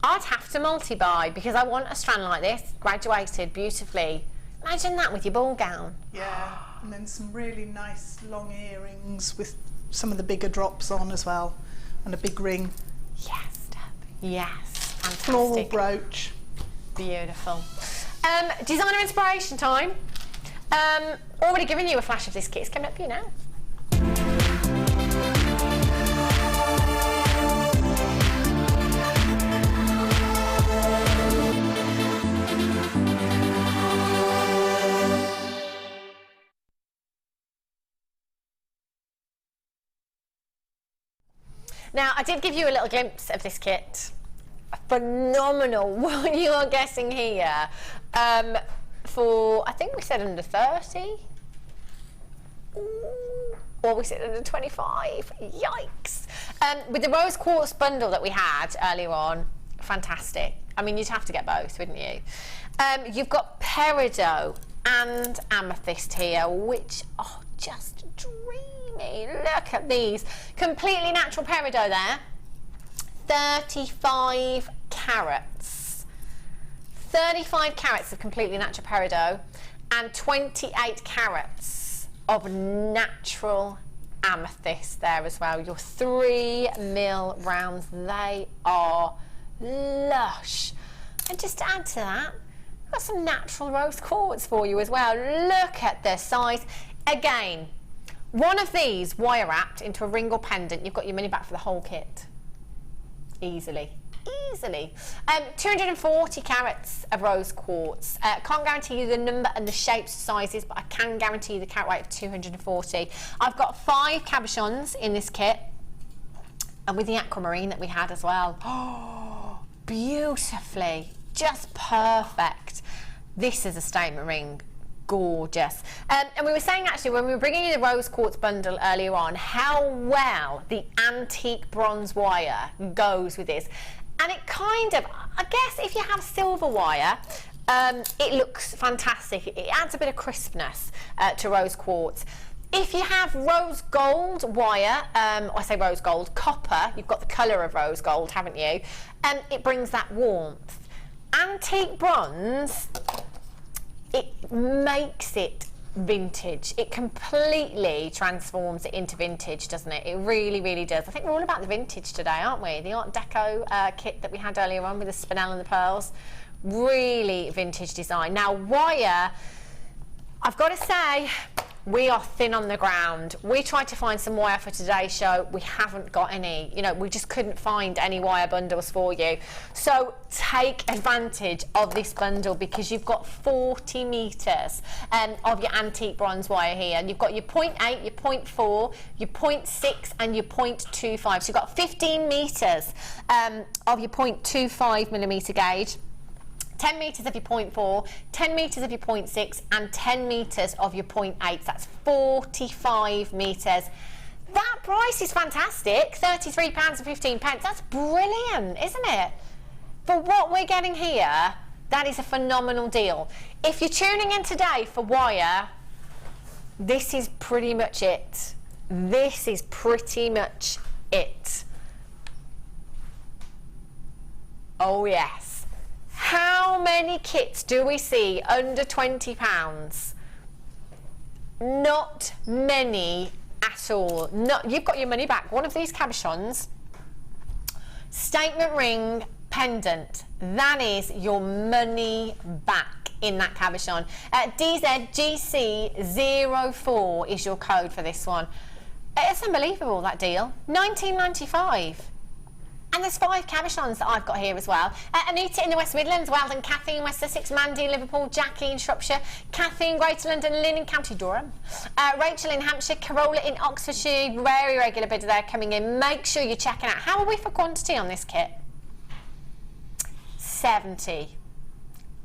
I'd have to multi-buy because I want a strand like this, graduated beautifully. Imagine that with your ball gown. Yeah, and then some really nice long earrings with some of the bigger drops on as well, and a big ring. Yes, Deb. Yes, fantastic. Floral brooch. Beautiful. Designer inspiration time. Already given you a flash of this kit. It's coming up for you now. Now, I did give you a little glimpse of this kit. Phenomenal what you are guessing here. For, I think we said under 30. Or we said under 25. Yikes. With the rose quartz bundle that we had earlier on, fantastic. I mean, you'd have to get both, wouldn't you? You've got Peridot and Amethyst here, which are just dreamy. Look at these. Completely natural Peridot there. 35 carats. 35 carats of completely natural Peridot and 28 carats of natural amethyst there as well. Your 3mm rounds, they are lush. And just to add to that, we've got some natural rose quartz for you as well. Look at the size. Again, one of these wire wrapped into a ring or pendant, you've got your money back for the whole kit. Easily. 240 carats of rose quartz. Can't guarantee you the number and the shapes, sizes, but I can guarantee you the carat weight of 240. I've got 5 cabochons in this kit, and with the aquamarine that we had as well. Oh, beautifully, just perfect. This is a statement ring. Gorgeous. And we were saying actually when we were bringing you the rose quartz bundle earlier on how well the antique bronze wire goes with this. And it kind of, I guess if you have silver wire, it looks fantastic. It adds a bit of crispness to rose quartz. If you have rose gold wire, I say rose gold, copper, you've got the colour of rose gold, haven't you? It brings that warmth. Antique bronze, it makes it vintage. It completely transforms it into vintage, doesn't it? It really, really does. I think we're all about the vintage today, aren't we? The Art Deco kit that we had earlier on with the spinel and the pearls, really vintage design. Now, wire, I've got to say, we are thin on the ground. We tried to find some wire for today's show. We haven't got any. You know, we just couldn't find any wire bundles for you. So take advantage of this bundle because you've got 40 metres of your antique bronze wire here. And you've got your 0.8, your 0.4, your 0.6 and your 0.25. So you've got 15 metres of your 0.25mm gauge. 10 metres of your 0.4, 10 metres of your 0.6 and 10 metres of your 0.8. That's 45 metres. That price is fantastic, £33.15. That's brilliant, isn't it? For what we're getting here, that is a phenomenal deal. If you're tuning in today for wire, this is pretty much it. This is pretty much it. Oh yes. How many kits do we see under £20? Not many at all. You've got your money back. One of these cabochons, Statement ring pendant. That is your money back in that cabochon. DZGC04 is your code for this one. It's unbelievable, that deal. $19.95. And there's 5 cabochons that I've got here as well. Anita in the West Midlands, Weldon, Kathy in West Sussex, Mandy in Liverpool, Jackie in Shropshire, Kathy in Greater London, Lynn in County Durham, Rachel in Hampshire, Carola in Oxfordshire, very regular bidder there coming in. Make sure you're checking out. How are we for quantity on this kit? 70.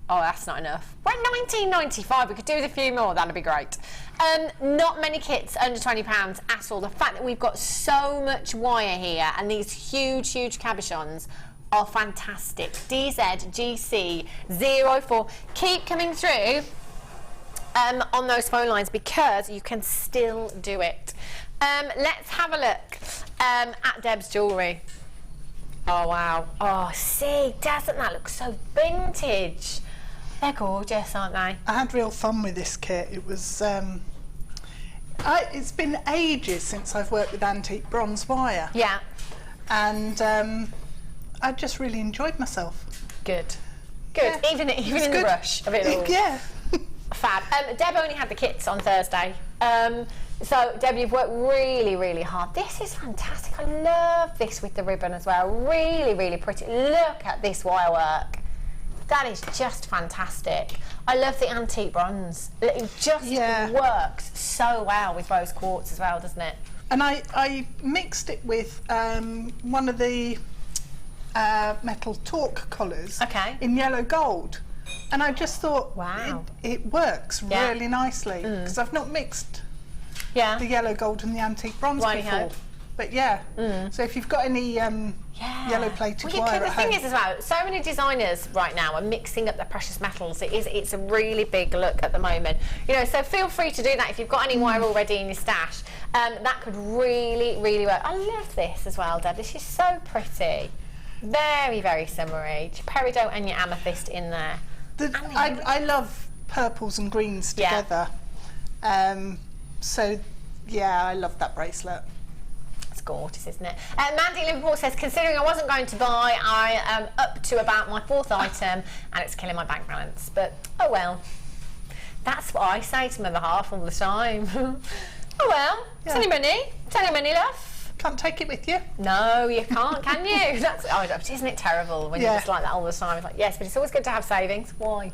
Oh, that's not enough. We're at $19.95. We could do with a few more. That'd be great. Not many kits under £20 at all. The fact that we've got so much wire here and these huge, huge cabochons are fantastic. DZGC04. Keep coming through on those phone lines because you can still do it. Let's have a look at Deb's jewellery. Oh, wow. Oh, see, doesn't that look so vintage? They're gorgeous, aren't they? I had real fun with this kit. It was, it's been ages since I've worked with antique bronze wire. Yeah. And I just really enjoyed myself. Good. Good. Yeah, Even in the rush of it all. Yeah. Fab. Deb only had the kits on Thursday. So, Deb, you've worked really, really hard. This is fantastic. I love this with the ribbon as well. Really, really pretty. Look at this wire work. That is just fantastic. I love the antique bronze. It just works so well with rose quartz as well, doesn't it? And I mixed it with one of the metal torque collars in yellow gold. And I just thought, wow, it works really nicely because I've not mixed the yellow gold and the antique bronze before. But so if you've got any yellow plated wire the at thing home. is as well, so many designers right now are mixing up their precious metals. It's a really big look at the moment. You know, so feel free to do that if you've got any wire already in your stash. That could really, really work. I love this as well, Deb. This is so pretty. Very, very summery. Peridot and your amethyst in there. I love purples and greens together. So yeah, I love that bracelet. It's gorgeous, isn't it? Mandy Liverpool says, considering I wasn't going to buy, I am up to about my 4th item and it's killing my bank balance. But oh well, that's what I say to my other half all the time. Oh well, it's only money. It's only money, love. Can't take it with you. No, you can't, can you? That's, isn't it terrible when you're just like that all the time? It's like, yes, but it's always good to have savings. Why?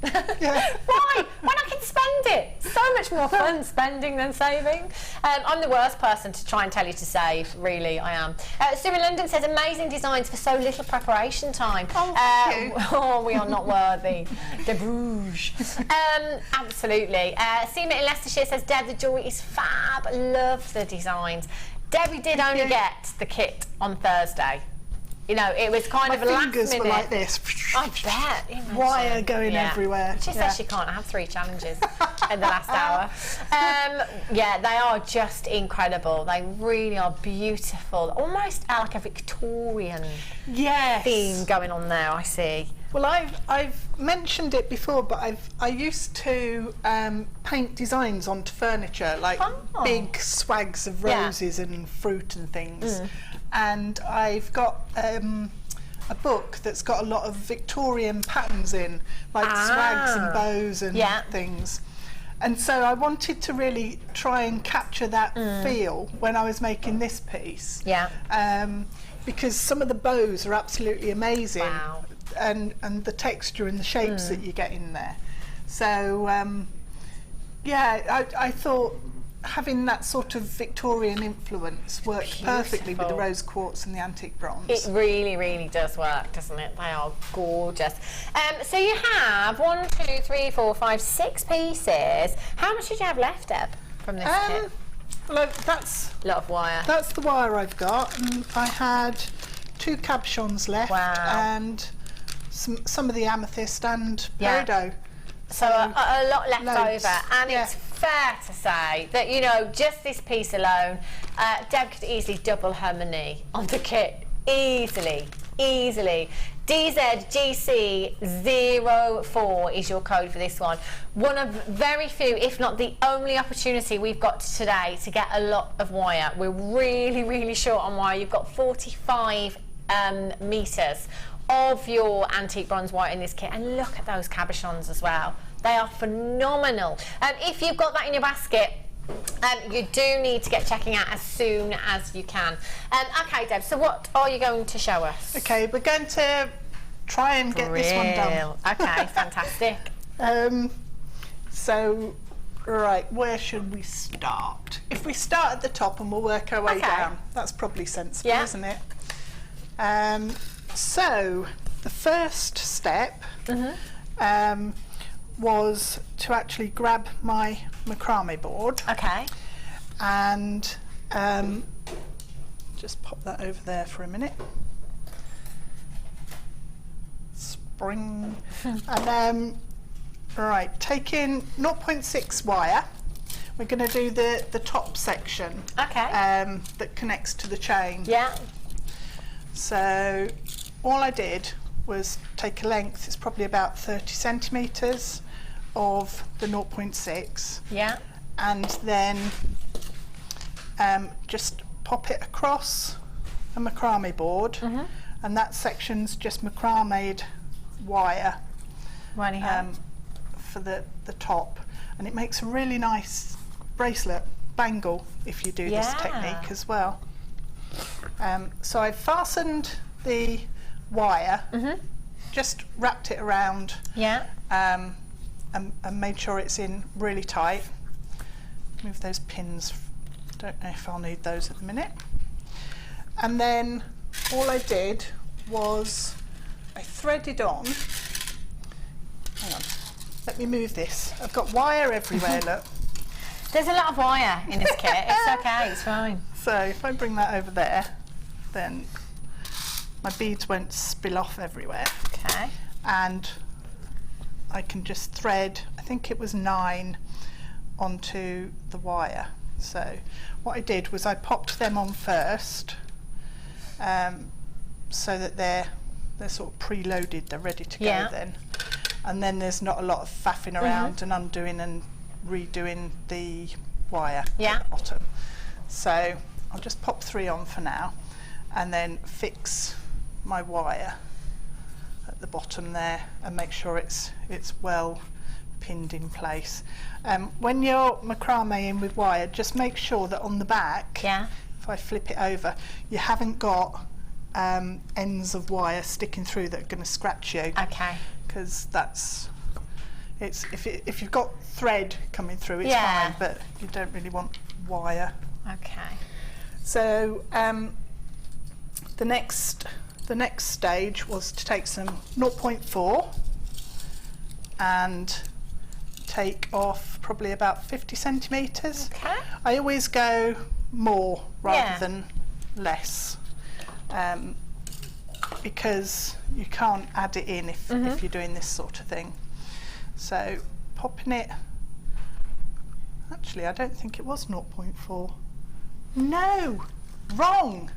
Why? When I can spend it. So much more fun spending than saving. I'm the worst person to try and tell you to save, really, I am. Stuart in London says, amazing designs for so little preparation time. Oh, thank you. Oh, we are not worthy. De Bruges. Absolutely. Seema in Leicestershire says, Deb, the jewellery is fab. Love the designs. Debbie did only get the kit on Thursday. You know, it was kind of last minute. My fingers were like this. I bet. Imagine. Wire going everywhere. She says she can't have 3 challenges in the last hour. Yeah, they are just incredible. They really are beautiful. Almost like a Victorian theme going on there, I see. Well, I've mentioned it before, but I used to paint designs onto furniture, like big swags of roses and fruit and things. And I've got a book that's got a lot of Victorian patterns in, like swags and bows and things. And so I wanted to really try and capture that feel when I was making this piece. Because some of the bows are absolutely amazing. Wow. And the texture and the shapes that you get in there. So I thought having that sort of Victorian influence worked perfectly with the rose quartz and the antique bronze. It really, really does work, doesn't it? They are gorgeous. So you have 1, 2, 3, 4, 5, 6 pieces. How much did you have left, Deb, from this kit? Well, that's a lot of wire. That's the wire I've got, and I had 2 cabochons left and some of the amethyst and peridot. So a lot left over, and it's fair to say that, you know, just this piece alone, Deb could easily double her money on the kit. Easily. DZGC04 is your code for this one. One of very few, if not the only opportunity we've got today to get a lot of wire. We're really, really short on wire. You've got 45 meters of your antique bronze wire in this kit, and look at those cabochons as well. They are phenomenal. If you've got that in your basket, you do need to get checking out as soon as you can. Okay, Deb, so what are you going to show us? Okay, we're going to try and get this one done. Okay, fantastic. So, right, where should we start? If we start at the top and we'll work our way down, that's probably sensible, isn't it? So, the first step was to actually grab my macrame board. Okay. And just pop that over there for a minute. Spring. And right, taking 0.6 wire, we're going to do the top section. Okay. That connects to the chain. Yeah. So all I did was take a length, it's probably about 30 centimetres of the 0.6. Yeah. And then just pop it across a macrame board, and that section's just macrameed wire for the top, and it makes a really nice bracelet bangle if you do this technique as well. So I've fastened the wire, just wrapped it around, and made sure it's in really tight. Move those pins, don't know if I'll need those at the minute. And then all I did was I threaded on, hang on, let me move this. I've got wire everywhere, look. There's a lot of wire in this kit. It's okay, it's fine. So if I bring that over there, then my beads won't spill off everywhere. Okay. And I can just thread, I think it was 9 onto the wire. So what I did was I popped them on first, so that they're sort of preloaded, they're ready to go then. And then there's not a lot of faffing around and undoing and redoing the wire at the bottom. So I'll just pop 3 on for now, and then fix my wire at the bottom there and make sure it's well pinned in place. When you're macrameing with wire, just make sure that on the back, if I flip it over, you haven't got ends of wire sticking through that are going to scratch you. Okay. Because if you've got thread coming through, it's fine, but you don't really want wire. Okay. So the next stage was to take some 0.4 and take off probably about 50 centimetres. Okay. I always go more rather than less, because you can't add it in if you're doing this sort of thing. So popping it, actually I don't think it was 0.4. No, wrong.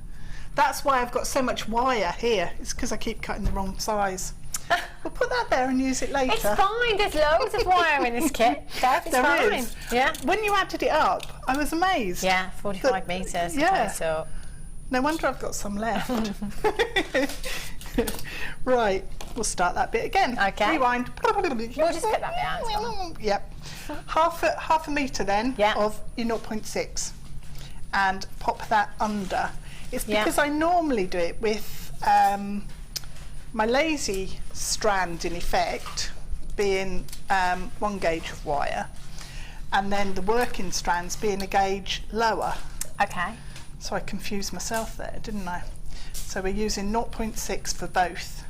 That's why I've got so much wire here. It's because I keep cutting the wrong size. We'll put that there and use it later. It's fine, there's loads of wire in this kit. It's there fine. is. Yeah. When you added it up, I was amazed. Yeah, 45 metres. Yeah. Okay, so. No wonder I've got some left. Right, we'll start that bit again. Okay. Rewind. We'll just get that bit out. Yep. Half a metre then of your 0.6, and pop that under. It's because I normally do it with my lazy strand, in effect, being 1 gauge of wire, and then the working strands being a gauge lower. Okay. So I confused myself there, didn't I? So we're using 0.6 for both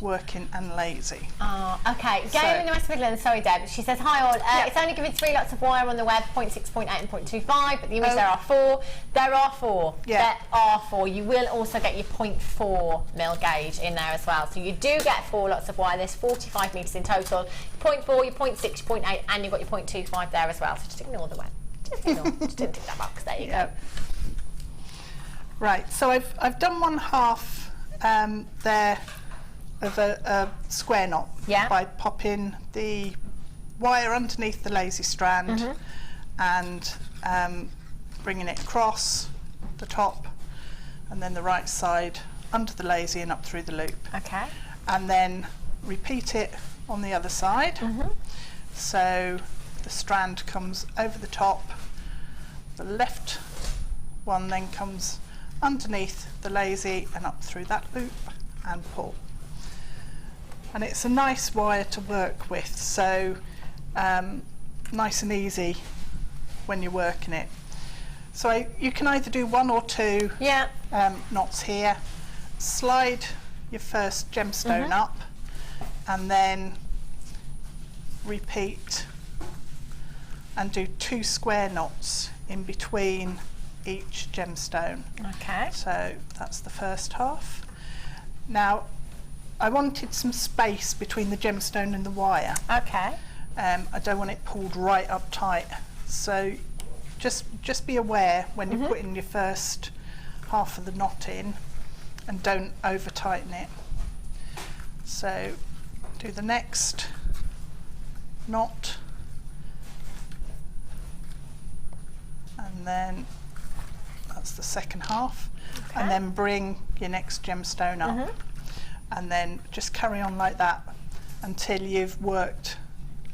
working and lazy. Oh, okay. Gail in the West Midlands, sorry Deb, she says, hi all, it's only giving 3 lots of wire on the web, 0.6, 0.8 and 0.25, but the image there are 4. There are 4. Yeah. There are 4. You will also get your 0.4 mil gauge in there as well. So you do get 4 lots of wire. There's 45 metres in total. Your 0.4, your 0.6, your 0.8, and you've got your 0.25 there as well. So just ignore the web. Just ignore. Just didn't tick that box. There you go. Right, so I've done 1/2 there of a square knot by popping the wire underneath the lazy strand and bringing it across the top and then the right side under the lazy and up through the loop. Okay. And then repeat it on the other side. So the strand comes over the top, the left one then comes underneath the lazy and up through that loop and pull. And it's a nice wire to work with, so nice and easy when you're working it. So you can either do 1 or 2 knots here, slide your first gemstone up, and then repeat and do 2 square knots in between each gemstone. Okay. So that's the first half. Now I wanted some space between the gemstone and the wire. Okay. I don't want it pulled right up tight, so just be aware when you're putting your first half of the knot in, and don't over tighten it. So do the next knot, and then that's the second half, and then bring your next gemstone up, and then just carry on like that until you've worked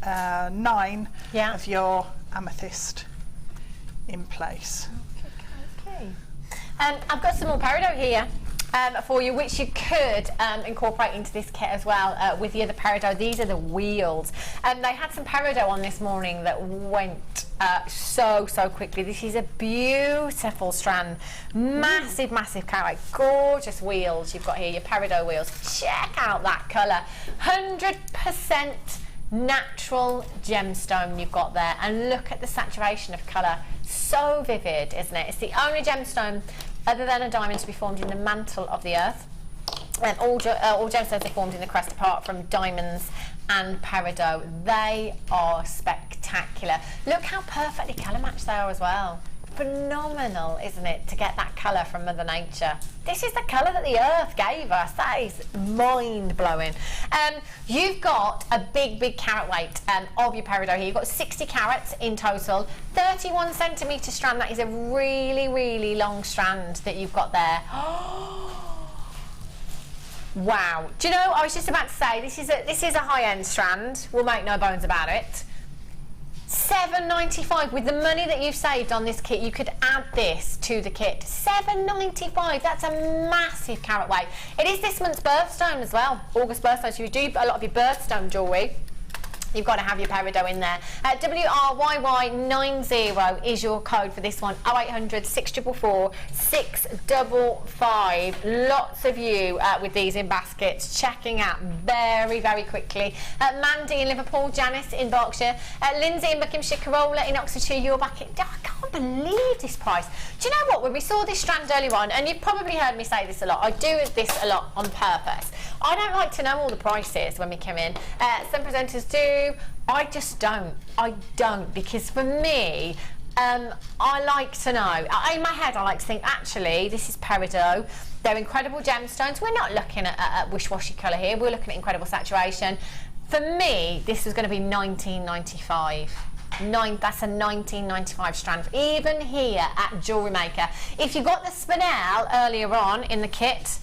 9 of your amethyst in place. Okay. I've got some more peridot here for you, which you could incorporate into this kit as well with the other peridot. These are the wheels. They had some peridot on this morning that went so quickly. This is a beautiful strand, massive carat, gorgeous wheels you've got here, your peridot wheels. Check out that colour, 100% natural gemstone you've got there, and look at the saturation of colour, so vivid, isn't it? It's the only gemstone other than a diamond to be formed in the mantle of the earth, and all gemstones are formed in the crust apart from diamonds and peridot. They are spectacular. Look how perfectly colour matched they are as well. Phenomenal, isn't it, to get that colour from Mother Nature. This is the colour that the earth gave us. That is mind-blowing. You've got a big carat weight of your peridot here. You've got 60 carats in total, 31 centimetre strand. That is a really long strand that you've got there. Wow. Do you know, I was just about to say, this is a high-end strand. We'll make no bones about it. $7.95. With the money that you've saved on this kit, you could add this to the kit. $7.95. That's a massive carat weight. It is this month's birthstone as well, August birthstone. So you do a lot of your birthstone jewellery, you've got to have your peridot in there. WRYY90 is your code for this one. 0800 644 655. Lots of you with these in baskets, checking out very quickly. Mandy in Liverpool, Janice in Berkshire, Lindsay in Buckinghamshire, Carola in Oxfordshire. You're back in. I can't believe this price. Do you know what? When we saw this strand earlier on, and you've probably heard me say this a lot, I do this a lot on purpose. I don't like to know all the prices when we come in. Some presenters do. I just don't. I don't, because for me, I like to know. In my head, I like to think, actually, this is peridot. They're incredible gemstones. We're not looking at wish-washy colour here. We're looking at incredible saturation. For me, this is going to be $19.95. That's a $19.95 strand, even here at Jewellery Maker. If you got the spinel earlier on in the kit,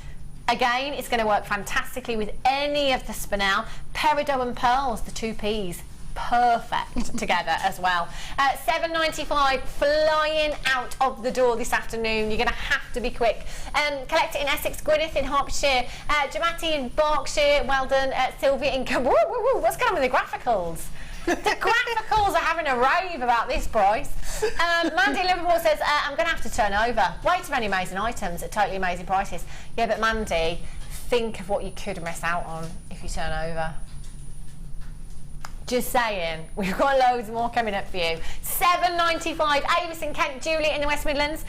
again, it's going to work fantastically with any of the spinel. Peridot and pearls, the 2 Ps, perfect together as well. $7.95, flying out of the door this afternoon. You're going to have to be quick. Collect it in Essex, Gwyneth in Hertfordshire, Jamati in Berkshire. Well done, Sylvia in what's going on with the graphicals? The graphicals are having a rave about this price. Mandy in Liverpool says, I'm going to have to turn over. Way too many amazing items at totally amazing prices. Yeah, but Mandy, think of what you could miss out on if you turn over. Just saying, we've got loads more coming up for you. $7.95. Avis in Kent, Julie in the West Midlands,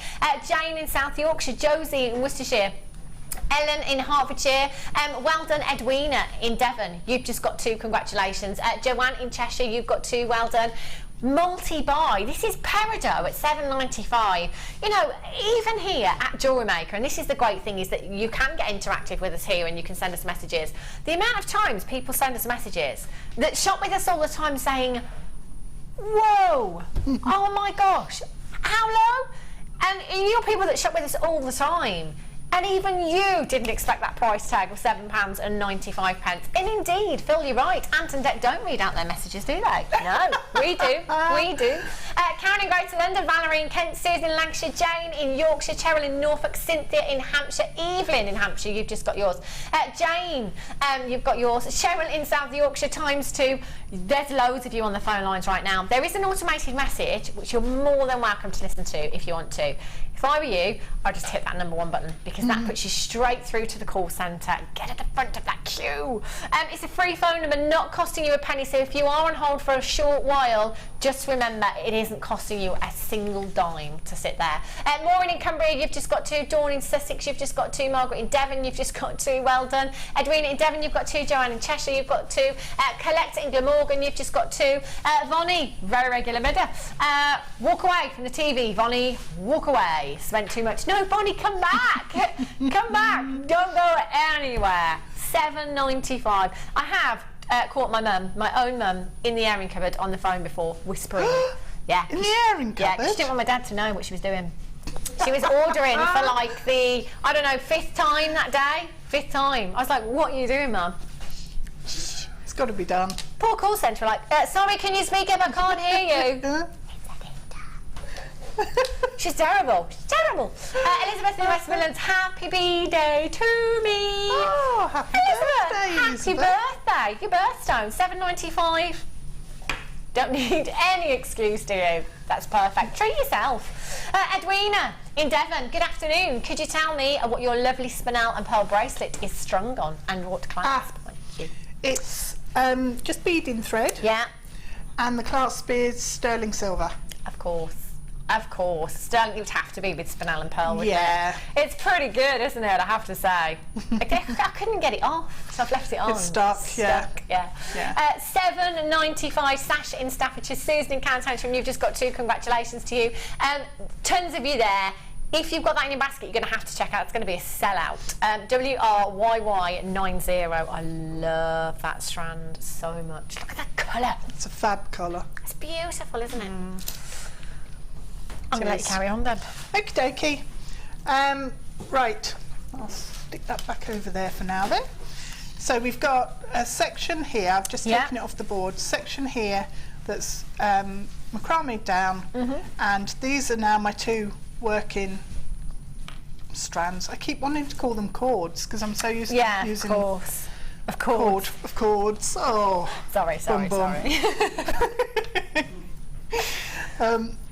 Jane in South Yorkshire, Josie in Worcestershire, Ellen in Hertfordshire, well done Edwina in Devon, you've just got 2, congratulations. Joanne in Cheshire, you've got 2, well done. Multi-buy, this is peridot at $7.95. You know, even here at Jewellery Maker, and this is the great thing, is that you can get interactive with us here and you can send us messages. The amount of times people send us messages that shop with us all the time saying, whoa, oh my gosh, how low? And you're people that shop with us all the time. And even you didn't expect that price tag of £7.95. And indeed, Phil, you're right. Ant and Dec don't read out their messages, do they? No, we do. We do. Karen in Greater London, Valerie in Kent, Susan in Lancashire, Jane in Yorkshire, Cheryl in Norfolk, Cynthia in Hampshire, Evelyn in Hampshire, you've just got yours. Jane, you've got yours. Cheryl in South Yorkshire, ×2. There's loads of you on the phone lines right now. There is an automated message, which you're more than welcome to listen to if you want to. If I were you, I'd just hit that #1 button, because that puts you straight through to the call centre. Get at the front of that queue. It's a free phone number, not costing you a penny, so if you are on hold for a short while, just remember it isn't costing you a single dime to sit there. Maureen in Cumbria, you've just got 2. Dawn in Sussex, you've just got 2. Margaret in Devon, you've just got 2. Well done. Edwina in Devon, you've got 2. Joanne in Cheshire, you've got 2. Colette in Glamorgan, you've just got 2. Vonnie, very regular bidder. Walk away from the TV, Vonnie. Walk away. Spent too much. No, Bonnie, come back. Come back. Don't go anywhere. £7.95. I have caught my mum, my own mum, in the airing cupboard on the phone before, whispering. Yeah. In the airing cupboard? Yeah, she didn't want my dad to know what she was doing. She was ordering for like the, I don't know, 5th time that day. 5th time. I was like, what are you doing, Mum? It's got to be done. Poor call centre, like, sorry, can you speak up? I can't hear you. She's terrible. She's terrible. Elizabeth in the West Midlands, happy B-Day to me. Oh, happy birthday, Elizabeth. Happy birthday. Your birthstone, £7.95. Don't need any excuse, do you? That's perfect. Treat yourself. Edwina in Devon, good afternoon. Could you tell me what your lovely spinel and pearl bracelet is strung on, and what clasp? It's just beading thread. Yeah. And the clasp is sterling silver. Of course. Of course. Sterling, it would have to be with spinel and pearl, wouldn't it? It's pretty good, isn't it, I have to say. I couldn't get it off, so I've left it on. It's stuck, yeah. £7.95 sash in Staffordshire. Susan in Tanzanite, you've just got 2. Congratulations to you. Tons of you there. If you've got that in your basket, you're going to have to check out. It's going to be a sellout. WRYY90. I love that strand so much. Look at that colour. It's a fab colour. It's beautiful, isn't it? I'm going to let you carry on then. Okie dokie. Right, I'll stick that back over there for now then. So we've got a section here, I've just taken it off the board, section here that's macrame down, and these are now my 2 working strands. I keep wanting to call them cords because I'm so used to using of cords. Oh, sorry.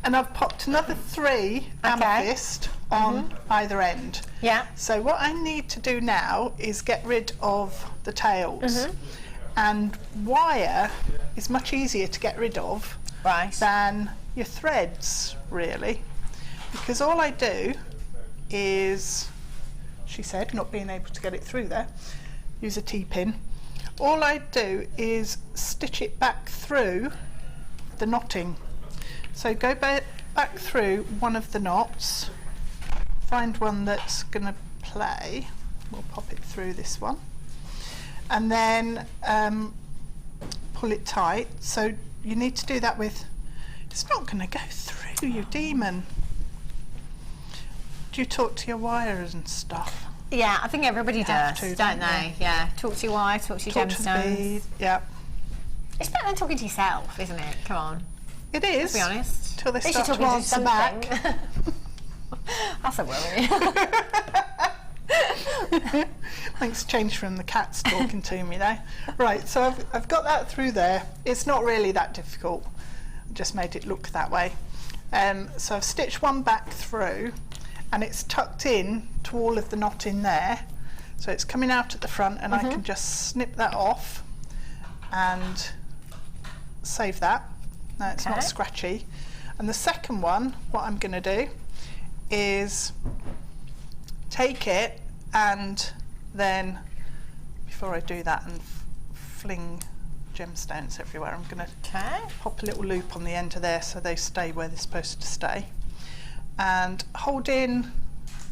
And I've popped another 3 amethyst on either end. Yeah. So what I need to do now is get rid of the tails. And wire is much easier to get rid of than your threads, really. Because all I do is, she said, not being able to get it through there, use a T-pin. All I do is stitch it back through the knotting. So go back through one of the knots, find one that's going to play, we'll pop it through this one, and then pull it tight. So you need to do that with, it's not going to go through, you demon. Do you talk to your wires and stuff? Yeah, I think everybody does, don't they? Yeah, talk to your wire, talk to your gemstones. Yeah. It's better than talking to yourself, isn't it? Come on. It is. To be honest. Till they start to answer back. That's a worry. Thanks, change from the cats talking to me now. Right, so I've got that through there. It's not really that difficult. I just made it look that way. So I've stitched one back through, and it's tucked in to all of the knot in there. So it's coming out at the front, and I can just snip that off and save that. Now it's not scratchy. And the second one, what I'm going to do is take it, and then before I do that and fling gemstones everywhere, I'm going to pop a little loop on the end of there so they stay where they're supposed to stay. And holding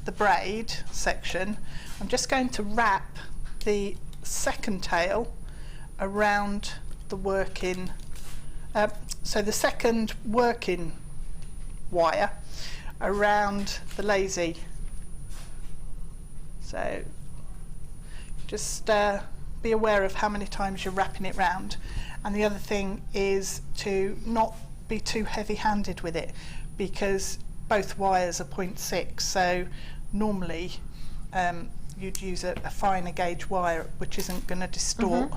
the braid section, I'm just going to wrap the second tail around the working, so the second working wire around the lazy So just be aware of how many times you're wrapping it round. And the other thing is to not be too heavy-handed with it, because both wires are 0.6, so normally you'd use a finer gauge wire which isn't going to distort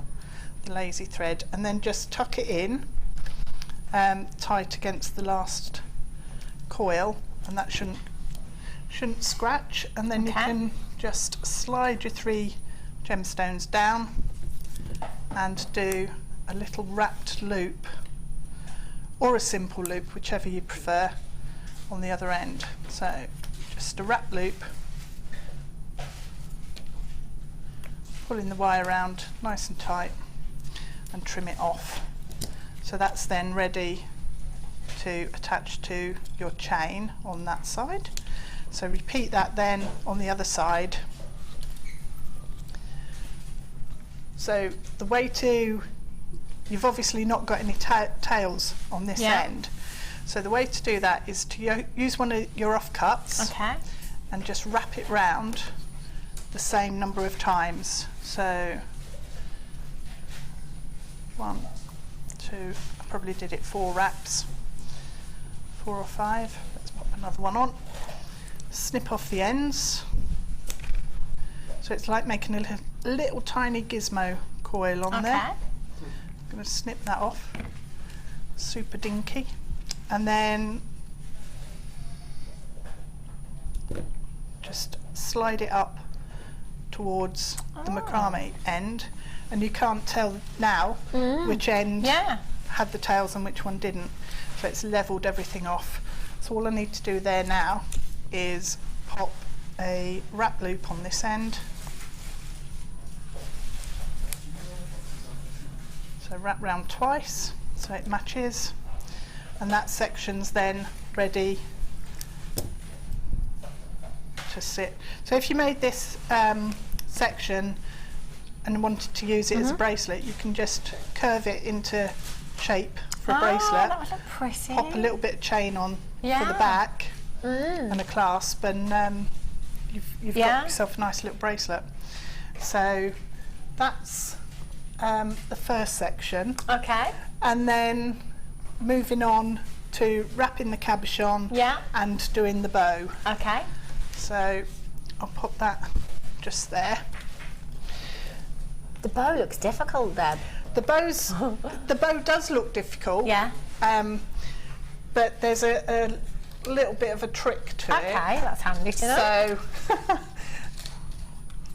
the lazy thread, and then just tuck it in tight against the last coil, and that shouldn't scratch. And then you can just slide your 3 gemstones down and do a little wrapped loop, or a simple loop, whichever you prefer, on the other end. So just a wrap loop, pulling the wire around nice and tight and trim it off. So that's then ready to attach to your chain on that side. So repeat that then on the other side. So the way to, you've obviously not got any tails on this end, so the way to do that is to use one of your offcuts and just wrap it round the same number of times. So 1, 2, I probably did it 4 wraps, 4 or 5. Let's pop another one on. Snip off the ends. So it's like making a little tiny gizmo coil on there. I'm going to snip that off, super dinky, and then just slide it up towards the macrame end, and you can't tell now which end had the tails and which one didn't, so it's levelled everything off. So all I need to do there now is pop a wrap loop on this end. So wrap round twice so it matches, and that section's then ready to sit. So if you made this section and wanted to use it as a bracelet, you can just curve it into shape for a bracelet. That would look pretty. Pop a little bit of chain on for the back and a clasp, and you've got yourself a nice little bracelet. So that's the first section. And then moving on to wrapping the cabochon and doing the bow. So I'll pop that just there. The bow looks difficult, Deb. The bow does look difficult. But there's a little bit of a trick to it. That's handy to know. So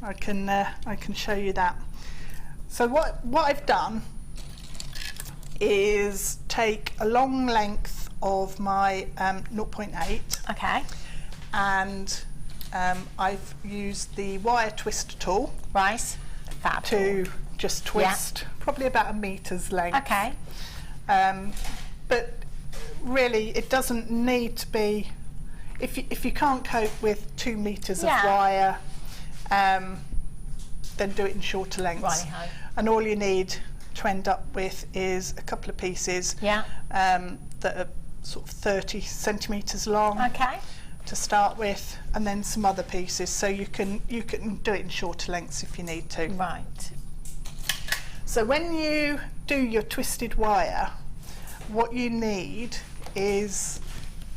I can show you that. So what I've done is take a long length of my 0.8. And I've used the wire twister tool. To just twist, probably about a meter's length. But really, it doesn't need to be. If you can't cope with 2 meters of wire, then do it in shorter lengths. And all you need to end up with is a couple of pieces that are sort of 30 centimeters long to start with, and then some other pieces. So you can do it in shorter lengths if you need to. So when you do your twisted wire, what you need is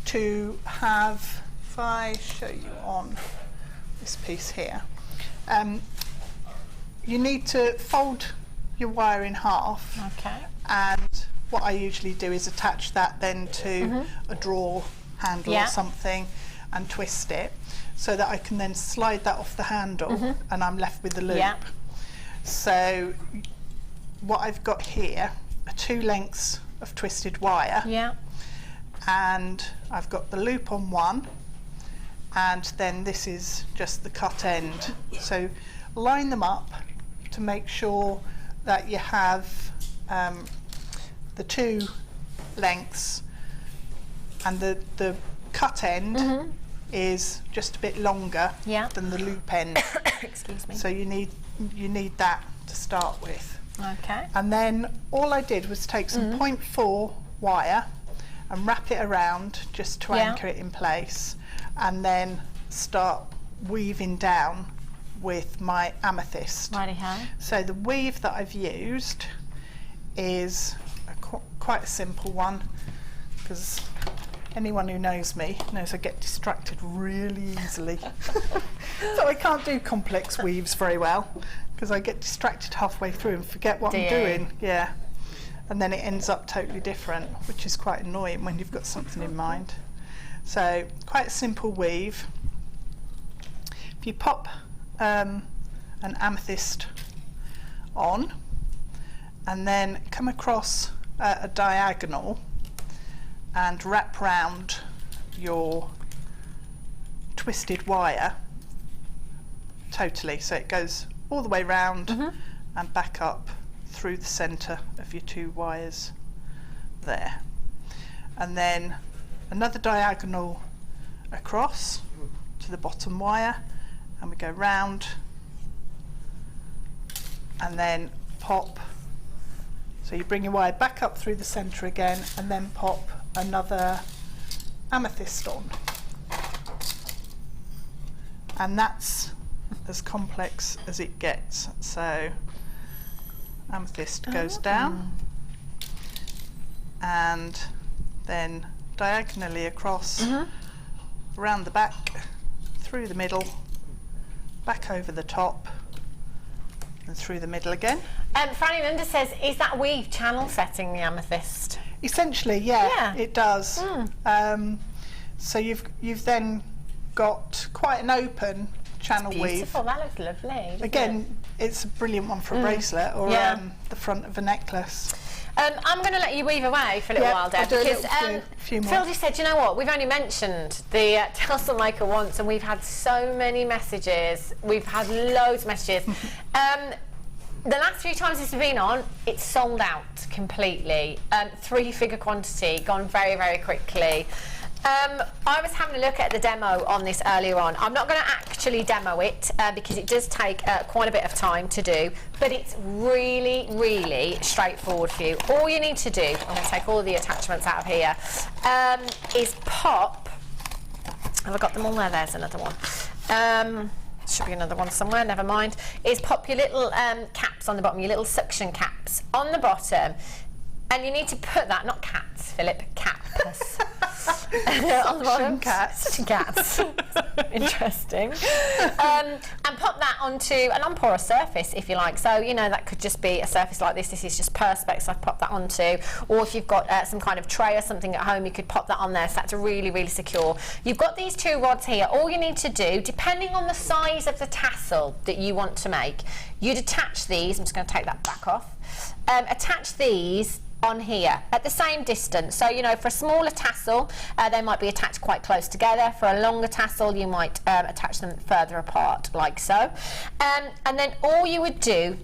to have, if I show you on this piece here, you need to fold your wire in half. And what I usually do is attach that then to a drawer handle or something and twist it, so that I can then slide that off the handle and I'm left with the loop. So what I've got here are 2 lengths of twisted wire, and I've got the loop on one, and then this is just the cut end. So line them up to make sure that you have the 2 lengths, and the cut end is just a bit longer than the loop end. Excuse me. So you need that to start with. And then all I did was take some 0.4 wire and wrap it around just to anchor it in place, and then start weaving down with my amethyst. Righty-ho. So the weave that I've used is quite a simple one, because anyone who knows me knows I get distracted really easily. So I can't do complex weaves very well, because I get distracted halfway through and forget what I'm doing. Yeah. And then it ends up totally different, which is quite annoying when you've got something in mind. So quite a simple weave. If you pop an amethyst on and then come across a diagonal and wrap round your twisted wire totally, so it goes all the way round and back up through the centre of your 2 wires there, and then another diagonal across to the bottom wire, and we go round and then pop. So you bring your wire back up through the centre again and then pop another amethyst on, and that's as complex as it gets. So amethyst goes down and then diagonally across, around the back, through the middle, back over the top and through the middle again. Franny Linda says, is that weave channel setting the amethyst? Essentially, yeah. It does. So you've then got quite an open channel weave. Beautiful, that looks lovely. Again, it's a brilliant one for a bracelet or the front of a necklace. I'm going to let you weave away for a little while, Deb, because few more. Phil just said, you know what, we've only mentioned the Tassel Maker once and we've had so many messages. We've had loads of messages. The last few times this has been on, it's sold out completely. 3-figure quantity, gone very, very quickly. I was having a look at the demo on this earlier on. I'm not going to actually demo it because it does take quite a bit of time to do, but it's really, really straightforward for you. All you need to do, I'm going to take all the attachments out of here, is pop. Have I got them all there? There's another one. Should be another one somewhere, never mind. Is pop your little caps on the bottom, your little suction caps on the bottom. And you need to put that, not cats, Philip, caps. On the bottom. Cats. Cats. Interesting. And pop that onto an unporous surface, if you like. So, you know, that could just be a surface like this. This is just Perspex, so I've popped that onto. Or if you've got some kind of tray or something at home, you could pop that on there. So that's really, really secure. You've got these 2 rods here. All you need to do, depending on the size of the tassel that you want to make, you'd attach these. I'm just going to take that back off. Attach these on here at the same distance. So, you know, for a smaller tassel, they might be attached quite close together. For a longer tassel, you might attach them further apart, like so. And then all you would do,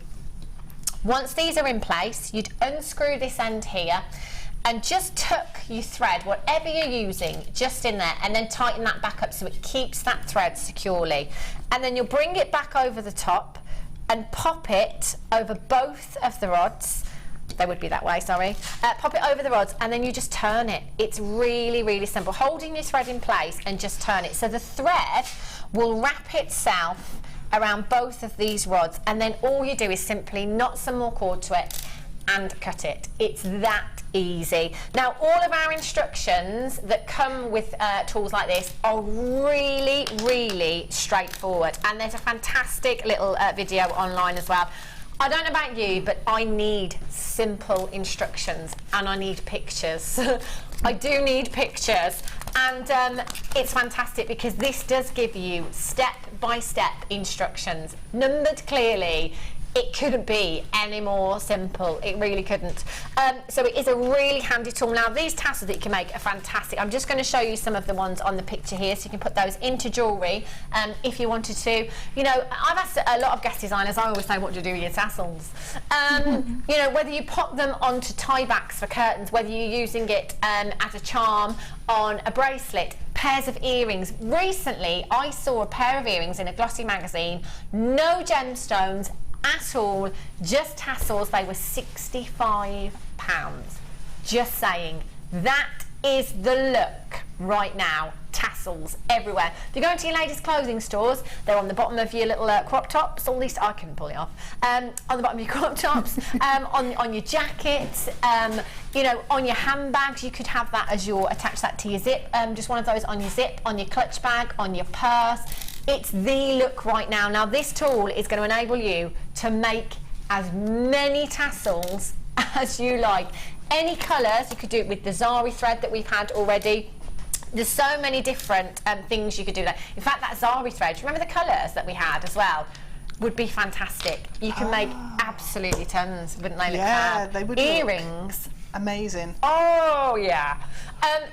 once these are in place, you'd unscrew this end here and just tuck your thread, whatever you're using, just in there, and then tighten that back up so it keeps that thread securely. And then you'll bring it back over the top and pop it over both of the rods. They would be that way, sorry. Pop it over the rods and then you just turn it. It's really, really simple. Holding your thread in place and just turn it. So the thread will wrap itself around both of these rods, and then all you do is simply knot some more cord to it and cut it. It's that easy. Now, all of our instructions that come with tools like this are really, really straightforward, and there's a fantastic little video online as well. I don't know about you, but I need simple instructions and I need pictures. I do need pictures, and it's fantastic because this does give you step-by-step instructions, numbered clearly. It couldn't be any more simple. It really couldn't. So it is a really handy tool. Now, these tassels that you can make are fantastic. I'm just going to show you some of the ones on the picture here, so you can put those into jewellery if you wanted to. You know, I've asked a lot of guest designers, I always say, what do you do with your tassels? You know, whether you pop them onto tie backs for curtains, whether you're using it as a charm on a bracelet, pairs of earrings. Recently, I saw a pair of earrings in a glossy magazine, no gemstones at all, just tassels. They were £65. Just saying, that is the look right now. Tassels. tassels everywhere. If you go into your ladies' clothing stores, they're on the bottom of your little crop tops, at least I can pull it off, on the bottom of your crop tops, on your jackets, you know, on your handbags. You could have that as attach that to your zip, just one of those on your zip, on your clutch bag, on your purse. It's the look right now. Now this tool is going to enable you to make as many tassels as you like. Any colours, you could do it with the Zari thread that we've had already. There's so many different things you could do there. In fact, that Zari thread, remember the colours that we had as well? Would be fantastic. You can make absolutely tons, wouldn't they look fab? They would. Earrings. Amazing. Oh yeah.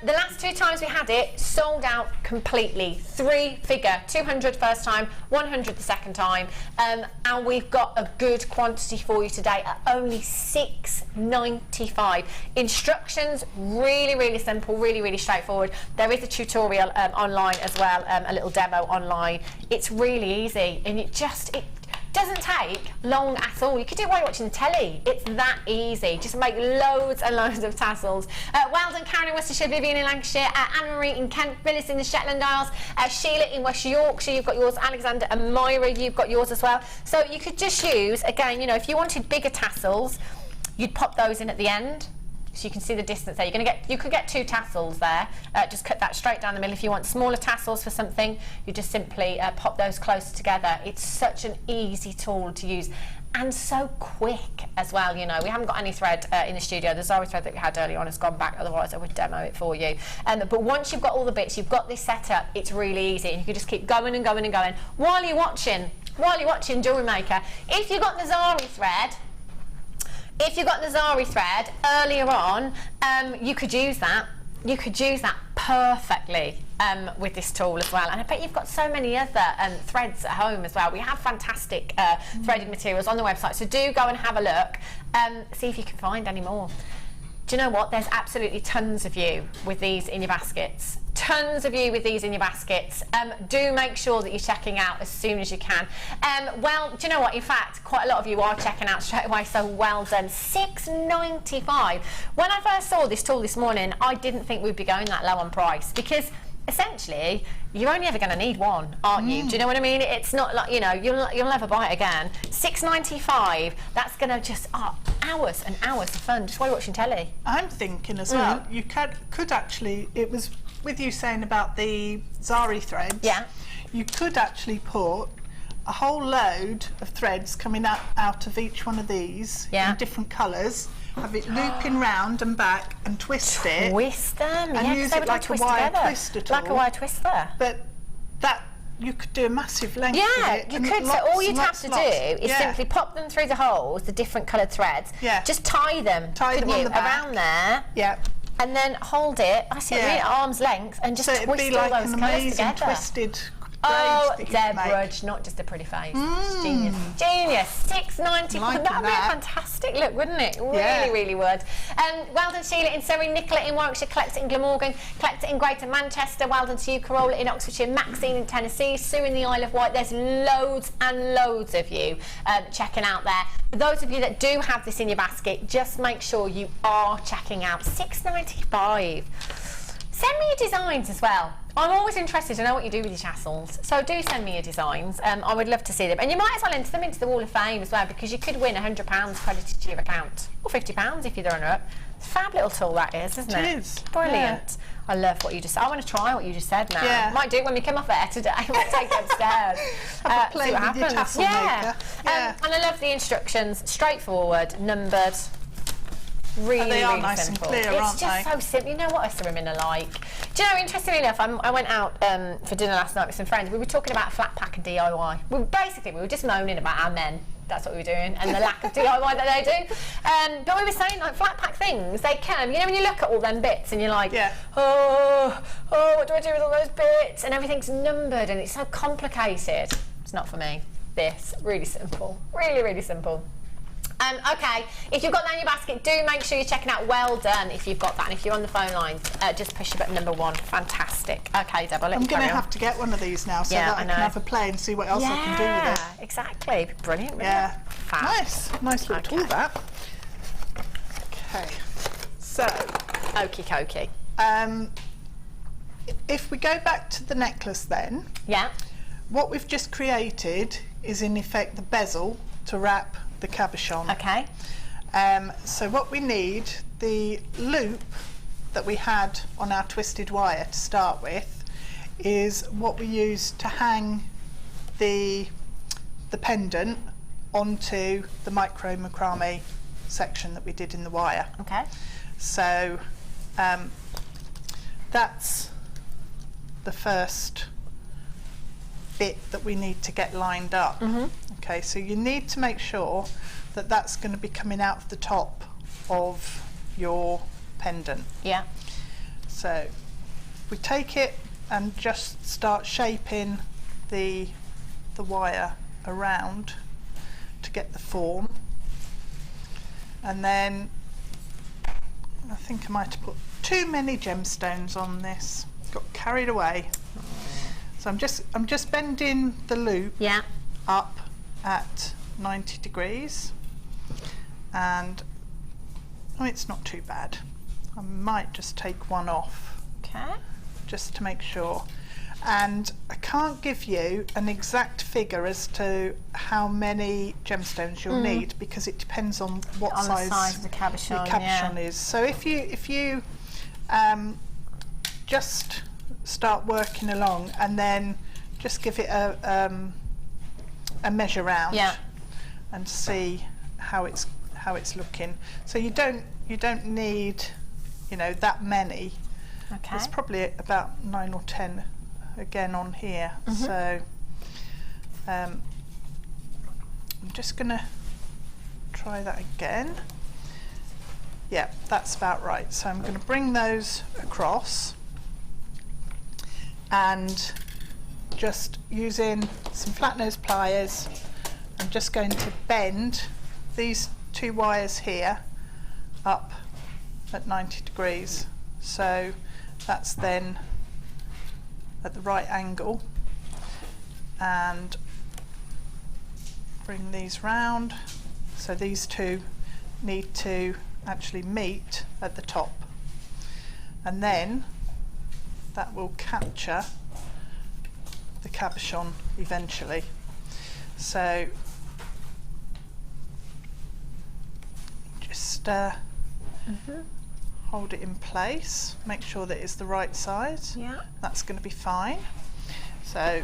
The last 2 times we had it, sold out completely. 3-figure, 200 first time, 100 the second time, and we've got a good quantity for you today at only $6.95. Instructions, really simple, really straightforward. There is a tutorial online as well, a little demo online. It's really easy, and it doesn't take long at all. You could do it while you're watching telly. It's that easy. Just make loads and loads of tassels. Weldon, Karen in Worcestershire, Vivian in Lancashire, Anne-Marie in Kent, Phyllis in the Shetland Isles, Sheila in West Yorkshire, you've got yours, Alexander and Myra, you've got yours as well. So you could just use, again, you know, if you wanted bigger tassels, you'd pop those in at the end. So you can see the distance there. You could get 2 tassels there. Just cut that straight down the middle. If you want smaller tassels for something, you just simply pop those closer together. It's such an easy tool to use, and so quick as well. You know, we haven't got any thread in the studio. The Zari thread that we had earlier on has gone back, otherwise I would demo it for you. But once you've got all the bits, you've got this set up, it's really easy, and you can just keep going and going and going while you're watching Jewellery Maker. If you've got the Zari thread, earlier on, you could use that. You could use that perfectly with this tool as well. And I bet you've got so many other threads at home as well. We have fantastic threaded materials on the website, so do go and have a look. See if you can find any more. Do you know what? There's absolutely tons of you with these in your baskets. Tons of you with these in your baskets. Do make sure that you're checking out as soon as you can. Well, do you know what? In fact, quite a lot of you are checking out straight away, so well done. $6.95. When I first saw this tool this morning, I didn't think we'd be going that low on price, because essentially you're only ever going to need one, aren't you? Do you know what I mean? It's not like, you know, you'll never buy it again. $6.95. That's going to just hours and hours of fun just while you're watching telly. I'm thinking as well, you could actually, it was with you saying about the Zari threads, yeah, you could actually put a whole load of threads coming out of each one of these in different colours, have it looping round and back and twist it. Twist them, and use it like a wire twister tool. Like a wire twister. But that, you could do a massive length of it. Yeah, you could. So all you'd have to do is simply pop them through the holes, the different coloured threads. Yeah. Just tie them on the back. around there. Yeah. And then hold it, I see it really at arm's length, and just so twist it'd be like all those an colours amazing together. Twisted Oh, braids Deb Rudge, not just a pretty face. Genius. Genius. $6.95. That would be a fantastic look, wouldn't it? Really would. Well done, Sheila in Surrey, Nicola in Warwickshire, collect it in Glamorgan, collect it in Greater Manchester. Well done to you, Carola in Oxfordshire, Maxine in Tennessee, Sue in the Isle of Wight. There's loads and loads of you checking out there. For those of you that do have this in your basket, just make sure you are checking out. $6.95. Send me your designs as well. I'm always interested to know what you do with your tassels, so do send me your designs. I would love to see them, and you might as well enter them into the Wall of Fame as well, because you could win £100 credited to your account, or £50 if you're the runner-up. It's a fab little tool that is, isn't it? It is. Brilliant. Yeah. I love what you just said. I want to try what you just said now. Yeah. Might do it when we come off air today. We'll take it upstairs. Have a play see what with your happens. tassel maker. Yeah. And I love the instructions. Straightforward, numbered. Really, they are really nice simple. and clear, it's aren't just they? so simple. You know what us women are like. Do you know, interestingly enough, I went out for dinner last night with some friends. We were talking about flat pack and DIY. We were just moaning about our men. That's what we were doing, and the lack of DIY that they do. But we were saying, like, flat pack things, they come. You know, when you look at all them bits and you're like, oh, what do I do with all those bits? And everything's numbered and it's so complicated. It's not for me. This, really simple. Really, really simple. Okay, if you've got that in your basket, do make sure you're checking out Well Done if you've got that. And if you're on the phone lines, just push your button number 1. Fantastic. Okay, Deb, I'll let you carry on. I'm going to have to get one of these now so that I can have a play and see what else I can do with it. Yeah, exactly. Brilliant. Yeah. Fab. Nice little tool, that. Okay. So. Okie dokie. if we go back to the necklace then, Yeah. what we've just created is in effect the bezel to wrap the cabochon. Okay. So what we need, the loop that we had on our twisted wire to start with, is what we use to hang the pendant onto the micro macrame section that we did in the wire. Okay. So that's the first bit that we need to get lined up. Okay, so you need to make sure that that's going to be coming out of the top of your pendant. Yeah. So we take it and just start shaping the wire around to get the form, and then I think I might have put too many gemstones on this, got carried away. So I'm just bending the loop Yeah. up at 90 degrees, and it's not too bad. I might just take one off Okay. just to make sure. And I can't give you an exact figure as to how many gemstones you'll need, because it depends on what On size the size of the cabochon, your cabochon is. So if you just start working along and then just give it a measure round, Yeah. and see how it's looking. So you don't need, that many. Okay. There's probably about 9 or 10 again on here. So I'm just going to try that again. Yeah, that's about right. So I'm going to bring those across, and just using some flat nose pliers, I'm just going to bend these two wires here up at 90 degrees. So that's then at the right angle, and bring these round. So these two need to actually meet at the top, and then that will capture the cabochon eventually. So just hold it in place, make sure that it's the right size. Yeah. That's going to be fine. So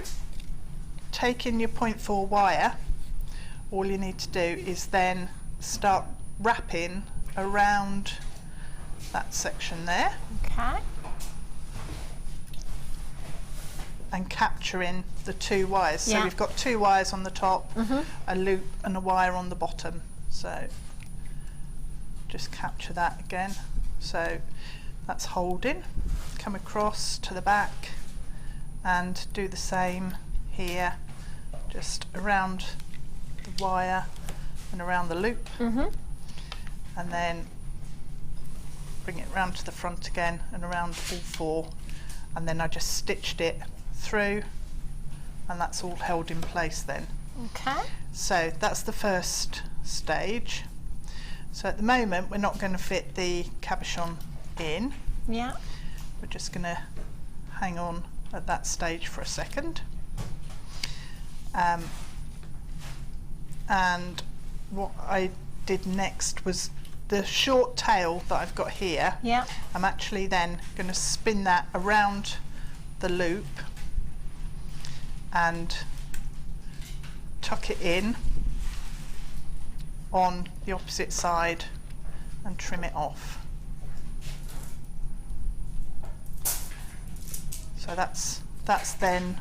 taking your 0.4 wire, all you need to do is then start wrapping around that section there Okay. and capturing the two wires. So Yeah. we've got two wires on the top, a loop and a wire on the bottom. So just capture that again. So that's holding, come across to the back and do the same here, just around the wire and around the loop, and then bring it round to the front again and around all four, and then I just stitched it through, and that's all held in place then. Okay. So that's the first stage. So at the moment we're not going to fit the cabochon in. Yeah. We're just going to hang on at that stage for a second. And what I did next was the short tail that I've got here. Yeah. I'm actually then going to spin that around the loop and tuck it in on the opposite side and trim it off. So that's then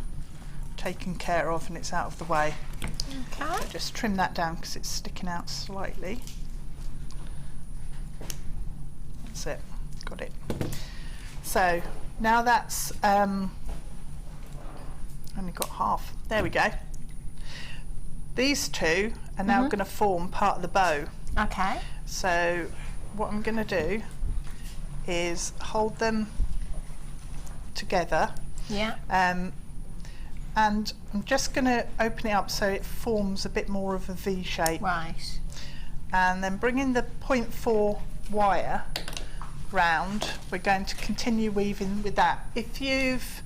taken care of and it's out of the way. Okay. So just trim that down because it's sticking out slightly. That's it, got it. So now that's only got half. There we go. These two are now going to form part of the bow. Okay. So what I'm going to do is hold them together. Yeah. And I'm just going to open it up so it forms a bit more of a V shape. Right. And then bring in the 0.4 wire round, we're going to continue weaving with that. If you've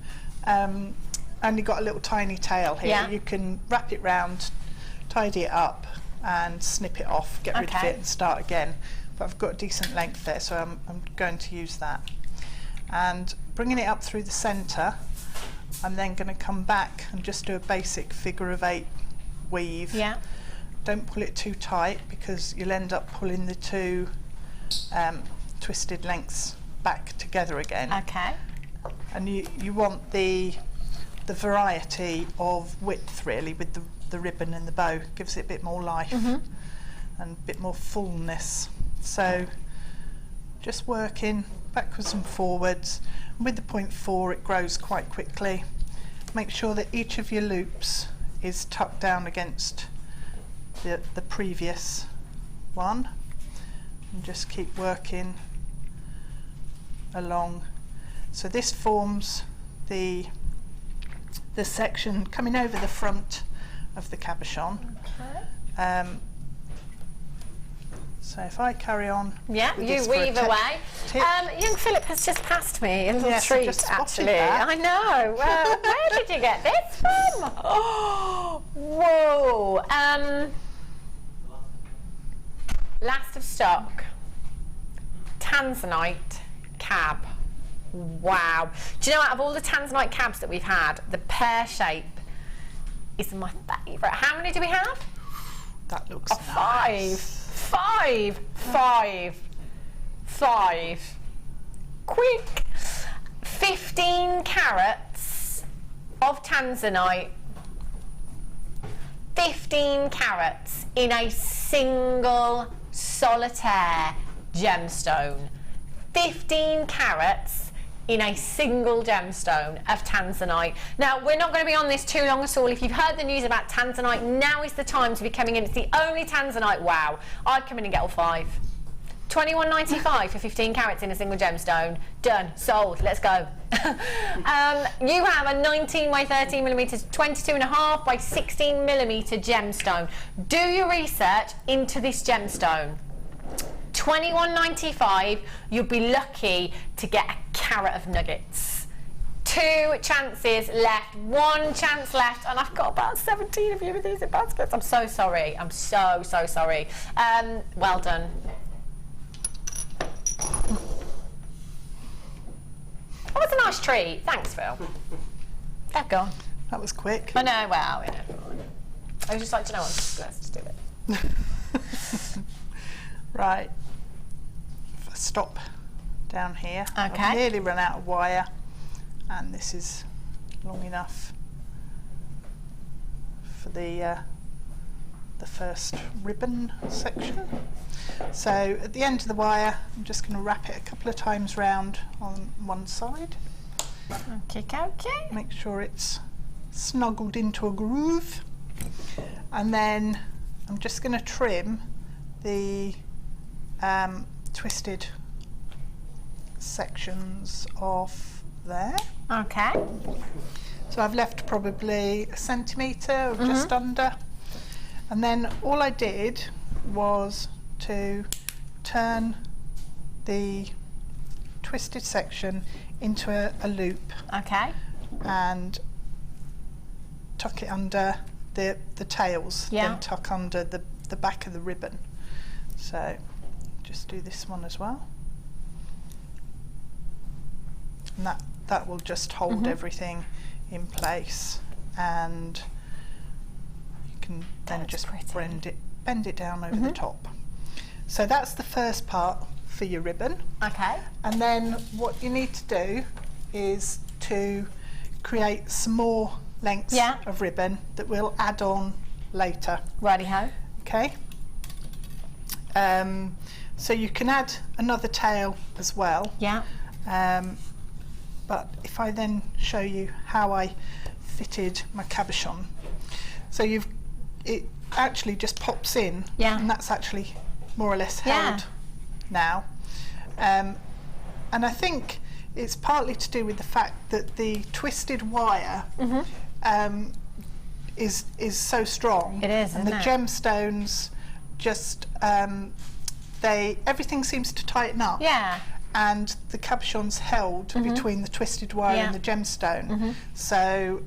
only got a little tiny tail here, you can wrap it round, tidy it up and snip it off, get rid of it and start again. But I've got a decent length there, so I'm going to use that. And bringing it up through the centre, I'm then going to come back and just do a basic figure of 8 weave. Yeah. Don't pull it too tight because you'll end up pulling the two twisted lengths back together again. Okay. And you want the variety of width really with the ribbon and the bow. Gives it a bit more life and a bit more fullness. So just working backwards and forwards. And with the 0.4 it grows quite quickly. Make sure that each of your loops is tucked down against the previous one, and just keep working along. So this forms the section coming over the front of the cabochon. Okay. So if I carry on, you weave away. Young Philip has just passed me a little treat. Actually, I know. Where did you get this from? Oh, whoa! Last of stock, Tanzanite cab. Wow. Do you know, out of all the Tanzanite cabs that we've had, the pear shape is my favourite. How many do we have? That looks nice. Five. Quick. 15 carats of Tanzanite. 15 carats in a single solitaire gemstone. 15 carats in a single gemstone of Tanzanite. Now, we're not going to be on this too long at all. If you've heard the news about Tanzanite, now is the time to be coming in. It's the only Tanzanite. Wow. I'd come in and get all 5. $21.95 for 15 carats in a single gemstone. Done. Sold. Let's go. You have a 19 by 13 millimeters, 22.5 by 16 millimeter gemstone. Do your research into this gemstone. $21.95, you'll be lucky to get a carat of nuggets. 2 chances left, 1 chance left, and I've got about 17 of you with these in baskets. I'm so sorry. I'm so sorry. Well done. That was a nice treat. Thanks, Phil. They're gone. That was quick. I know, well, you know. I would just like to know what's blessed to do it. Right. If I stop down here, okay. I've nearly run out of wire, and this is long enough for the first ribbon section. So at the end of the wire, I'm just going to wrap it a couple of times round on one side. Okay. Make sure it's snuggled into a groove, and then I'm just going to trim the twisted sections off there. Okay. So I've left probably a centimetre or just under, and then all I did was to turn the twisted section into a loop. Okay. And tuck it under the tails, then tuck under the back of the ribbon. So just do this one as well. And that will just hold everything in place, and you can then just bend it down over the top. So that's the first part for your ribbon. Okay. And then what you need to do is to create some more lengths of ribbon that we'll add on later. Righty-ho. Okay. So you can add another tail as well. Yeah. But if I then show you how I fitted my cabochon, so it actually just pops in, and that's actually more or less held now. And I think it's partly to do with the fact that the twisted wire is so strong. It is, and the gemstones just everything seems to tighten up. Yeah. and the cabochons held between the twisted wire and the gemstone. So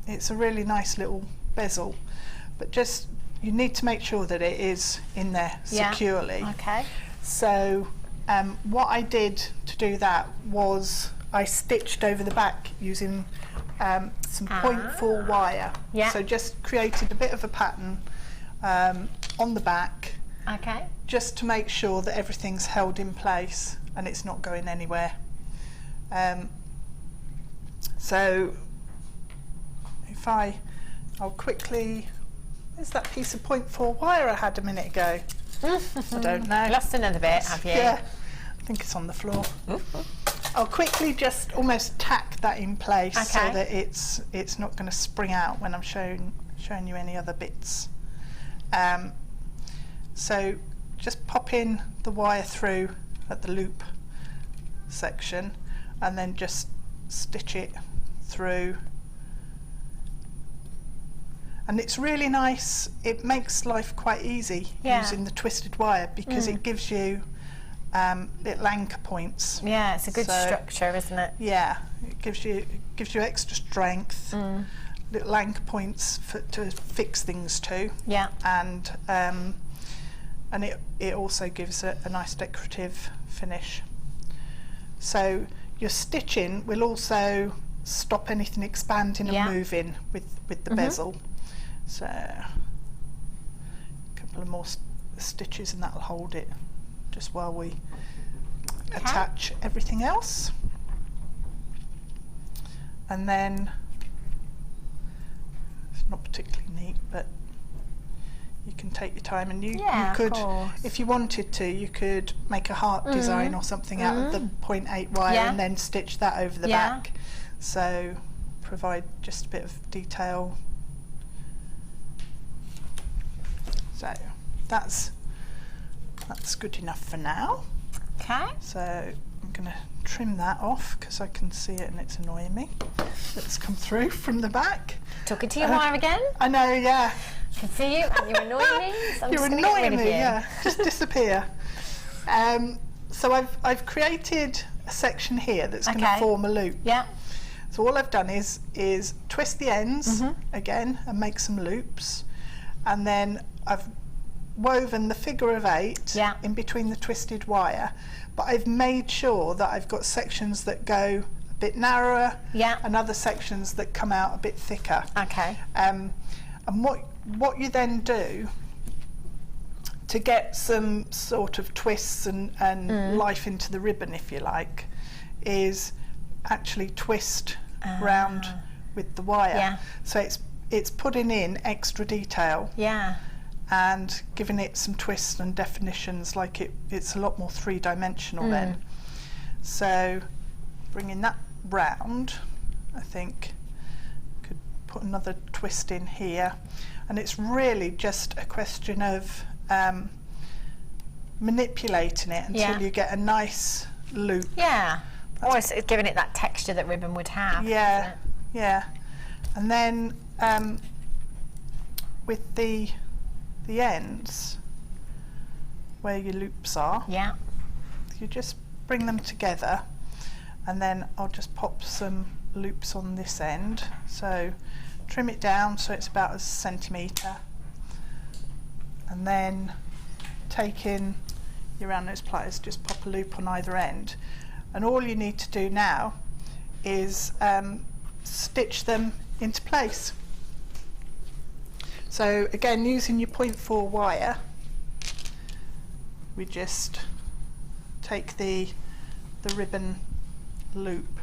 it's a really nice little bezel, but just you need to make sure that it is in there securely. Okay. So what I did to do that was I stitched over the back using some 0.4 wire. So just created a bit of a pattern on the back, just to make sure that everything's held in place and it's not going anywhere. So if I'll quickly, where's that piece of 0.4 wire I had a minute ago? I don't know. Lost another bit, have you? Yeah, I think it's on the floor. I'll quickly just almost tack that in place so that it's not going to spring out when I'm showing you any other bits. So just pop in the wire through at the loop section and then just stitch it through. And it's really nice, it makes life quite easy using the twisted wire, because it gives you little anchor points. Yeah, it's a good structure, isn't it? Yeah, it gives you extra strength, little anchor points to fix things to. Yeah. And it also gives a nice decorative finish. So your stitching will also stop anything expanding and moving with the bezel. So a couple of more stitches and that'll hold it just while we attach everything else. And then, it's not particularly neat, but you can take your time, and you could, if you wanted to, you could make a heart design or something out of the 0.8 wire and then stitch that over the back. So provide just a bit of detail. So that's good enough for now. Okay. So I'm going to trim that off because I can see it and it's annoying me. It's come through from the back. Took it to your wire again? I know, yeah. I can see you and you're annoying me. So I'm you're just annoying me, you. Yeah. Just disappear. So I've created a section here that's going to form a loop. Yeah. So all I've done is twist the ends again and make some loops, and then I've woven the figure of 8 in between the twisted wire, but I've made sure that I've got sections that go a bit narrower and other sections that come out a bit thicker. Okay. And what you then do to get some sort of twists and life into the ribbon, if you like, is actually twist round with the wire. So it's putting in extra detail. And giving it some twists and definitions, like it's a lot more three-dimensional then. So bringing that round, I think could put another twist in here, and it's really just a question of manipulating it until you get a nice loop. Yeah, almost giving it that texture that ribbon would have. Yeah, yeah. And then with the ends where your loops are, you just bring them together, and then I'll just pop some loops on this end. So trim it down so it's about a centimetre, and then take in your round nose pliers, just pop a loop on either end, and all you need to do now is stitch them into place. So again, using your 0.4 wire, we just take the ribbon loop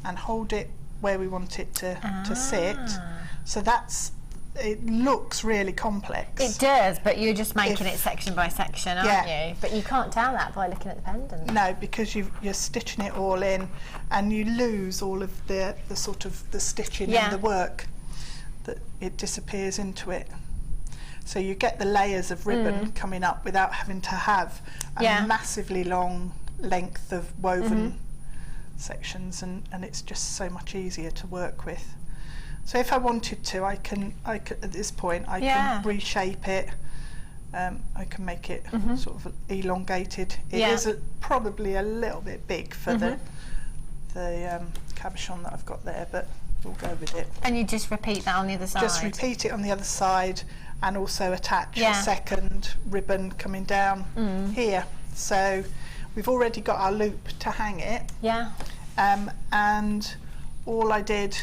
and hold it where we want it to sit. So it looks really complex. It does, but you're just making it section by section, aren't you? But you can't tell that by looking at the pendant. No, because you're stitching it all in, and you lose all of the sort of the stitching and the work. That it disappears into it. So you get the layers of ribbon coming up without having to have a massively long length of woven sections, and it's just so much easier to work with. So if I wanted to, I can at this point I can reshape it I can make it sort of elongated. It is probably a little bit big for the cabochon that I've got there, but we'll go with it. And you just repeat that on the other side? Just repeat it on the other side, and also attach a second ribbon coming down here. So we've already got our loop to hang it. Yeah. And all I did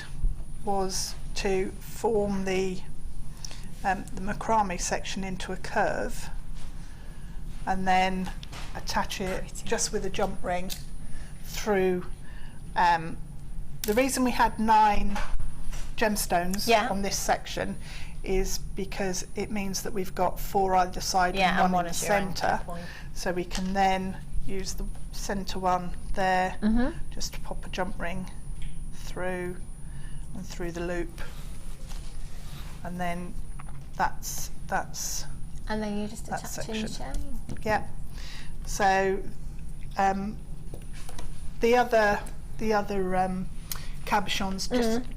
was to form the macrame section into a curve, and then attach it just with a jump ring through. The reason we had 9 gemstones on this section is because it means that we've got 4 either side and one in the centre, so we can then use the centre one there, just to pop a jump ring through and through the loop, and then that's and then you just attach in the chain. Yeah. So the other cabochons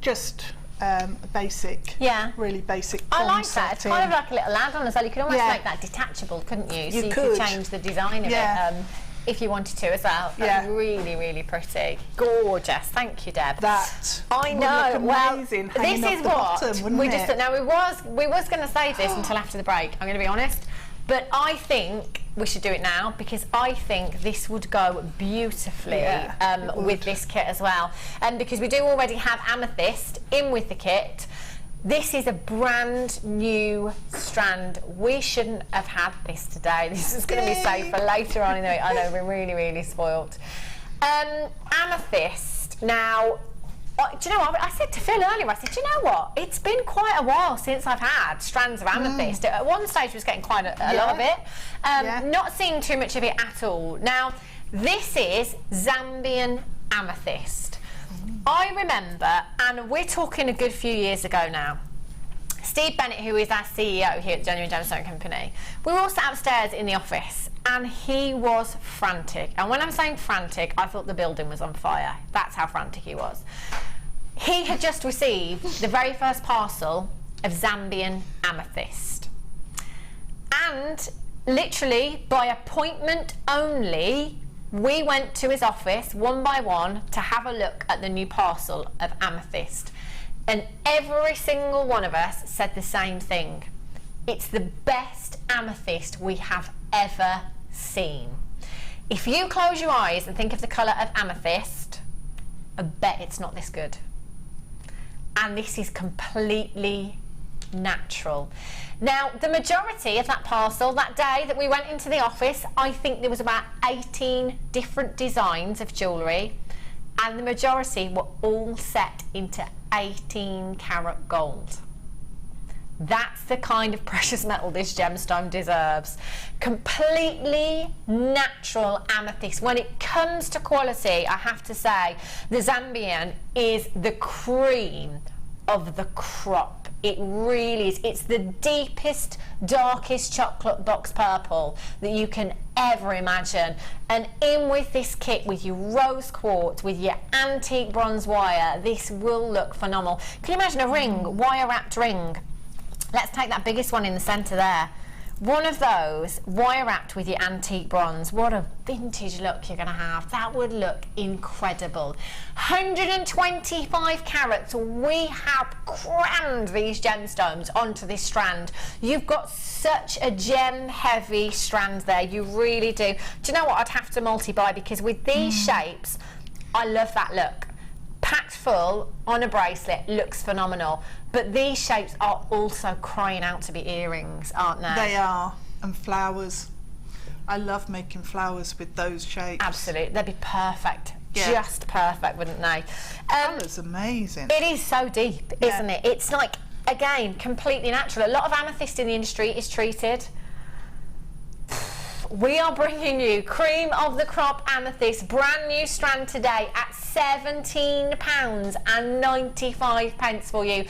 just a basic, really basic. I like that. It's setting. kind of like a little add-on as well. You could almost make that detachable, couldn't you? So you could change the design of it if you wanted to as well. That's really, really pretty. Gorgeous. Thank you, Deb. That I know. Would look amazing, well, this is what bottom, we it? just now we was going to save this until after the break. I'm going to be honest, but I think we should do it now because I think this would go beautifully with this kit as well. Because we do already have Amethyst in with the kit. This is a brand new strand. We shouldn't have had this today. This is going to be saved for later on in the week. I know, we're really, really spoilt. Amethyst. Now, do you know what? I said to Phil earlier, I said, do you know what? It's been quite a while since I've had strands of amethyst. At one stage, I was getting quite a lot of it. Not seeing too much of it at all. Now, this is Zambian amethyst. I remember, and we're talking a good few years ago now, Steve Bennett, who is our CEO here at the Genuine Gemstone Company, we were all sat upstairs in the office and he was frantic. And when I'm saying frantic, I thought the building was on fire. That's how frantic he was. He had just received the very first parcel of Zambian amethyst. And literally, by appointment only, we went to his office one by one to have a look at the new parcel of amethyst. And every single one of us said the same thing. It's the best amethyst we have ever seen. If you close your eyes and think of the colour of amethyst, I bet it's not this good. And this is completely natural. Now, the majority of that parcel, that day that we went into the office, I think there was about 18 different designs of jewellery, and the majority were all set into 18 karat gold. That's the kind of precious metal this gemstone deserves. Completely natural amethyst. When it comes to quality, I have to say, the Zambian is the cream of the crop. It really is. It's the deepest, darkest chocolate box purple that you can ever imagine. And in with this kit, with your rose quartz, with your antique bronze wire, this will look phenomenal. Can you imagine a ring, wire wrapped ring? Let's take that biggest one in the centre there. One of those, wire wrapped with your antique bronze. What a vintage look you're going to have. That would look incredible. 125 carats. We have crammed these gemstones onto this strand. You've got such a gem heavy strand there. You really do. Do you know what? I'd have to multi-buy, because with these shapes, I love that look. Packed full on a bracelet looks phenomenal, but these shapes are also crying out to be earrings, aren't they? They are. And flowers. I love making flowers with those shapes. Absolutely, they'd be perfect. Just perfect, wouldn't they? Colour's amazing. It is so deep, isn't it? It's like, again, completely natural. A lot of amethyst in the industry is treated. We are bringing you cream of the crop amethyst, brand new strand today at £17.95 for you.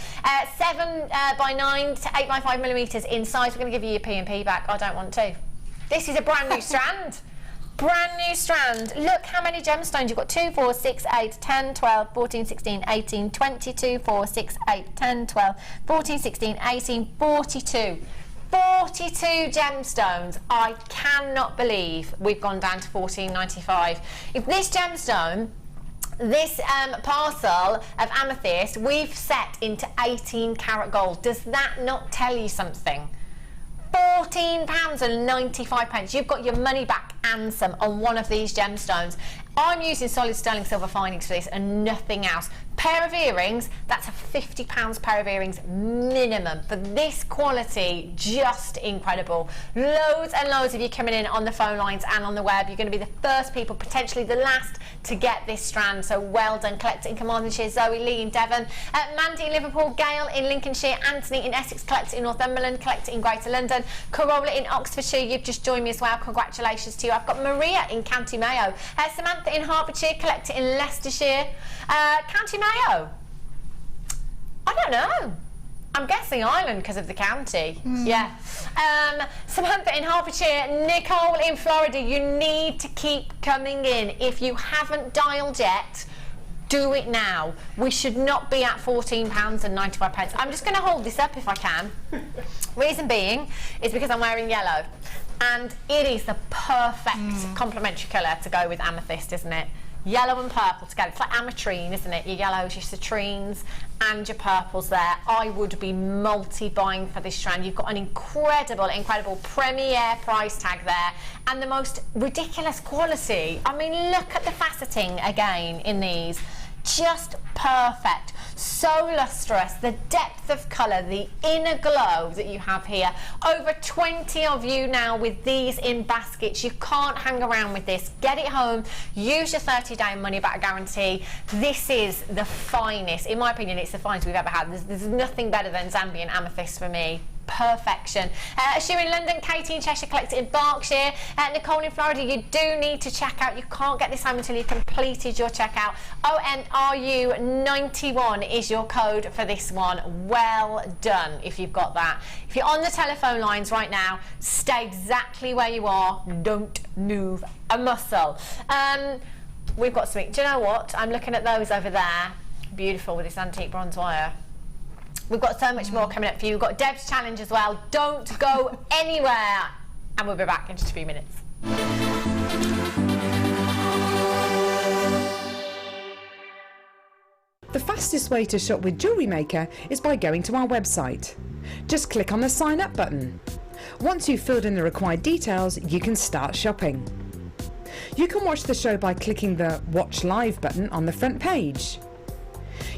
7 by 9 to 8 by 5 millimetres in size. We're going to give you your P&P back. I don't want to. This is a brand new strand. Brand new strand. Look how many gemstones you've got. 2, 4, 6, 8, 10, 12, 14, 16, 18, 22, 4, 6, 8, 10, 12, 14, 16, 18, 42. 42 gemstones. I cannot believe we've gone down to $14.95. If this gemstone, this parcel of amethyst, we've set into 18 karat gold, does that not tell you something? £14.95. You've got your money back and some on one of these gemstones. I'm using solid sterling silver findings for this and nothing else. Pair of earrings, that's a £50 pair of earrings minimum. For this quality, just incredible. Loads and loads of you coming in on the phone lines and on the web. You're going to be the first people, potentially the last, to get this strand. So well done. Collect it in Carmarthenshire, Zoe, Lee in Devon, Mandy in Liverpool, Gail in Lincolnshire, Anthony in Essex, collect it in Northumberland, collect it in Greater London, Carola in Oxfordshire, you've just joined me as well. Congratulations to you. I've got Maria in County Mayo, Samantha in Hertfordshire, collect it in Leicestershire, County Mayo. I don't know. I'm guessing Ireland because of the county. Yeah. Samantha in Hertfordshire, Nicole in Florida, you need to keep coming in. If you haven't dialed yet, do it now. We should not be at £14.95. I'm just going to hold this up if I can. Reason being is because I'm wearing yellow. And it is the perfect complementary colour to go with amethyst, isn't it? Yellow and purple together. It's like ametrine, isn't it? Your yellows, your citrines, and your purples there. I would be multi-buying for this strand. You've got an incredible premier price tag there, and the most ridiculous quality. I mean, look at the faceting again in these. Just perfect. So lustrous, the depth of colour, the inner glow that you have here. Over 20 of you now with these in baskets. You can't hang around with this. Get it home, use your 30-day money back guarantee. This is the finest, in my opinion, it's the finest we've ever had. There's nothing better than Zambian amethyst for me. Perfection. Sheer in London, Katie in Cheshire, collect it in Berkshire, Nicole in Florida, you do need to check out. You can't get this home until you've completed your checkout. ONRU91 is your code for this one. Well done if you've got that. If you're on the telephone lines right now, stay exactly where you are. Don't move a muscle. We've got something. Do you know what? I'm looking at those over there. Beautiful with this antique bronze wire. We've got so much more coming up for you. We've got Deb's challenge as well. Don't go anywhere. And we'll be back in just a few minutes. The fastest way to shop with Jewellery Maker is by going to our website. Just click on the sign up button. Once you've filled in the required details, you can start shopping. You can watch the show by clicking the Watch Live button on the front page.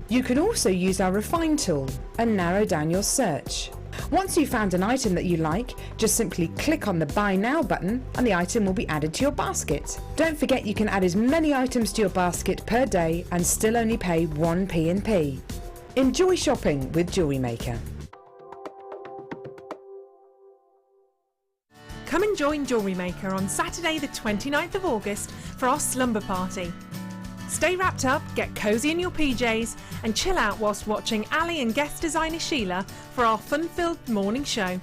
You can also use our Refine tool and narrow down your search. Once you've found an item that you like, just simply click on the Buy Now button and the item will be added to your basket. Don't forget you can add as many items to your basket per day and still only pay 1 P&P. Enjoy shopping with Jewellery Maker. Come and join Jewellery Maker on Saturday the 29th of August for our slumber party. Stay wrapped up, get cosy in your PJs and chill out whilst watching Ali and guest designer Sheila for our fun-filled morning show.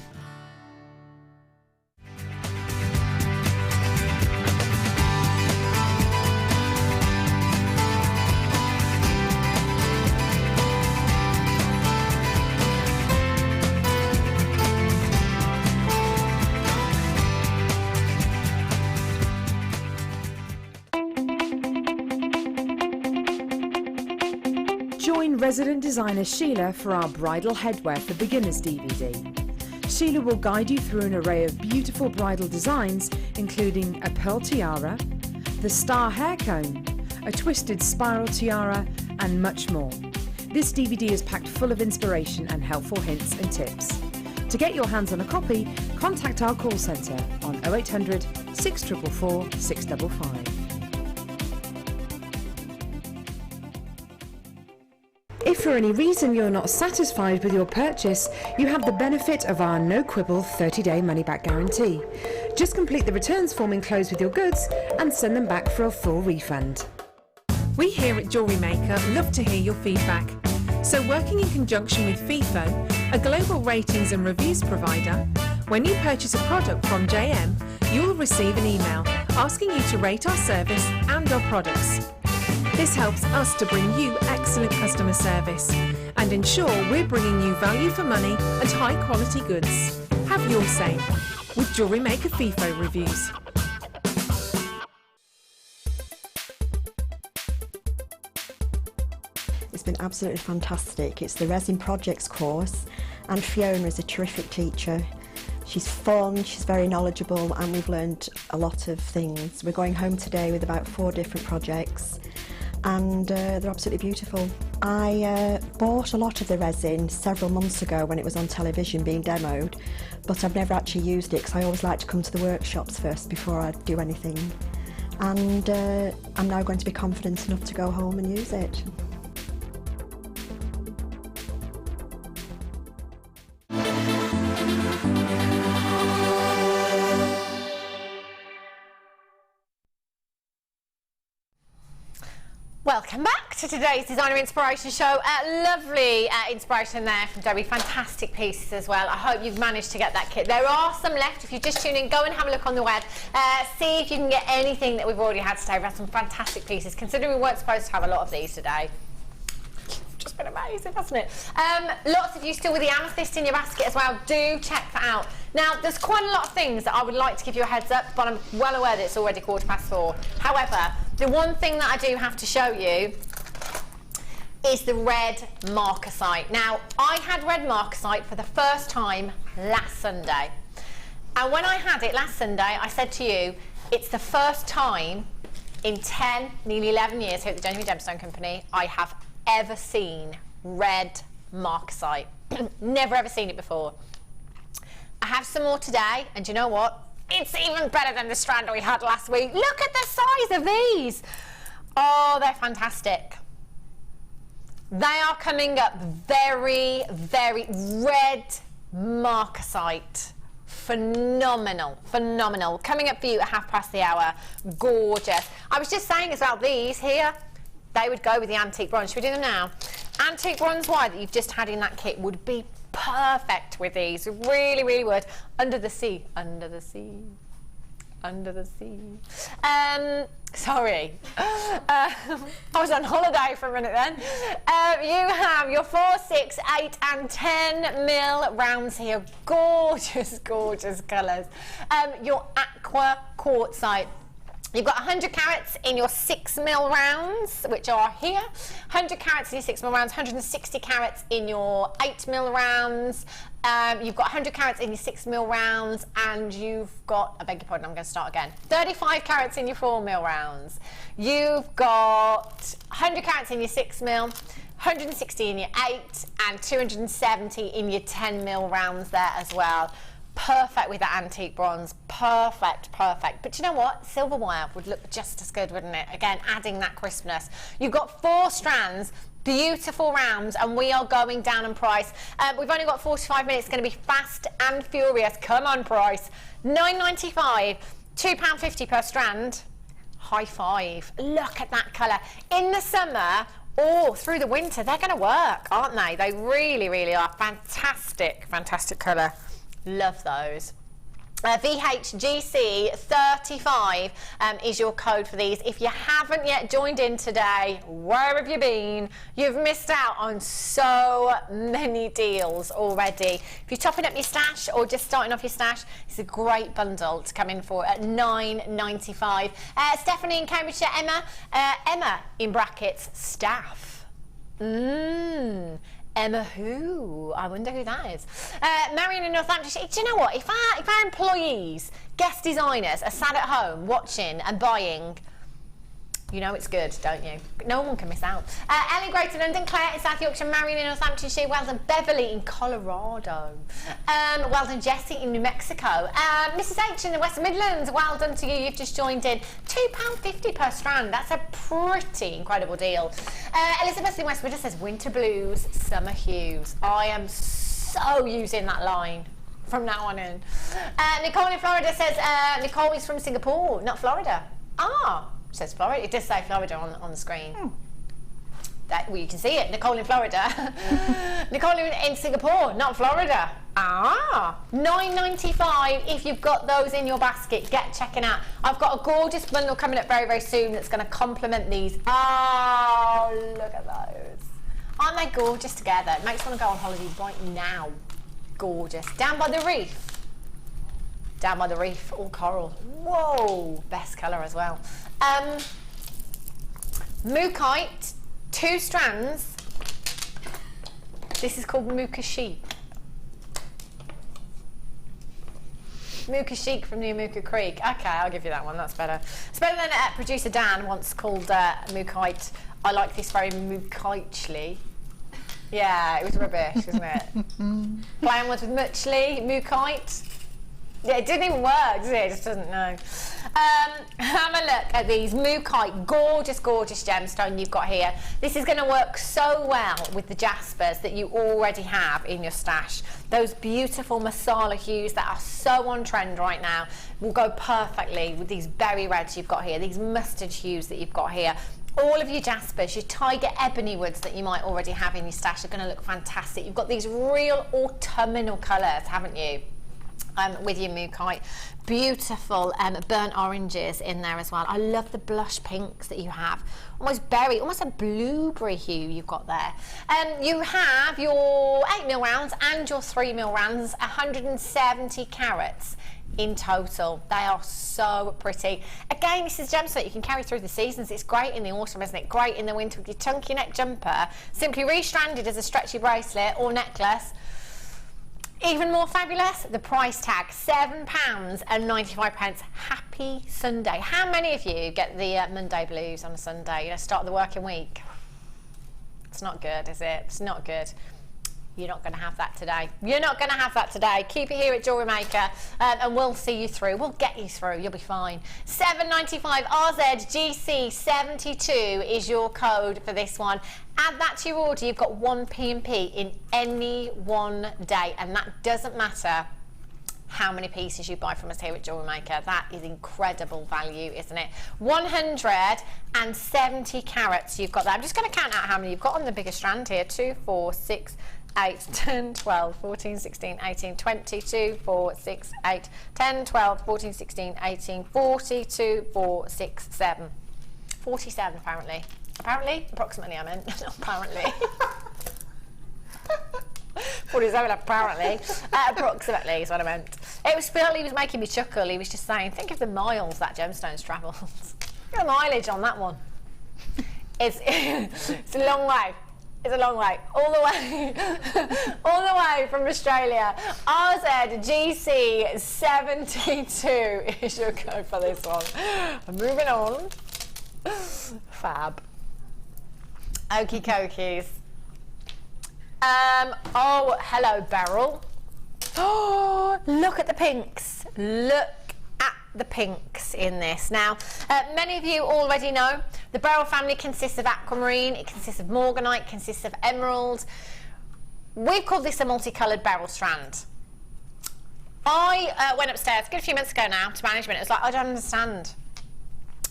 Join resident designer Sheila for our Bridal Headwear for Beginners DVD. Sheila will guide you through an array of beautiful bridal designs, including a pearl tiara, the star hair comb, a twisted spiral tiara, and much more. This DVD is packed full of inspiration and helpful hints and tips. To get your hands on a copy, contact our call centre on 0800 644 655. If for any reason you're not satisfied with your purchase, you have the benefit of our no quibble 30-day money-back guarantee. Just complete the returns form enclosed with your goods and send them back for a full refund. We here at Jewellery Maker love to hear your feedback. So working in conjunction with FIFO, a global ratings and reviews provider, when you purchase a product from JM, you'll receive an email asking you to rate our service and our products. This helps us to bring you excellent customer service and ensure we're bringing you value for money and high quality goods. How Have your say with Jewellery Maker FIFO reviews. It's been absolutely fantastic. It's the Resin Projects course, and Fiona is a terrific teacher. She's fun, she's very knowledgeable, and we've learned a lot of things. We're going home today with about 4 different projects, and they're absolutely beautiful. I bought a lot of the resin several months ago when it was on television being demoed, but I've never actually used it because I always like to come to the workshops first before I do anything. And I'm now going to be confident enough to go home and use it. Welcome back to today's Designer Inspiration Show. Lovely inspiration there from Debbie. Fantastic pieces as well. I hope you've managed to get that kit. There are some left. If you just tune in, go and have a look on the web. See if you can get anything that we've already had today. We've had some fantastic pieces, considering we weren't supposed to have a lot of these today. Just been amazing, hasn't it? Lots of you still with the amethyst in your basket as well. Do check that out. Now, there's quite a lot of things that I would like to give you a heads up, but I'm well aware that it's already 4:15. However, the one thing that I do have to show you is the red markasite. Now, I had red markasite for the first time last Sunday. And when I had it last Sunday, I said to you, it's the first time in 10, nearly 11 years here at the Genuine Gemstone Company, I have ever seen red markasite. Never ever seen it before. I have some more today, and you know what? It's even better than the strand we had last week. Look at the size of these. Oh, they're fantastic. They are coming up very, very red markasite. Phenomenal, phenomenal. Coming up for you at hour. Gorgeous. I was just saying as well, these here, they would go with the antique bronze. Should we do them now? Antique bronze wire that you've just had in that kit would be perfect with these. Really, really would. Under the sea. Under the sea. Under the sea. Sorry. I was on holiday for a minute then. You have your 4, 6, 8 and 10 mil rounds here. Gorgeous, gorgeous colours. Your aqua quartzite. You've got 100 carats in your 6 mil rounds, which are here. 100 carats in your 6 mil rounds, 160 carats in your 8 mil rounds. You've got 100 carats in your 6 mil rounds, and you've got, I beg your pardon, I'm going to start again. 35 carats in your 4 mil rounds. You've got 100 carats in your 6 mil, 160 in your 8, and 270 in your 10 mil rounds there as well. Perfect with that antique bronze. Perfect, perfect. But you know what? Silver wire would look just as good, wouldn't it? Again, adding that crispness. You've got 4 strands, beautiful rounds, and we are going down in price. We've only got 45 minutes. It's going to be fast and furious. Come on, price. £9.95, £2.50 per strand. High five. Look at that colour. In the summer or through the winter, they're going to work, aren't they? They really, really are. Fantastic, fantastic colour. Love those. VHGC35 is your code for these. If you haven't yet joined in today, where have you been? You've missed out on so many deals already. If you're topping up your stash or just starting off your stash, it's a great bundle to come in for at £9.95. Stephanie in Cambridgeshire, Emma in brackets, staff. Emma who? I wonder who that is. Marion in Northamptonshire. Do you know what? If our employees, guest designers, are sat at home watching and buying, you know it's good, don't you? No one can miss out. Ellie Greater London, Claire in South Yorkshire, Marion in Northamptonshire, well done Beverly in Colorado, well done Jessie in New Mexico, Mrs H in the West Midlands, well done to you, you've just joined in. £2.50 per strand, that's a pretty incredible deal. Elizabeth in West Midlands says winter blues, summer hues. I am so using that line from now on in. Nicole in Florida says, Nicole is from Singapore, not Florida. Ah. Says Florida. It does say Florida on the screen. Well, you can see it. Nicole in Florida. Nicole in Singapore, not Florida. Ah, £9.95 if you've got those in your basket. Get checking out. I've got a gorgeous bundle coming up very, very soon that's going to complement these. Oh, look at those. Aren't they gorgeous together? It makes me want to go on holiday right now. Gorgeous. Down by the reef. down by the reef, all coral. Whoa, best colour as well. Mookite, 2 strands. This is called Mooka Chic. Mooka Chic from New Mooka Creek. Okay, I'll give you that one, that's better. It's better than producer Dan once called Mookite. I like this very Mookitely. Yeah, it was rubbish, wasn't it? Playing words with Muchly, Mookite. Yeah, it didn't even work, did it? It just doesn't know. Have a look at these Mookite, gorgeous, gorgeous gemstone you've got here. This is going to work so well with the jaspers that you already have in your stash. Those beautiful masala hues that are so on trend right now will go perfectly with these berry reds you've got here, these mustard hues that you've got here. All of your jaspers, your tiger ebony woods that you might already have in your stash are going to look fantastic. You've got these real autumnal colours, haven't you? With your Mookite. Beautiful burnt oranges in there as well. I love the blush pinks that you have. Almost berry, almost a blueberry hue you've got there. You have your 8mm rounds and your 3mm rounds, 170 carats in total. They are so pretty. Again, this is a gemstone you can carry through the seasons. It's great in the autumn, isn't it? Great in the winter with your chunky neck jumper. Simply restranded as a stretchy bracelet or necklace. Even more fabulous, the price tag, £7.95. Happy Sunday. How many of you get the Monday blues on a Sunday? You know, start the working week. It's not good, is it? It's not good. You're not going to have that today. You're not going to have that today. Keep it here at Jewellery Maker and we'll see you through. We'll get you through. You'll be fine. $7.95 RZGC72 is your code for this one. Add that to your order. You've got 1 P&P in any one day, and that doesn't matter how many pieces you buy from us here at Jewellery Maker. That is incredible value, isn't it? 170 carats you've got there. I'm just going to count out how many you've got on the bigger strand here. 2, 4, 6, 8, 10, 12, 14, 16, 18, 22, 4, 6, 8, 10, 12, 14, 16, 18, 42, 4, 6, 7. 47 apparently. Approximately I meant, not apparently. 47 apparently. Approximately is what I meant. It was Phil, he was making me chuckle. He was just saying, think of the miles that gemstone's travelled. Look at the mileage on that one. It's a long way. It's a long way. All the way from Australia. RZGC72 is your code for this one. Moving on. Fab. Okie dokies. Oh, hello, Beryl. Oh, look at the pinks. Look at the pinks in this. Now, many of you already know the Beryl family consists of aquamarine, it consists of morganite, it consists of emerald. We've called this a multicolored Beryl strand. I went upstairs a good few months ago now to management. It was like, I don't understand.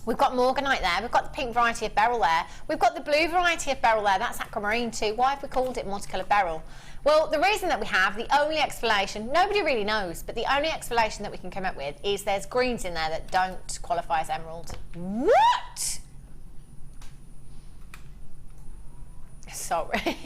We've got morganite there, we've got the pink variety of beryl there, we've got the blue variety of beryl there, that's aquamarine too. Why have we called it multicoloured beryl? Well, the reason that we have, the only explanation, nobody really knows, but the only explanation that we can come up with is there's greens in there that don't qualify as emerald. What? Sorry.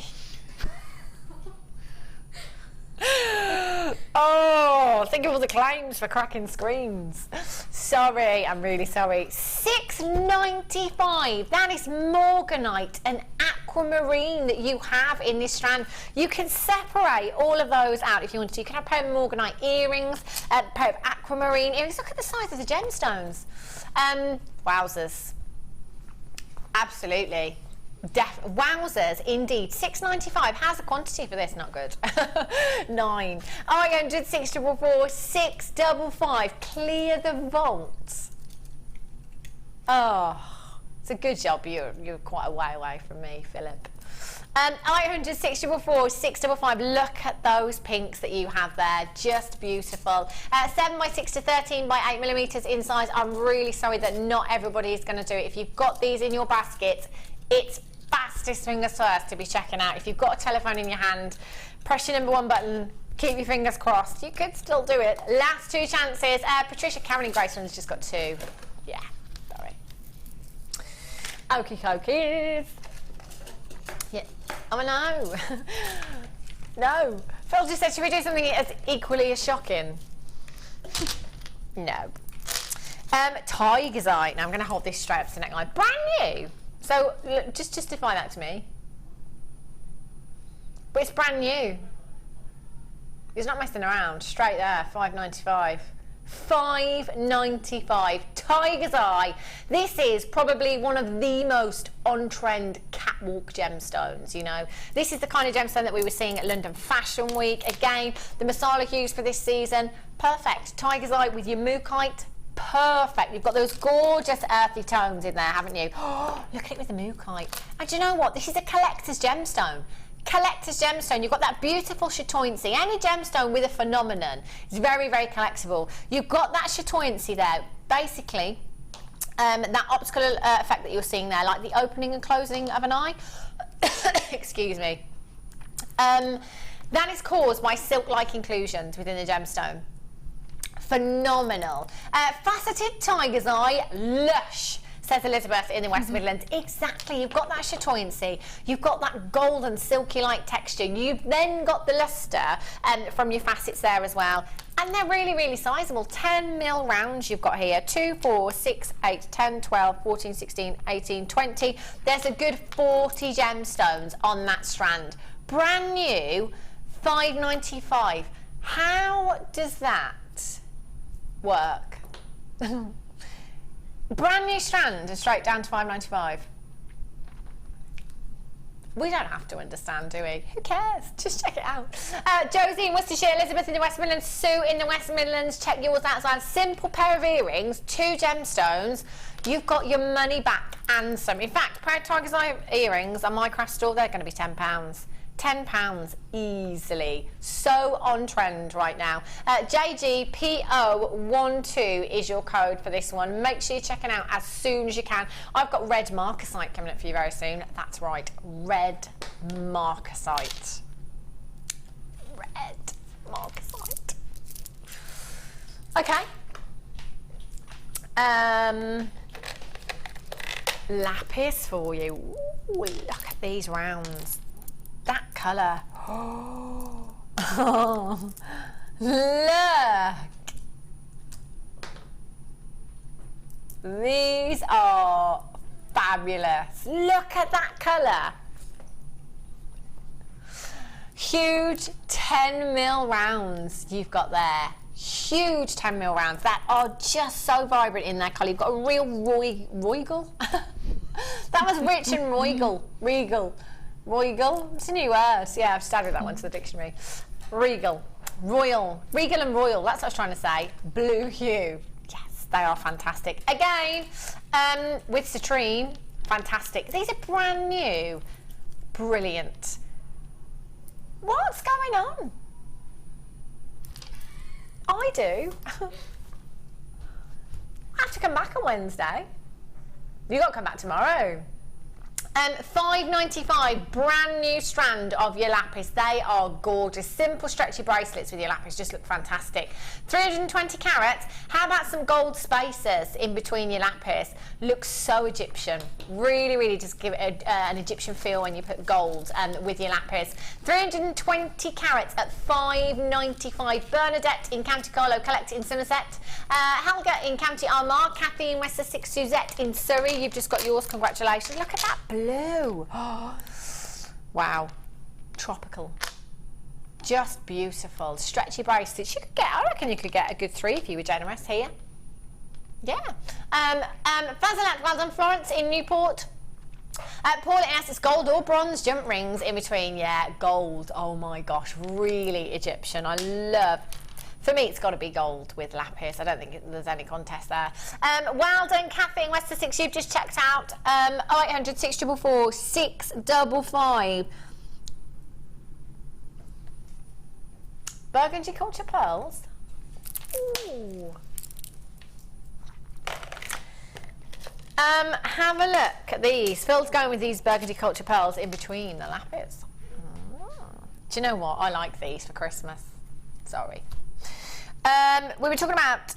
Oh, think of all the claims for cracking screens. Sorry, I'm really sorry. $6.95. That is morganite and aquamarine that you have in this strand. You can separate all of those out if you want to. You can have a pair of morganite earrings, a pair of aquamarine earrings. Look at the size of the gemstones. Wowzers. Absolutely. Wowzers, indeed. $6.95. How's the quantity for this? Not good. 9. 800 644 655. Clear the vault. Oh, it's a good job. You're quite a way away from me, Philip. 800 644 655. Look at those pinks that you have there. Just beautiful. 7 by 6 to 13 by 8mm in size. I'm really sorry that not everybody is going to do it. If you've got these in your basket, it's fastest fingers first to be checking out. If you've got a telephone in your hand, press your number 1 button, keep your fingers crossed. You could still do it. Last 2 chances. Patricia, Caroline Graceland's just got 2. Yeah, sorry. Okie dokies. Yeah. Oh no. No. Phil just said, should we do something as equally as shocking? No. Tigersite. Now I'm going to hold this straight up to the neckline. Brand new. So just justify that to me. But it's brand new. It's not messing around. Straight there. $5.95. $5.95. Tiger's Eye. This is probably one of the most on-trend catwalk gemstones, you know. This is the kind of gemstone that we were seeing at London Fashion Week. Again, the Masala hues for this season. Perfect. Tiger's Eye with your mookaite. Perfect. You've got those gorgeous earthy tones in there, haven't you? Oh, look at it with the mookaite. And do you know what? This is a collector's gemstone. Collector's gemstone. You've got that beautiful chatoyancy. Any gemstone with a phenomenon is very, very collectible. You've got that chatoyancy there. Basically, that optical effect that you're seeing there, like the opening and closing of an eye. Excuse me. That is caused by silk-like inclusions within the gemstone. Phenomenal. Faceted tiger's eye, lush, says Elizabeth in the West Midlands. Exactly, you've got that chatoyancy, you've got that golden silky-like texture, you've then got the lustre from your facets there as well. And they're really, really sizable. 10mm rounds you've got here. 2, 4, 6, 8, 10, 12, 14, 16, 18, 20. There's a good 40 gemstones on that strand. Brand new, $5.95. How does that work? Brand new strand and straight down to $5.95. We don't have to understand, do we? Who cares? Just check it out. Josie in Worcestershire, Elizabeth in the West Midlands, Sue in the West Midlands. Check yours outside. Simple pair of earrings, 2 gemstones. You've got your money back and some. In fact, pair of Tiger's Eye earrings on my craft store, they're going to be £10. £10 easily. So on trend right now. JGPO12 is your code for this one. Make sure you check it out as soon as you can. I've got red markasite coming up for you very soon. That's right, red markasite. Red markasite. Okay. Lapis for you. Ooh, look at these rounds. That colour. Oh, look. These are fabulous. Look at that colour. Huge 10mm rounds you've got there. Huge 10mm rounds that are just so vibrant in that colour. You've got a real royal. That was rich and regal. Royal, it's a new word. Yeah, I've just added that one to the dictionary. Regal, royal, regal and royal, that's what I was trying to say. Blue hue, yes, they are fantastic. Again, with citrine, fantastic. These are brand new, brilliant. What's going on? I do. I have to come back on Wednesday. You got to come back tomorrow. $5.95, brand new strand of your lapis. They are gorgeous. Simple stretchy bracelets with your lapis just look fantastic. 320 carats. How about some gold spacers in between your lapis? Looks so Egyptian. Really, really just give it an Egyptian feel when you put gold with your lapis. 320 carats at $5.95. Bernadette in County Carlow, collect in Somerset. Helga in County Armagh. Kathy in West Sussex. Suzette in Surrey. You've just got yours. Congratulations. Look at that blue. Oh, wow, tropical, just beautiful. Stretchy bracelets. You could get, I reckon you could get a good 3 if you were generous here. Yeah. Tanzanite, well done. Florence in Newport. Paula asks, it's gold or bronze jump rings in between. Yeah, gold. Oh my gosh, really Egyptian. I love. For me, it's got to be gold with lapis. I don't think there's any contest there. Well done, Kathy in West Sussex. You've just checked out 0800 644 655. Burgundy culture pearls. Ooh. Have a look at these. Phil's going with these burgundy culture pearls in between the lapis. Do you know what? I like these for Christmas. Sorry. We were talking about,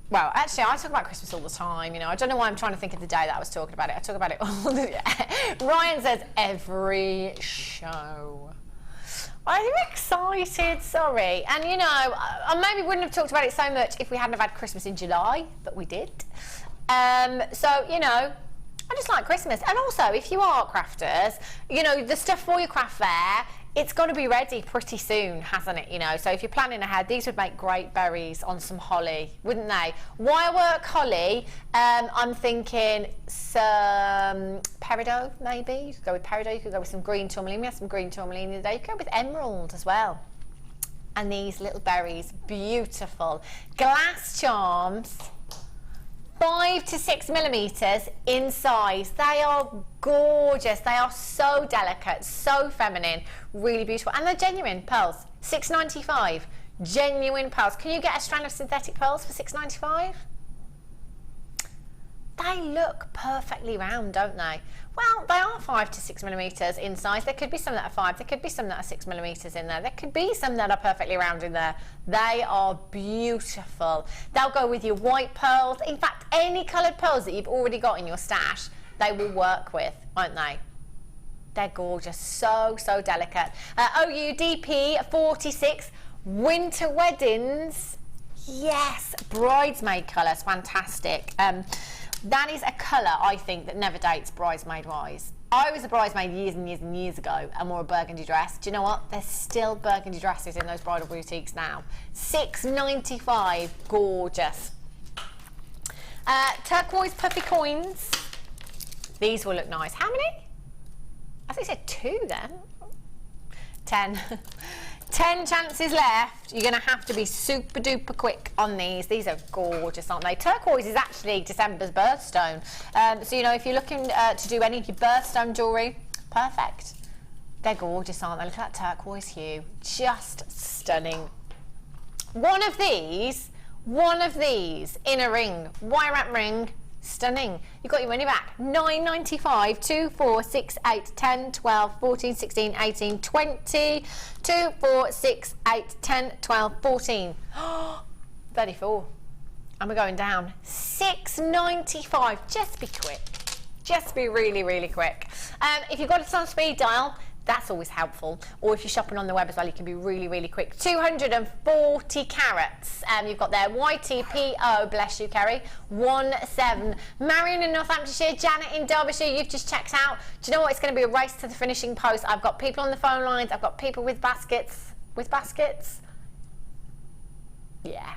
well, actually, I talk about Christmas all the time, you know. I don't know why I'm trying to think of the day that I was talking about it. I talk about it all the time. Ryan says, every show. I'm excited, sorry. And you know, I maybe wouldn't have talked about it so much if we hadn't have had Christmas in July, but we did. So, you know, I just like Christmas. And also, if you are crafters, you know, the stuff for your craft fair, it's got to be ready pretty soon, hasn't it? You know, so if you're planning ahead, these would make great berries on some holly, wouldn't they? Wirework holly, I'm thinking some peridot, maybe. You could go with peridot, you could go with some green tourmaline. We have some green tourmaline today. You could go with emerald as well. And these little berries, beautiful. Glass charms. 5 to 6 millimeters in size. They are gorgeous. They are so delicate, so feminine, really beautiful. And they're genuine pearls. $6.95. Genuine pearls. Can you get a strand of synthetic pearls for $6.95? They look perfectly round, don't they? Well, they are 5 to 6 millimeters in size. There could be some that are 5, there could be some that are 6 millimeters in there. There could be some that are perfectly round in there. They are beautiful. They'll go with your white pearls. In fact, any coloured pearls that you've already got in your stash, they will work with, won't they? They're gorgeous, so, so delicate. OUDP 46, winter weddings. Yes, bridesmaid colours, fantastic. That is a colour, I think, that never dates bridesmaid-wise. I was a bridesmaid years and years and years ago and wore a burgundy dress. Do you know what? There's still burgundy dresses in those bridal boutiques now. $6.95, gorgeous. Turquoise puffy coins. These will look nice. How many? I think I said 2 then. 10. 10 chances left. You're going to have to be super duper quick on these. These are gorgeous, aren't they? Turquoise is actually December's birthstone. So, you know, if you're looking to do any of your birthstone jewellery, perfect. They're gorgeous, aren't they? Look at that turquoise hue. Just stunning. One of these in a ring, wire wrap ring, stunning. You got your money back. $9.95, 2, 4, 6, 8, 10, 12, 14, 16, 18, 20, 2, 4, 6, 8, 10, 12, 14. 34. And we're going down. $6.95. Just be quick. Just be really, really quick. If you've got it on speed dial, that's always helpful. Or if you're shopping on the web as well, you can be really, really quick. 240 carats. You've got there YTPO, bless you, Kerry, 17. Marion in Northamptonshire, Janet in Derbyshire, you've just checked out. Do you know what? It's going to be a race to the finishing post. I've got people on the phone lines. I've got people with baskets. With baskets? Yeah.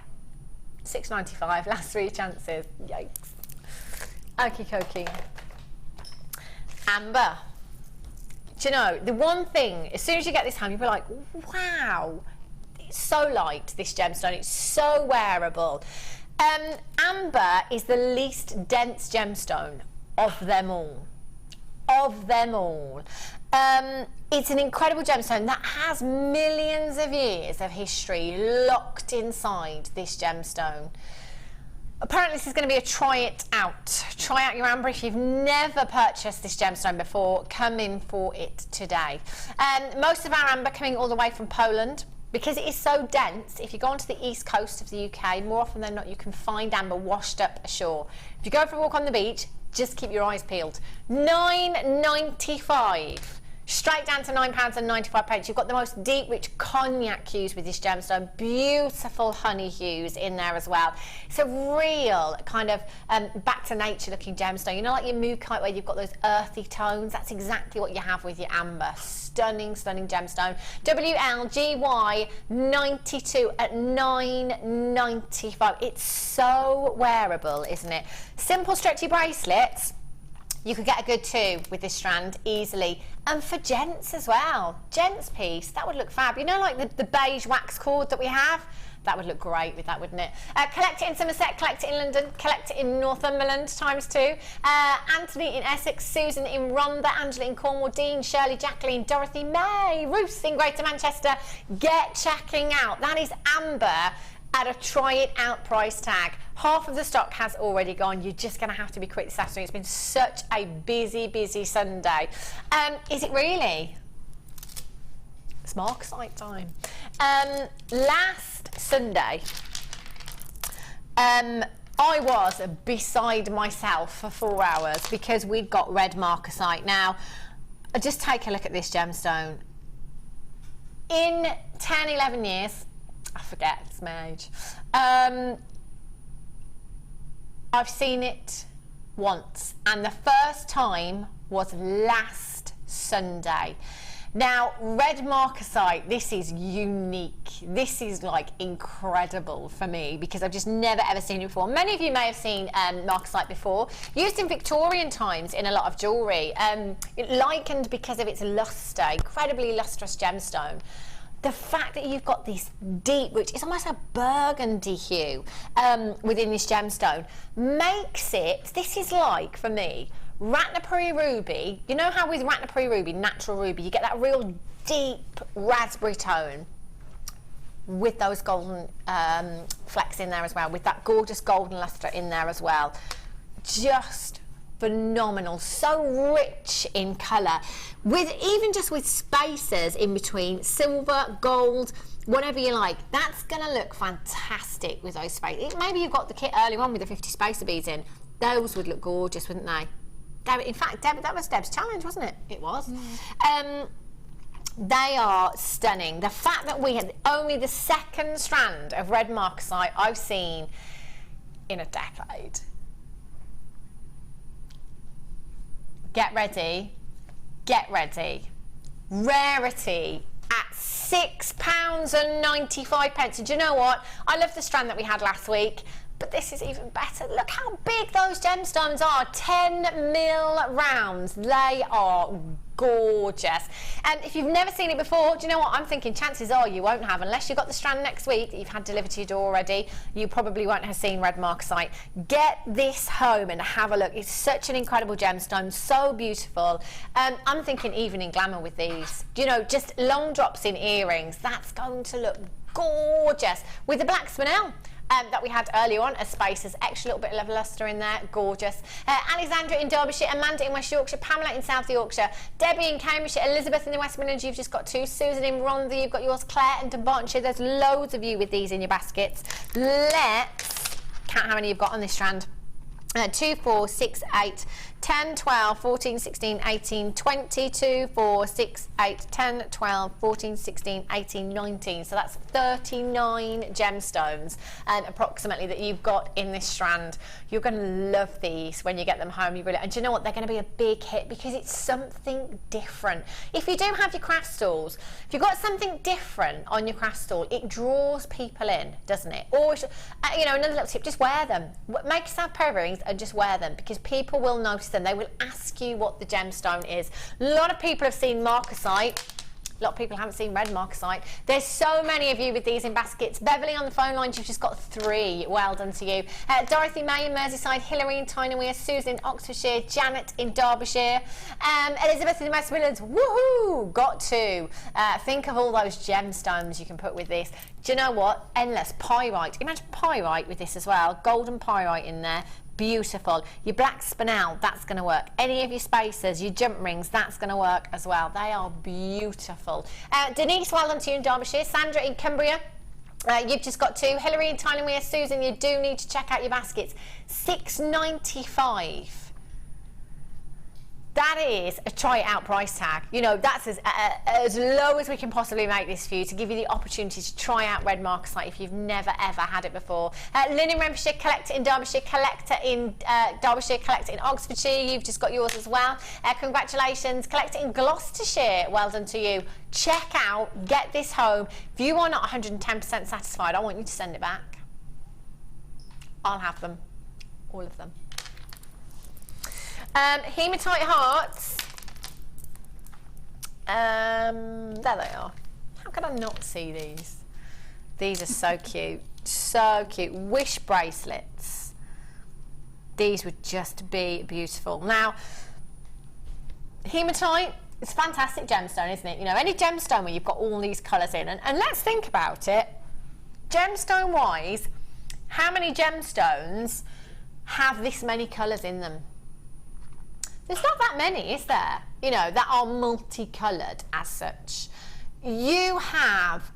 $6.95, last 3 chances. Yikes. Okie dokie. Amber. Do you know, the one thing, as soon as you get this home, you'll be like, wow, it's so light, this gemstone, it's so wearable. Amber is the least dense gemstone of them all. Of them all. It's an incredible gemstone that has millions of years of history locked inside this gemstone. Apparently this is going to be a try it out. Try out your amber. If you've never purchased this gemstone before, come in for it today. Most of our amber coming all the way from Poland. Because it is so dense, if you go onto the east coast of the UK, more often than not you can find amber washed up ashore. If you go for a walk on the beach, just keep your eyes peeled. $9.95. Straight down to £9.95. You've got the most deep, rich cognac hues with this gemstone. Beautiful honey hues in there as well. It's a real kind of back to nature looking gemstone. You know, like your mookaite where you've got those earthy tones? That's exactly what you have with your amber. Stunning, stunning gemstone. WLGY 92 at $9.95. It's so wearable, isn't it? Simple stretchy bracelets. You could get a good 2 with this strand easily. And for gents as well. Gents piece, that would look fab. You know, like the beige wax cord that we have? That would look great with that, wouldn't it? Collect it in Somerset, collect it in London, collect it in Northumberland ×2. Anthony in Essex, Susan in Rhondda, Angela in Cornwall, Dean, Shirley, Jacqueline, Dorothy, May, Ruth in Greater Manchester. Get checking out. That is amber at a try it out price tag. Half of the stock has already gone. You're just going to have to be quick this afternoon. It's been such a busy, busy Sunday. Is it really? It's markasite time. Last Sunday, I was beside myself for 4 hours because we'd got red markasite. Now, just take a look at this gemstone. in 10, 11 years, I forget, it's my age, I've seen it once, and the first time was last Sunday. Now, red markasite, this is unique. This is like incredible for me because I've just never ever seen it before. Many of you may have seen markasite before, used in Victorian times in a lot of jewellery, likened because of its lustre, incredibly lustrous gemstone. The fact that you've got this deep, which is almost a burgundy hue within this gemstone, makes it, this is like, for me, Ratnapuri ruby. You know how with Ratnapuri ruby, natural ruby, you get that real deep raspberry tone with those golden flecks in there as well, with that gorgeous golden lustre in there as well. Just phenomenal, so rich in colour, with even just with spaces in between, silver, gold, whatever you like. That's going to look fantastic with those spaces. Maybe you've got the kit earlier on with the 50 spacer beads in. Those would look gorgeous, wouldn't they? In fact, that was Deb's challenge, wasn't it? It was. They are stunning. The fact that we had only the second strand of red markasite I've seen in a decade. Get ready. Get ready. Rarity at £6.95. And do you know what? I love the strand that we had last week, but this is even better. Look how big those gemstones are. 10 mil rounds. They are gorgeous. And if you've never seen it before, do you know what? I'm thinking chances are you won't have, unless you've got the strand next week that you've had delivered to your door already. You probably won't have seen red markasite. Get this home and have a look. It's such an incredible gemstone, so beautiful. I'm thinking even in glamour with these, you know, just long drops in earrings. That's going to look gorgeous with the black spinel that we had earlier on as spacers. Extra little bit of lustre in there, gorgeous. Alexandra in Derbyshire, Amanda in West Yorkshire, Pamela in South Yorkshire, Debbie in Cambridgeshire, Elizabeth in the West Midlands, you've just got two, Susan in Rhondda, you've got yours, Claire in Devonshire. There's loads of you with these in your baskets. Let's count how many you've got on this strand. 2, 4, 6, 8, 10, 12, 14, 16, 18, 20, 2, 4, 6, 8, 10, 12, 14, 16, 18, 19. So that's 39 gemstones approximately that you've got in this strand. You're going to love these when you get them home. You really, and do you know what? They're going to be a big hit because it's something different. If you do have your craft stalls, if you've got something different on your craft stall, it draws people in, doesn't it? Or, you know, another little tip, just wear them. Make yourself a pair of earrings and just wear them because people will notice them. They will ask you what the gemstone is. A lot of people have seen markasite. A lot of people haven't seen red markasite. There's so many of you with these in baskets. Beverly on the phone lines, you've just got 3. Well done to you. Dorothy May in Merseyside, Hilary in Tyne-and-Wear, Susan in Oxfordshire, Janet in Derbyshire, Elizabeth in the West Midlands. Woohoo! Got 2. Think of all those gemstones you can put with this. Do you know what? Endless. Pyrite. Imagine pyrite with this as well. Golden pyrite in there. Beautiful. Your black spinel, that's going to work. Any of your spacers, your jump rings, that's going to work as well. They are beautiful. Denise, well done to you in Derbyshire. Sandra in Cumbria, you've just got 2. Hilary in Tyne-and-Wear, Susan, you do need to check out your baskets. £6.95. That is a try it out price tag. You know, that's as low as we can possibly make this for you to give you the opportunity to try out red markasite if you've never ever had it before. Lynn in Renfrewshire, Collector in Derbyshire, Collector in Derbyshire, Collector in Oxfordshire. You've just got yours as well. Congratulations. Collector in Gloucestershire, well done to you. Check out, get this home. If you are not 110% satisfied, I want you to send it back. I'll have them, all of them. Hematite hearts. There they are. How could I not see these? These are so cute. So cute. Wish bracelets. These would just be beautiful. Now, hematite, it's a fantastic gemstone, isn't it? You know, any gemstone where you've got all these colours in. And let's think about it. Gemstone-wise, how many gemstones have this many colours in them? There's not that many, is there? You know, that are multicoloured as such. You have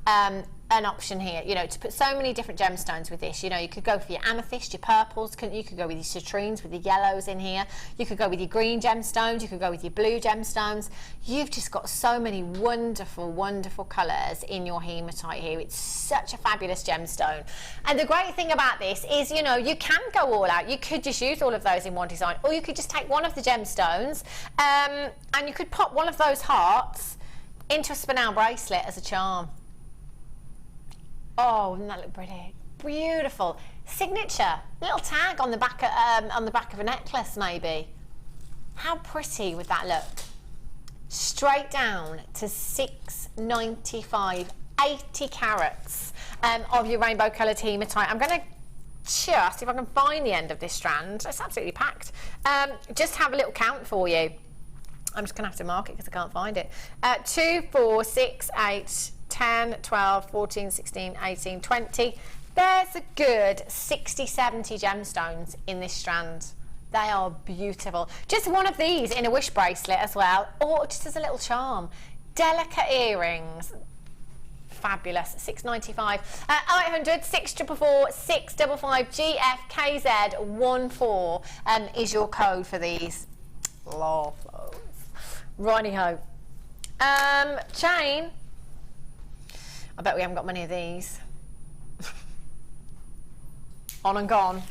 an option here, you know, to put so many different gemstones with this. You know, you could go for your amethyst, your purples, you could go with your citrines, with your yellows in here, you could go with your green gemstones, you could go with your blue gemstones. You've just got so many wonderful, wonderful colours in your hematite here. It's such a fabulous gemstone. And the great thing about this is, you know, you can go all out. You could just use all of those in one design, or you could just take one of the gemstones and you could pop one of those hearts into a spinel bracelet as a charm. Oh, wouldn't that look pretty? Beautiful. Signature, little tag on the back of a necklace, maybe. How pretty would that look? Straight down to $6.95, 80 carats of your rainbow coloured hematite. I'm going to just, if I can find the end of this strand, it's absolutely packed. Just have a little count for you. I'm just going to have to mark it because I can't find it. 2, 4, 6, 8, 10, 12, 14, 16, 18, 20. There's a good 60, 70 gemstones in this strand. They are beautiful. Just one of these in a wish bracelet as well, or just as a little charm. Delicate earrings. Fabulous. $6.95. 800 644 655 GFKZ 14 is your code for these. Love those. Righty-ho. Chain. I bet we haven't got many of these. On and gone.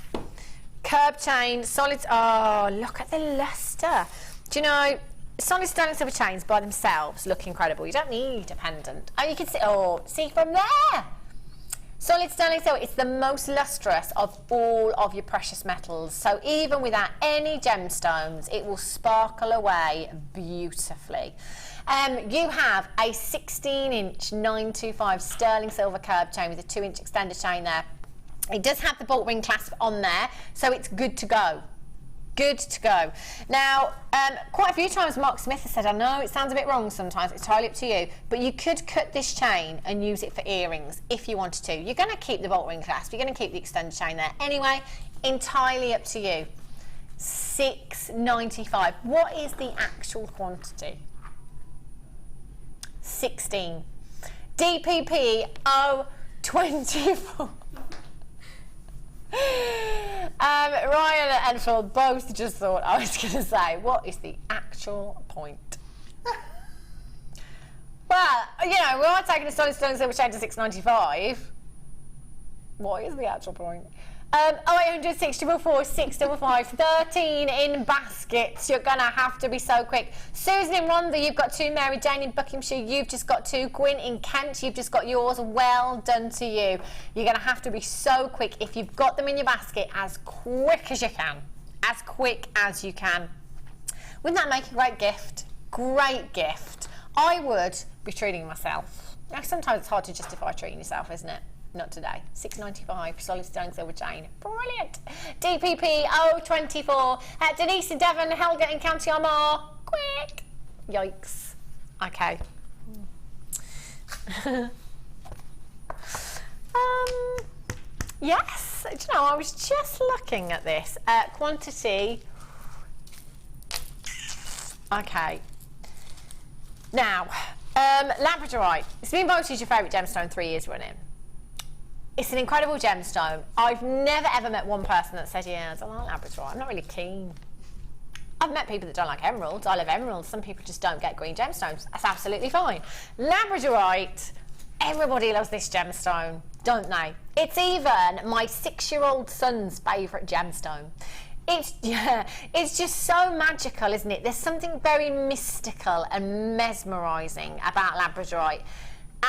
Curb chain, solid. Oh, look at the luster. Do you know, solid sterling silver chains by themselves look incredible. You don't need a pendant. Oh, you can see. Oh, see from there. Solid sterling silver. It's the most lustrous of all of your precious metals. So even without any gemstones, it will sparkle away beautifully. You have a 16-inch 925 sterling silver curb chain with a 2-inch extender chain there. It does have the bolt ring clasp on there, so it's good to go. Good to go. Now, quite a few times Mark Smith has said, I know it sounds a bit wrong sometimes, it's entirely up to you, but you could cut this chain and use it for earrings if you wanted to. You're going to keep the bolt ring clasp, you're going to keep the extender chain there. Anyway, entirely up to you. $6.95. What is the actual quantity? 16. DPP 024. Ryan and Phil both just thought I was going to say, what is the actual point? Well, you know, we are taking a solid sterling silver chain to $6.95. What is the actual point? 0800 644 655, 13 in baskets. You're going to have to be so quick. Susan in Rhondda, you've got 2. Mary Jane in Buckinghamshire, you've just got 2. Gwyn in Kent, you've just got yours. Well done to you. You're going to have to be so quick. If you've got them in your basket, as quick as you can. As quick as you can. Wouldn't that make a great gift? Great gift. I would be treating myself. Now, sometimes it's hard to justify treating yourself, isn't it? Not today. $6.95 solid sterling silver chain. Brilliant. DPP 024. Denise in Devon, Helga in County Armagh. Quick. Yikes. Okay. Yes. Do you know, I was just looking at this. Quantity. Okay. Now, Labradorite. It's been voted your favourite gemstone 3 years running. It's an incredible gemstone. I've never ever met one person that said, yeah, I don't like Labradorite. I'm not really keen. I've met people that don't like emeralds. I love emeralds. Some people just don't get green gemstones. That's absolutely fine. Labradorite, everybody loves this gemstone, don't they? It's even my 6-year-old son's favourite gemstone. It's just so magical, isn't it? There's something very mystical and mesmerising about Labradorite.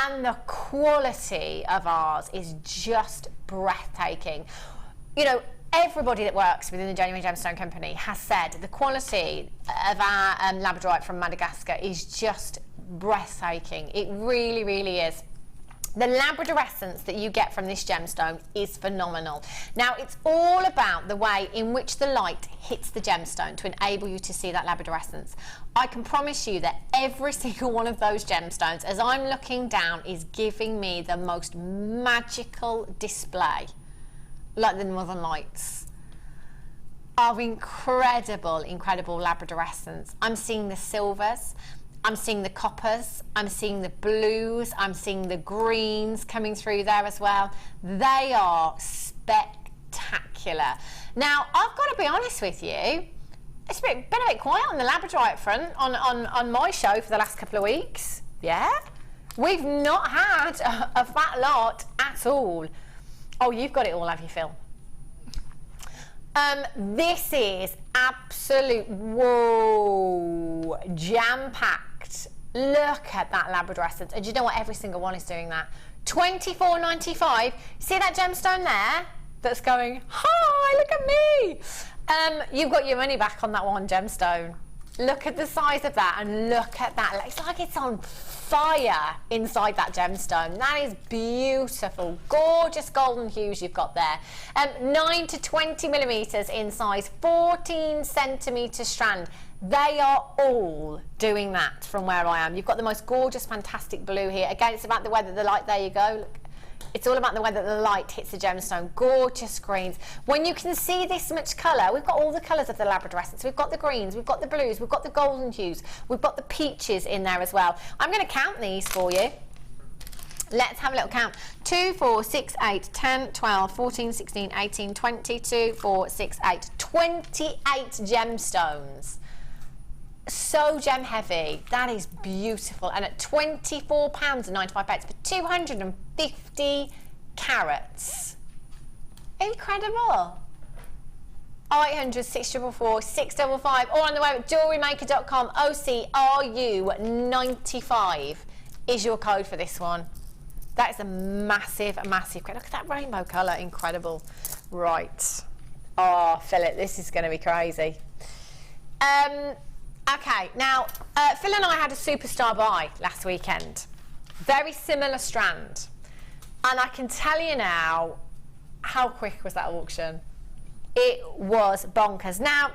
And the quality of ours is just breathtaking. You know, everybody that works within the Genuine Gemstone Company has said the quality of our Labradorite from Madagascar is just breathtaking. It really, really is. The labradorescence that you get from this gemstone is phenomenal. Now, it's all about the way in which the light hits the gemstone to enable you to see that labradorescence. I can promise you that every single one of those gemstones, as I'm looking down, is giving me the most magical display, like the Northern Lights, of incredible, incredible labradorescence. I'm seeing the silvers. I'm seeing the coppers, I'm seeing the blues, I'm seeing the greens coming through there as well. They are spectacular. Now, I've got to be honest with you, it's been a bit quiet on the Labradorite front on my show for the last couple of weeks. Yeah? We've not had a fat lot at all. Oh, you've got it all, have you, Phil? This is absolute, whoa, jam-packed. Look at that Labradorescence. And do you know what? Every single one is doing that. $24.95. See that gemstone there? That's going, hi, look at me. You've got your money back on that one gemstone. Look at the size of that and look at that. It's like it's on fire inside that gemstone. That is beautiful. Gorgeous golden hues you've got there. 9 to 20 millimeters in size, 14 centimeter strand. They are all doing that from where I am. You've got the most gorgeous, fantastic blue here. Again, it's about the weather, the light. There you go. Look. It's all about the way that the light hits the gemstone. Gorgeous greens. When you can see this much colour, we've got all the colours of the Labradorescence. We've got the greens, we've got the blues, we've got the golden hues, we've got the peaches in there as well. I'm going to count these for you. Let's have a little count. 2, 4, 6, 8, 10, 12, 14, 16, 18, 20, 2, 4, 6, 8. 28 gemstones. So gem heavy. That is beautiful. And at £24.95 for 250 carats. Incredible. 0800 644 655 or on the web at JewelleryMaker.com. OCRU95 is your code for this one. That is a massive, massive code. Look at that rainbow colour. Incredible. Right. Oh, Philip, this is going to be crazy. Okay, now, Phil and I had a superstar buy last weekend. Very similar strand. And I can tell you now, how quick was that auction? It was bonkers. Now,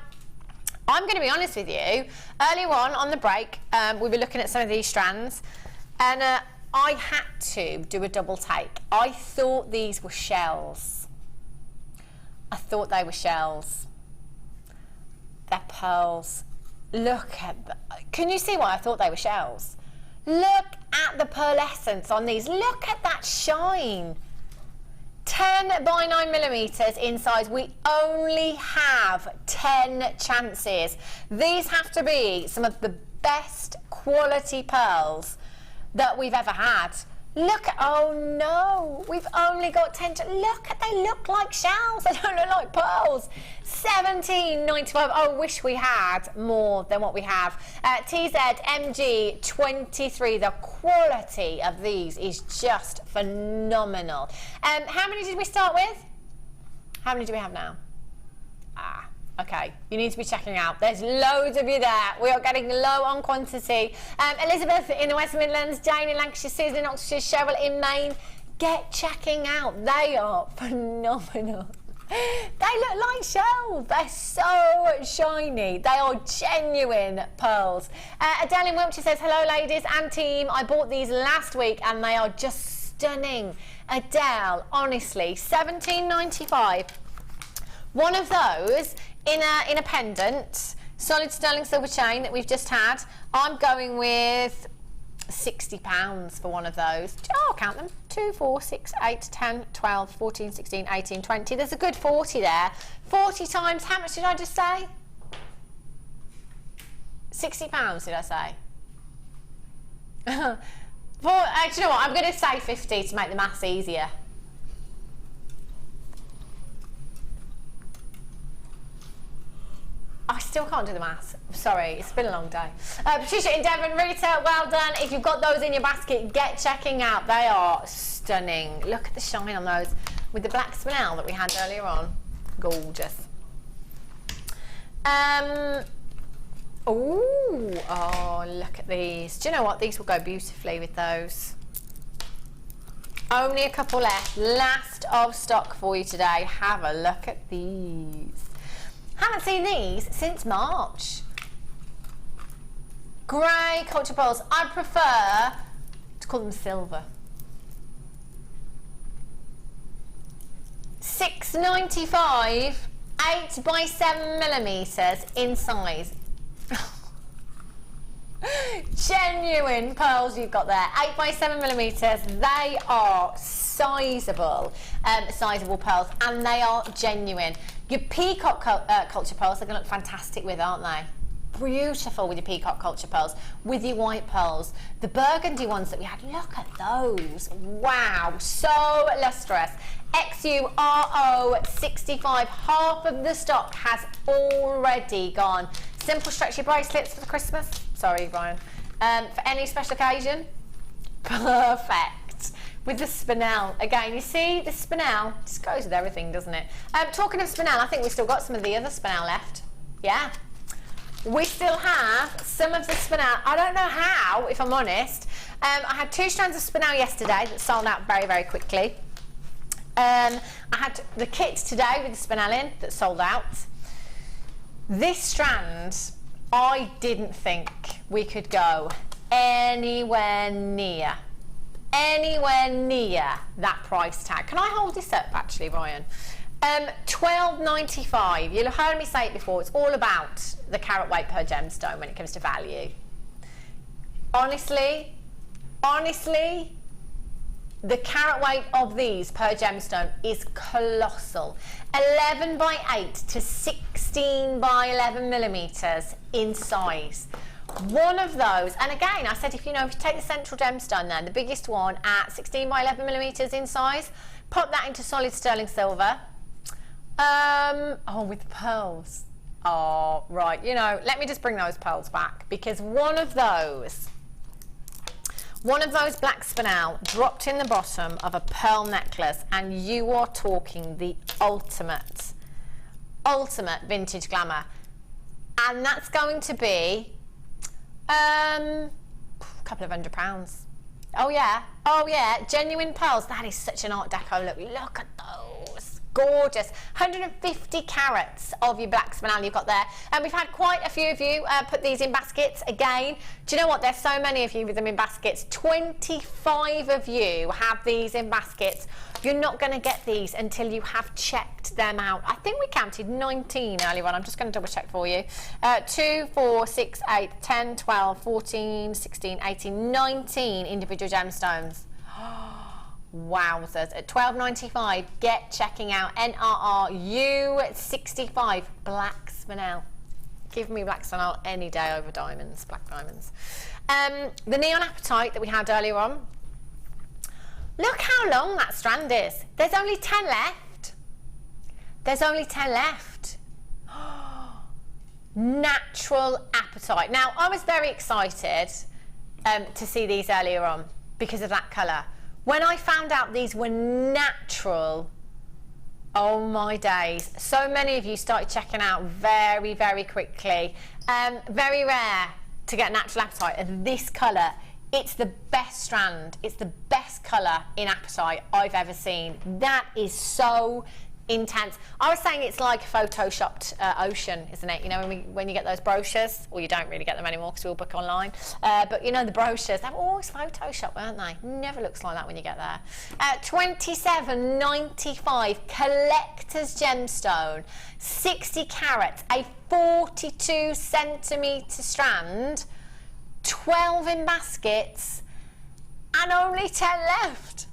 I'm going to be honest with you. Earlier on the break, we were looking at some of these strands. And I had to do a double take. I thought these were shells. I thought they were shells. They're pearls. Look at can you see why I thought they were shells? Look at the pearlescence on these. Look at that shine. 10 by 9 millimeters in size. We only have 10 chances. These have to be some of the best quality pearls that we've ever had. Look at, oh no, we've only got 10. Look at, they look like shells. They don't look like pearls. $17.95. I wish we had more than what we have. TZMG23. The quality of these is just phenomenal. How many did we start with? How many do we have now? Okay, you need to be checking out. There's loads of you there. We are getting low on quantity. Elizabeth in the West Midlands, Jane in Lancashire, Susan in Oxfordshire, Cheryl in Maine. Get checking out. They are phenomenal. They look like shells. They're so shiny. They are genuine pearls. Adele in Wiltshire says, hello ladies and team. I bought these last week and they are just stunning. Adele, honestly, $17.95. One of those in a pendant, solid sterling silver chain that we've just had. I'm going with £60 for one of those. Oh, I'll count them. 2, 4, 6, 8, 10, 12, 14, 16, 18, 20. There's a good 40 there. 40 times, how much did I just say? £60 did I say? Do you know what? I'm going to say 50 to make the maths easier. I still can't do the maths. Sorry, it's been a long day. Patricia in Devon, Rita, well done. If you've got those in your basket, get checking out. They are stunning. Look at the shine on those with the black spinel that we had earlier on. Gorgeous. Oh, look at these. Do you know what? These will go beautifully with those. Only a couple left. Last of stock for you today. Have a look at these. Haven't seen these since March. Grey culture pearls. I prefer to call them silver. $6.95, 8 by 7 millimeters in size. genuine pearls you've got there. 8 by 7 millimeters. They are sizable pearls, and they are genuine. Your peacock culture pearls are going to look fantastic with, aren't they? Beautiful with your peacock culture pearls, with your white pearls. The burgundy ones that we had, look at those. Wow, so lustrous. XURO65, half of the stock has already gone. Simple stretchy bracelets for Christmas. Sorry, Brian. For any special occasion, perfect. With the spinel, again, you see the spinel just goes with everything, doesn't it? Talking of spinel, I think we've still got some of the other spinel left. Yeah, we still have some of the spinel. I don't know how, if I'm honest. I had 2 strands of spinel yesterday that sold out very, very quickly. I had the kit today with the spinel in that sold out. This strand, I didn't think we could go anywhere near that price tag. Can I hold this up actually, Brian? $12.95. You'll have heard me say it before, it's all about the carat weight per gemstone when it comes to value. Honestly, the carat weight of these per gemstone is colossal. 11 by 8 to 16 by 11 millimeters in size. One of those, and again, I said if you take the central gemstone there, the biggest one at 16 by 11 millimeters in size, pop that into solid sterling silver. Oh, with the pearls. Oh, right, let me just bring those pearls back, because one of those black spinel dropped in the bottom of a pearl necklace, and you are talking the ultimate vintage glamour. And that's going to be a couple of £100. Oh yeah, genuine pearls. That is such an art deco look. Look at those. Gorgeous. 150 carats of your black spinel you've got there, and we've had quite a few of you put these in baskets again. Do you know what, there's so many of you with them in baskets. 25 of you have these in baskets. You're not going to get these until you have checked them out. I think we counted 19 earlier on. I'm just going to double check for you. 2, 4, 6, 8, 10, 12, 14, 16, 18, 19 individual gemstones. Wowzers. At $12.95, get checking out NRRU65 black spinel. Give me black spinel any day over diamonds, black diamonds. The neon apatite that we had earlier on. Look how long that strand is. There's only 10 left. Natural apatite. Now, I was very excited to see these earlier on because of that colour. When I found out these were natural, oh my days. So many of you started checking out very, very quickly. Very rare to get natural apatite of this colour. It's the best strand. It's the best colour in apatite I've ever seen. That is so intense. I was saying it's like a photoshopped ocean, isn't it? When you get those brochures, well, you don't really get them anymore because we all book online. But the brochures, they're always photoshopped, weren't they? Never looks like that when you get there. $27.95 collector's gemstone, 60 carats, a 42 centimetre strand, 12 in baskets, and only 10 left.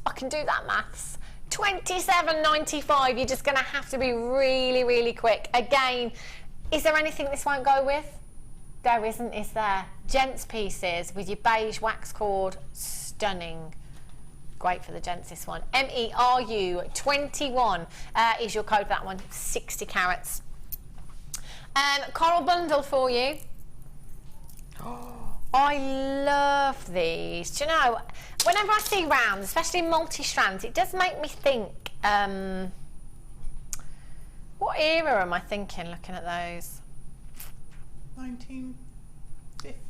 I can do that maths. $27.95. You're just going to have to be really, really quick. Again, is there anything this won't go with? There isn't, is there? Gents pieces with your beige wax cord. Stunning. Great for the gents, this one. MERU21 is your code for that one. 60 carats. Coral bundle for you. I love these. Do you know, whenever I see rounds, especially multi-strands, it does make me think, what era am I thinking looking at those? 1950s.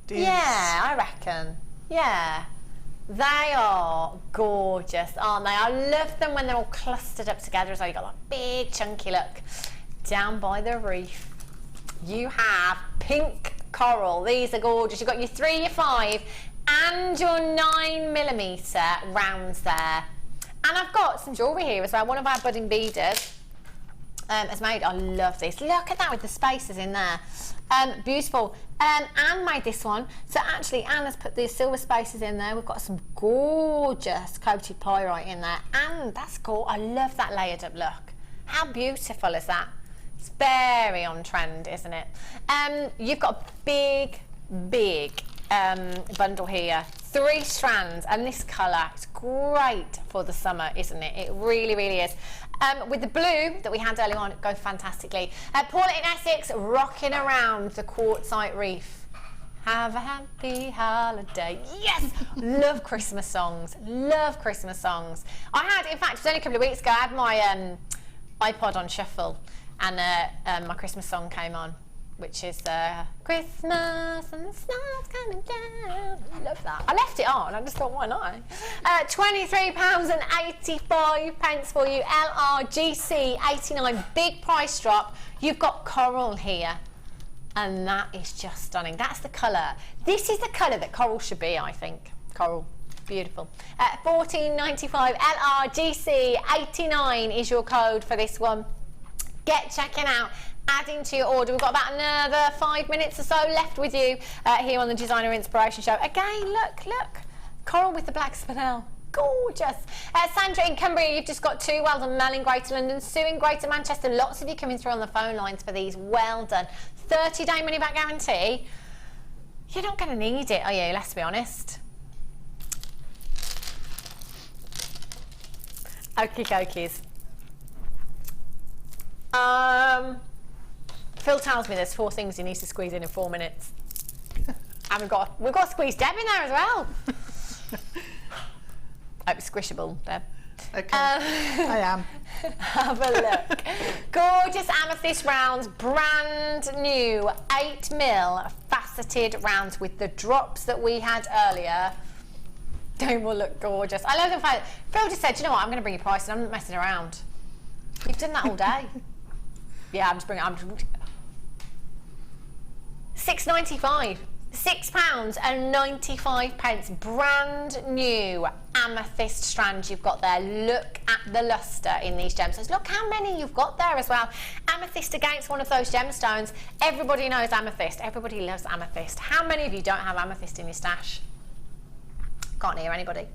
Yeah, I reckon. Yeah. They are gorgeous, aren't they? I love them when they're all clustered up together as well. You've got that big chunky look. Down by the reef, you have pink coral. These are gorgeous. You've got your 3, your 5 and your 9mm rounds there. And I've got some jewellery here as well. One of our budding beaders has made. I love this. Look at that with the spaces in there. Beautiful. Anne made this one. So actually Anne has put these silver spaces in there. We've got some gorgeous coated pyrite in there. And that's cool. I love that layered up look. How beautiful is that? It's very on trend, isn't it? You've got a big bundle here. 3 strands, and this colour is great for the summer, isn't it? It really, really is. With the blue that we had earlier on, it goes fantastically. Paula in Essex, rocking around the quartzite reef. Have a happy holiday. Yes! Love Christmas songs. Love Christmas songs. I had, in fact, it was only a couple of weeks ago, I had my iPod on shuffle, and my Christmas song came on, which is Christmas and the snow's coming down. I love that. I left it on. I just thought, why not? £23.85 for you. LRGC 89. Big price drop. You've got coral here, and that is just stunning. That's the colour. This is the colour that coral should be, I think. Coral. Beautiful. £14.95. LRGC 89 is your code for this one. Get checking out. Adding to your order. We've got about another 5 minutes or so left with you here on the Designer Inspiration Show. Again, look, coral with the black spinel. Gorgeous. Sandra in Cumbria, you've just got 2. Well done. Mel in Greater London. Sue in Greater Manchester. Lots of you coming through on the phone lines for these. Well done. 30-day money back guarantee. You're not going to need it, are you? Let's be honest. Okie dokies. Phil tells me there's 4 things he needs to squeeze in 4 minutes. And we've got to squeeze Deb in there as well. Hope it's squishable, Deb. Okay, I am. Have a look. Gorgeous amethyst rounds, brand new 8mm faceted rounds with the drops that we had earlier. They will look gorgeous. I love the fact that Phil just said, you know what, I'm going to bring you prices. I'm not messing around. You've done that all day. Yeah, I'm just bringing it. £6.95. £6.95. Brand new amethyst strand you've got there. Look at the lustre in these gemstones. Look how many you've got there as well. Amethyst against one of those gemstones. Everybody knows amethyst. Everybody loves amethyst. How many of you don't have amethyst in your stash? Can't hear anybody.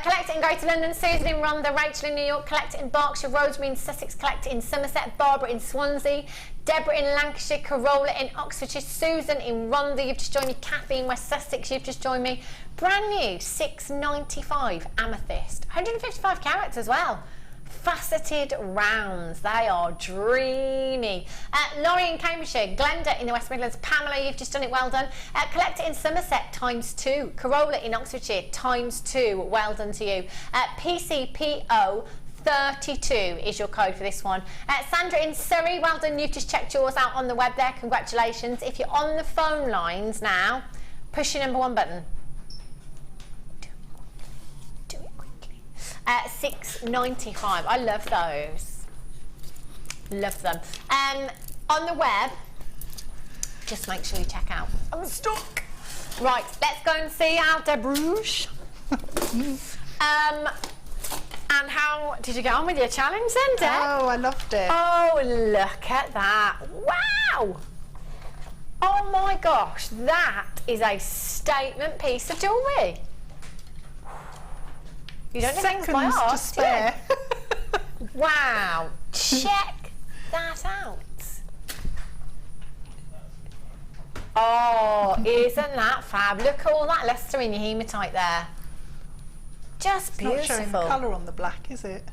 Collect it in Greater London, Susan in Rhondda, Rachel in New York, collect it in Berkshire, Rosemary in Sussex, collect it in Somerset, Barbara in Swansea, Deborah in Lancashire, Carola in Oxfordshire, Susan in Rhondda, you've just joined me, Kathy in West Sussex, you've just joined me. Brand new, £6.95 amethyst, 155 carats as well. Faceted rounds, they are dreamy. Laurie in Cambridgeshire, Glenda in the West Midlands, Pamela, you've just done it, well done. Collect it in Somerset, ×2. Carola in Oxfordshire, ×2, well done to you. PCPO 32 is your code for this one. Sandra in Surrey, well done, you've just checked yours out on the web there, congratulations. If you're on the phone lines now, push your number 1 button. £6.95. I love those. Love them. On the web, just make sure you check out. I'm stuck. Right, let's go and see our Debrouche. And how did you get on with your challenge then, Deb? Oh, I loved it. Oh, look at that. Wow. Oh my gosh, that is a statement piece of jewellery. You don't know things by heart, to spare. Wow, check that out. Oh, isn't that fab? Look at all that lustre in your hematite there. Just beautiful. It's not showing the colour on the black, is it?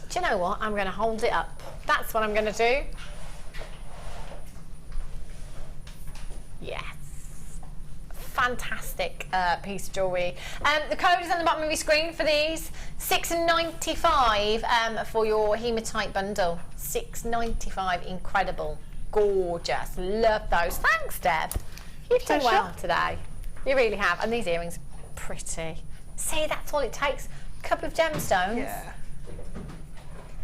Do you know what? I'm going to hold it up. That's what I'm going to do. Yes. Fantastic piece of jewellery. The code is on the bottom of your screen for these. £6.95 for your hematite bundle. £6.95. Incredible. Gorgeous. Love those. Thanks, Deb. You've done well today. You really have. And these earrings are pretty. See, that's all it takes. A couple of gemstones. Yeah.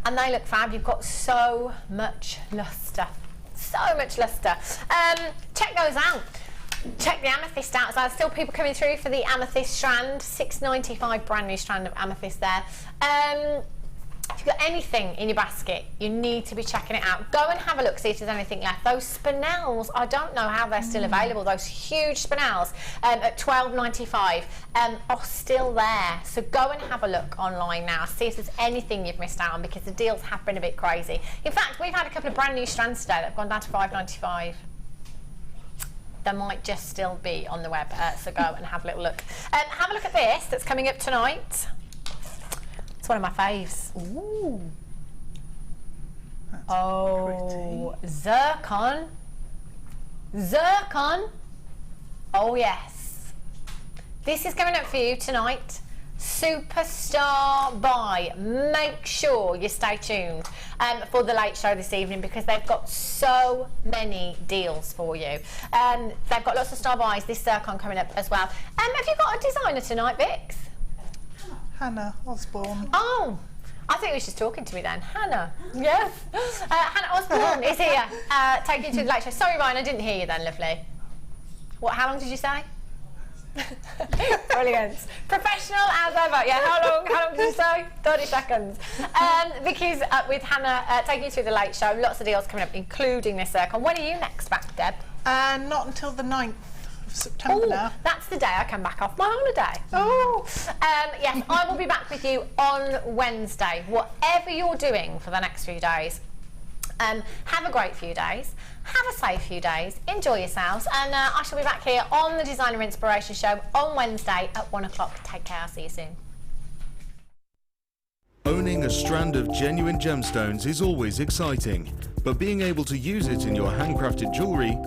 And they look fab. You've got so much lustre. So much lustre. Check those out. Check the amethyst out. So there's still people coming through for the amethyst strand. £6.95, brand new strand of amethyst there. If you've got anything in your basket, you need to be checking it out. Go and have a look, see if there's anything left. Those spinels, I don't know how they're still available. Those huge spinels at $12.95 are still there. So go and have a look online now, see if there's anything you've missed out on, because the deals have been a bit crazy. In fact, we've had a couple of brand new strands today that have gone down to $5.95. They might just still be on the web, so go and have a little look. Have a look at this that's coming up tonight. It's one of my faves. Ooh. Oh, pretty. Zircon. Zircon. Oh yes. This is coming up for you tonight. Superstar buy. Make sure you stay tuned for the late show this evening, because they've got so many deals for you. They've got lots of star buys, this Zircon coming up as well. Have you got a designer tonight, Vix? Hannah Osborne. Oh, I think he was just talking to me then. Hannah. Yes. Hannah Osborne is here, taking you to the late show. Sorry, Ryan, I didn't hear you then, lovely. What, how long did you say? Brilliant. Professional as ever. Yeah, how long did you say? 30 seconds. Vicky's with Hannah taking you through the late show. Lots of deals coming up, including this Zircon. When are you next back, Deb? Not until the 9th of September now. That's the day I come back off my holiday. Oh. Yes, I will be back with you on Wednesday. Whatever you're doing for the next few days, have a great few days. Have a safe few days, enjoy yourselves, and I shall be back here on the Designer Inspiration Show on Wednesday at 1 o'clock. Take care, I'll see you soon. Owning a strand of genuine gemstones is always exciting, but being able to use it in your handcrafted jewellery